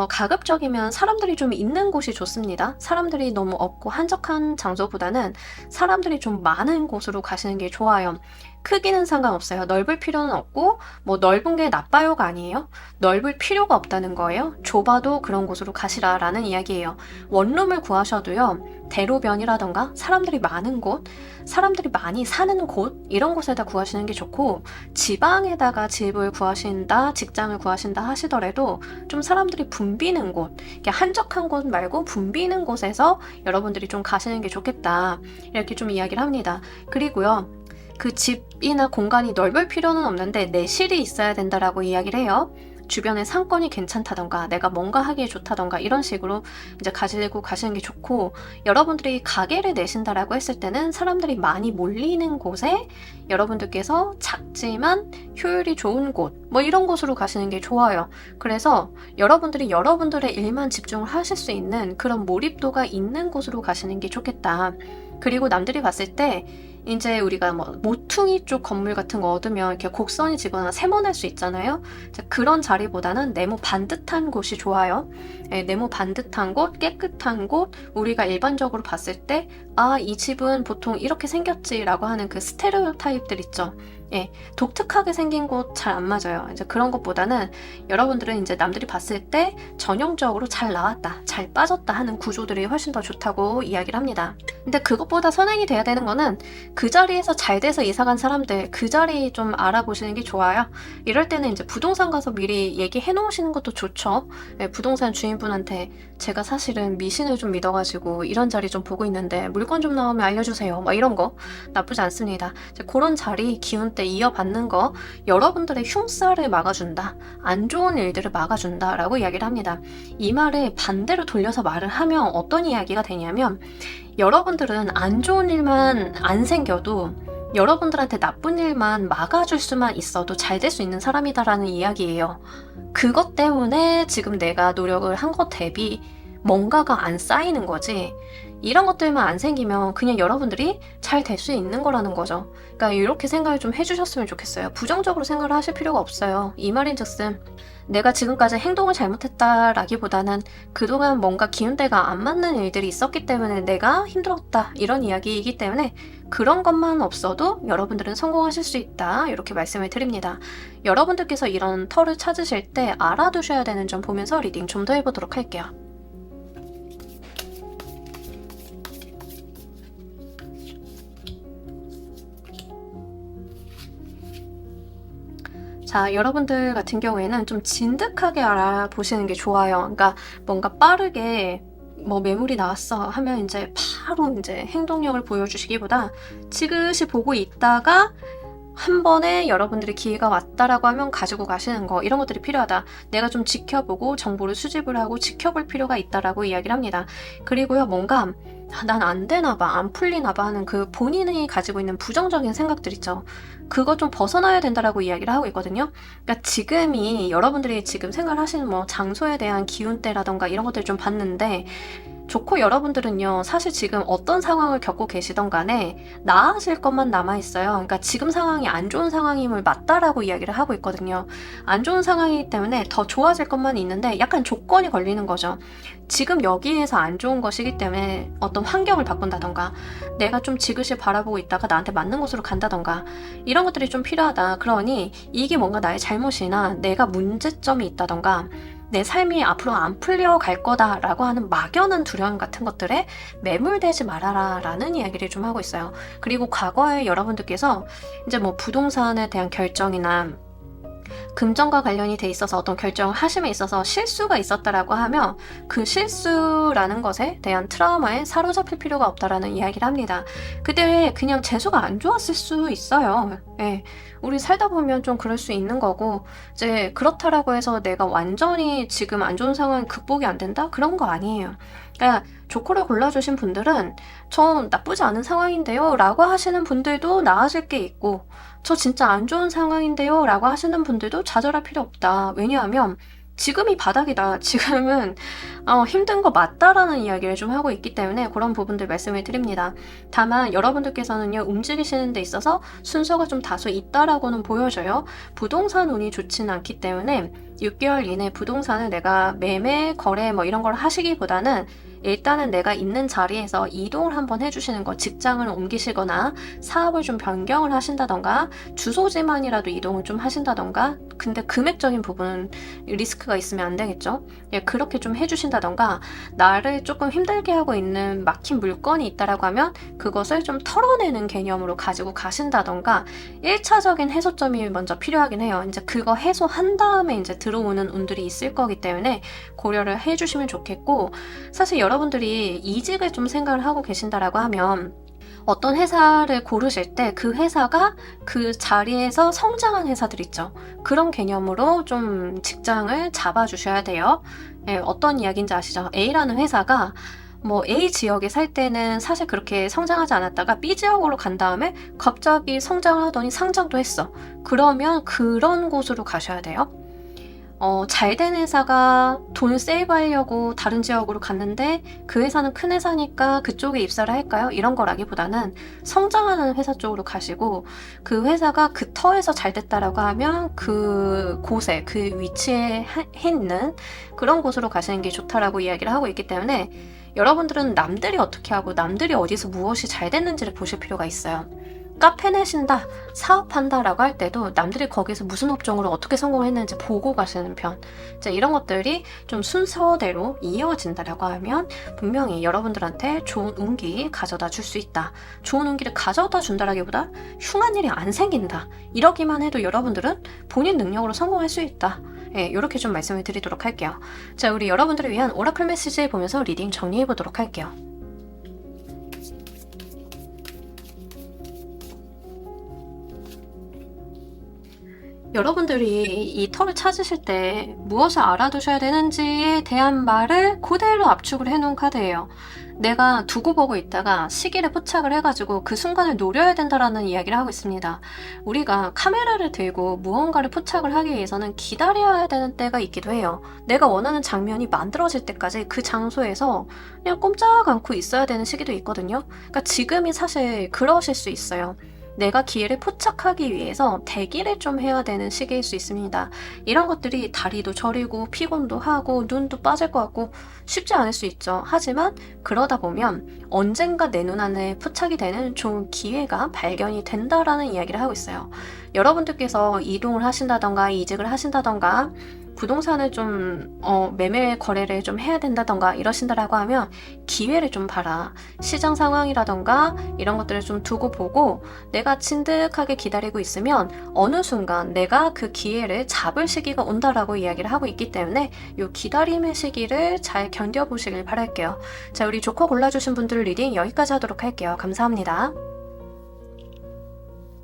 가급적이면 사람들이 좀 있는 곳이 좋습니다. 사람들이 너무 없고 한적한 장소보다는 사람들이 좀 많은 곳으로 가시는 게 좋아요. 크기는 상관없어요. 넓을 필요는 없고 뭐 넓은 게 나빠요가 아니에요. 넓을 필요가 없다는 거예요. 좁아도 그런 곳으로 가시라라는 이야기예요. 원룸을 구하셔도요, 대로변이라던가 사람들이 많은 곳, 사람들이 많이 사는 곳 이런 곳에다 구하시는 게 좋고, 지방에다가 집을 구하신다, 직장을 구하신다 하시더라도 좀 사람들이 붐비는 곳, 이렇게 한적한 곳 말고 붐비는 곳에서 여러분들이 좀 가시는 게 좋겠다, 이렇게 좀 이야기를 합니다. 그리고요, 그 집이나 공간이 넓을 필요는 없는데 내실이 있어야 된다라고 이야기를 해요. 주변에 상권이 괜찮다던가 내가 뭔가 하기에 좋다던가 이런 식으로 이제 가지고 가시는 게 좋고, 여러분들이 가게를 내신다라고 했을 때는 사람들이 많이 몰리는 곳에 여러분들께서 작지만 효율이 좋은 곳, 뭐 이런 곳으로 가시는 게 좋아요. 그래서 여러분들이 여러분들의 일만 집중을 하실 수 있는 그런 몰입도가 있는 곳으로 가시는 게 좋겠다. 그리고 남들이 봤을 때 이제 우리가 뭐 모퉁이 쪽 건물 같은 거 얻으면 이렇게 곡선이 지거나 세모날 수 있잖아요. 그런 자리보다는 네모 반듯한 곳이 좋아요. 네모 반듯한 곳, 깨끗한 곳, 우리가 일반적으로 봤을 때 아, 이 집은 보통 이렇게 생겼지라고 하는 그 스테레오타입들 있죠. 예, 독특하게 생긴 곳 잘 안 맞아요. 이제 그런 것보다는 여러분들은 이제 남들이 봤을 때 전형적으로 잘 나왔다, 잘 빠졌다 하는 구조들이 훨씬 더 좋다고 이야기를 합니다. 근데 그것보다 선행이 돼야 되는 거는 그 자리에서 잘 돼서 이사간 사람들, 그 자리 좀 알아보시는 게 좋아요. 이럴 때는 이제 부동산 가서 미리 얘기해 놓으시는 것도 좋죠. 예, 부동산 주인분한테 제가 사실은 미신을 좀 믿어가지고 이런 자리 좀 보고 있는데 물건 좀 나오면 알려주세요. 막 이런 거 나쁘지 않습니다. 이제 그런 자리 기운 때 이어받는 거, 여러분들의 흉살을 막아준다, 안 좋은 일들을 막아준다 라고 이야기를 합니다. 이 말을 반대로 돌려서 말을 하면 어떤 이야기가 되냐면, 여러분들은 안 좋은 일만 안 생겨도 여러분들한테 나쁜 일만 막아줄 수만 있어도 잘 될 수 있는 사람이다라는 이야기예요. 그것 때문에 지금 내가 노력을 한 것 대비 뭔가가 안 쌓이는 거지, 이런 것들만 안 생기면 그냥 여러분들이 잘 될 수 있는 거라는 거죠. 그러니까 이렇게 생각을 좀 해주셨으면 좋겠어요. 부정적으로 생각을 하실 필요가 없어요. 이 말인즉슨 내가 지금까지 행동을 잘못했다라기보다는 그동안 뭔가 기운대가 안 맞는 일들이 있었기 때문에 내가 힘들었다, 이런 이야기이기 때문에 그런 것만 없어도 여러분들은 성공하실 수 있다, 이렇게 말씀을 드립니다. 여러분들께서 이런 털을 찾으실 때 알아두셔야 되는 점 보면서 리딩 좀 더 해보도록 할게요. 자, 여러분들 같은 경우에는 좀 진득하게 알아보시는 게 좋아요. 그러니까 뭔가 빠르게 뭐 매물이 나왔어 하면 이제 바로 이제 행동력을 보여주시기보다 지그시 보고 있다가 한 번에 여러분들이 기회가 왔다라고 하면 가지고 가시는 거, 이런 것들이 필요하다. 내가 좀 지켜보고 정보를 수집을 하고 지켜볼 필요가 있다라고 이야기를 합니다. 그리고요, 뭔가 난 안 되나 봐, 안 풀리나 봐 하는 그 본인이 가지고 있는 부정적인 생각들 있죠. 그거 좀 벗어나야 된다라고 이야기를 하고 있거든요. 그러니까 지금이 여러분들이 지금 생활하시는 뭐 장소에 대한 기운대라던가 이런 것들 좀 봤는데, 좋고 여러분들은요, 사실 지금 어떤 상황을 겪고 계시던 간에 나아질 것만 남아있어요. 그러니까 지금 상황이 안 좋은 상황임을 맞다라고 이야기를 하고 있거든요. 안 좋은 상황이기 때문에 더 좋아질 것만 있는데 약간 조건이 걸리는 거죠. 지금 여기에서 안 좋은 것이기 때문에 어떤 환경을 바꾼다던가, 내가 좀 지그시 바라보고 있다가 나한테 맞는 곳으로 간다던가, 이런 것들이 좀 필요하다. 그러니 이게 뭔가 나의 잘못이나 내가 문제점이 있다던가, 내 삶이 앞으로 안 풀려갈 거다라고 하는 막연한 두려움 같은 것들에 매몰되지 말아라 라는 이야기를 좀 하고 있어요. 그리고 과거에 여러분들께서 이제 뭐 부동산에 대한 결정이나 금전과 관련이 돼 있어서 어떤 결정을 하심에 있어서 실수가 있었다라고 하면 그 실수라는 것에 대한 트라우마에 사로잡힐 필요가 없다라는 이야기를 합니다. 그때 그냥 재수가 안 좋았을 수 있어요. 예. 우리 살다 보면 좀 그럴 수 있는 거고, 이제 그렇다라고 해서 내가 완전히 지금 안 좋은 상황 극복이 안 된다? 그런 거 아니에요. 그러니까 조커를 골라주신 분들은 저 나쁘지 않은 상황인데요 라고 하시는 분들도 나아질 게 있고, 저 진짜 안 좋은 상황인데요 라고 하시는 분들도 좌절할 필요 없다. 왜냐하면 지금이 바닥이다, 지금은 힘든 거 맞다라는 이야기를 좀 하고 있기 때문에 그런 부분들 말씀을 드립니다. 다만 여러분들께서는요, 움직이시는 데 있어서 순서가 좀 다소 있다라고는 보여져요. 부동산 운이 좋지는 않기 때문에 6개월 이내 부동산을 내가 매매, 거래 뭐 이런 걸 하시기보다는 일단은 내가 있는 자리에서 이동을 한번 해주시는 거, 직장을 옮기시거나 사업을 좀 변경을 하신다던가 주소지만이라도 이동을 좀 하신다던가 근데 금액적인 부분은 리스크가 있으면 안 되겠죠. 예, 그렇게 좀 해주신다던가, 나를 조금 힘들게 하고 있는 막힌 물건이 있다라고 하면 그것을 좀 털어내는 개념으로 가지고 가신다던가, 1차적인 해소점이 먼저 필요하긴 해요. 이제 그거 해소한 다음에 이제 들어오는 운들이 있을 거기 때문에 고려를 해주시면 좋겠고, 사실 여러분들이 이직을 좀 생각을 하고 계신다라고 하면 어떤 회사를 고르실 때 그 회사가 그 자리에서 성장한 회사들 있죠. 그런 개념으로 좀 직장을 잡아주셔야 돼요. 예, 어떤 이야기인지 아시죠? A라는 회사가 뭐 A 지역에 살 때는 사실 그렇게 성장하지 않았다가 B 지역으로 간 다음에 갑자기 성장을 하더니 상장도 했어. 그러면 그런 곳으로 가셔야 돼요. 잘된 회사가 돈을 세이브하려고 다른 지역으로 갔는데 그 회사는 큰 회사니까 그쪽에 입사를 할까요? 이런 거라기보다는 성장하는 회사 쪽으로 가시고, 그 회사가 그 터에서 잘 됐다라고 하면 그 곳에, 그 위치에 있는 그런 곳으로 가시는 게 좋다라고 이야기를 하고 있기 때문에, 여러분들은 남들이 어떻게 하고 남들이 어디서 무엇이 잘 됐는지를 보실 필요가 있어요. 카페 내신다, 사업한다 라고 할 때도 남들이 거기서 무슨 업종으로 어떻게 성공했는지 보고 가시는 편. 이제 이런 것들이 좀 순서대로 이어진다라고 하면 분명히 여러분들한테 좋은 운기 가져다 줄 수 있다. 좋은 운기를 가져다 준다라기보다 흉한 일이 안 생긴다. 이러기만 해도 여러분들은 본인 능력으로 성공할 수 있다. 예, 이렇게 좀 말씀을 드리도록 할게요. 자, 우리 여러분들을 위한 오라클 메시지 보면서 리딩 정리해 보도록 할게요. 여러분들이 이 털을 찾으실 때 무엇을 알아두셔야 되는지에 대한 말을 그대로 압축을 해놓은 카드예요. 내가 두고 보고 있다가 시기를 포착을 해가지고 그 순간을 노려야 된다라는 이야기를 하고 있습니다. 우리가 카메라를 들고 무언가를 포착을 하기 위해서는 기다려야 되는 때가 있기도 해요. 내가 원하는 장면이 만들어질 때까지 그 장소에서 그냥 꼼짝 않고 있어야 되는 시기도 있거든요. 그러니까 지금이 사실 그러실 수 있어요. 내가 기회를 포착하기 위해서 대기를 좀 해야 되는 시기일 수 있습니다. 이런 것들이 다리도 저리고 피곤도 하고 눈도 빠질 것 같고 쉽지 않을 수 있죠. 하지만 그러다 보면 언젠가 내 눈안에 포착이 되는 좋은 기회가 발견이 된다라는 이야기를 하고 있어요. 여러분들께서 이동을 하신다던가 이직을 하신다던가 부동산을 좀 매매 거래를 좀 해야 된다던가 이러신다라고 하면 기회를 좀 봐라. 시장 상황이라던가 이런 것들을 좀 두고 보고 내가 진득하게 기다리고 있으면 어느 순간 내가 그 기회를 잡을 시기가 온다라고 이야기를 하고 있기 때문에 이 기다림의 시기를 잘 견뎌보시길 바랄게요. 자, 우리 조커 골라주신 분들 리딩 여기까지 하도록 할게요. 감사합니다.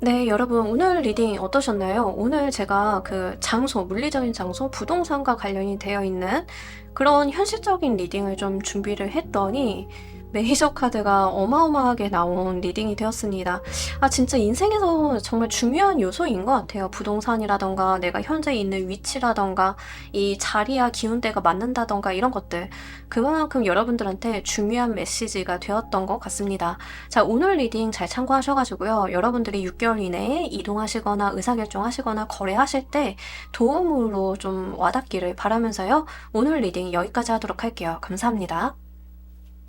네, 여러분 오늘 리딩 어떠셨나요? 오늘 제가 그 장소, 물리적인 장소, 부동산과 관련이 되어 있는 그런 현실적인 리딩을 좀 준비를 했더니 메이저 카드가 어마어마하게 나온 리딩이 되었습니다. 진짜 인생에서 정말 중요한 요소인 것 같아요. 부동산이라던가 내가 현재 있는 위치라던가 이 자리와 기운대가 맞는다던가 이런 것들. 그만큼 여러분들한테 중요한 메시지가 되었던 것 같습니다. 자, 오늘 리딩 잘 참고하셔가지고요. 여러분들이 6개월 이내에 이동하시거나 의사결정하시거나 거래하실 때 도움으로 좀 와닿기를 바라면서요. 오늘 리딩 여기까지 하도록 할게요. 감사합니다.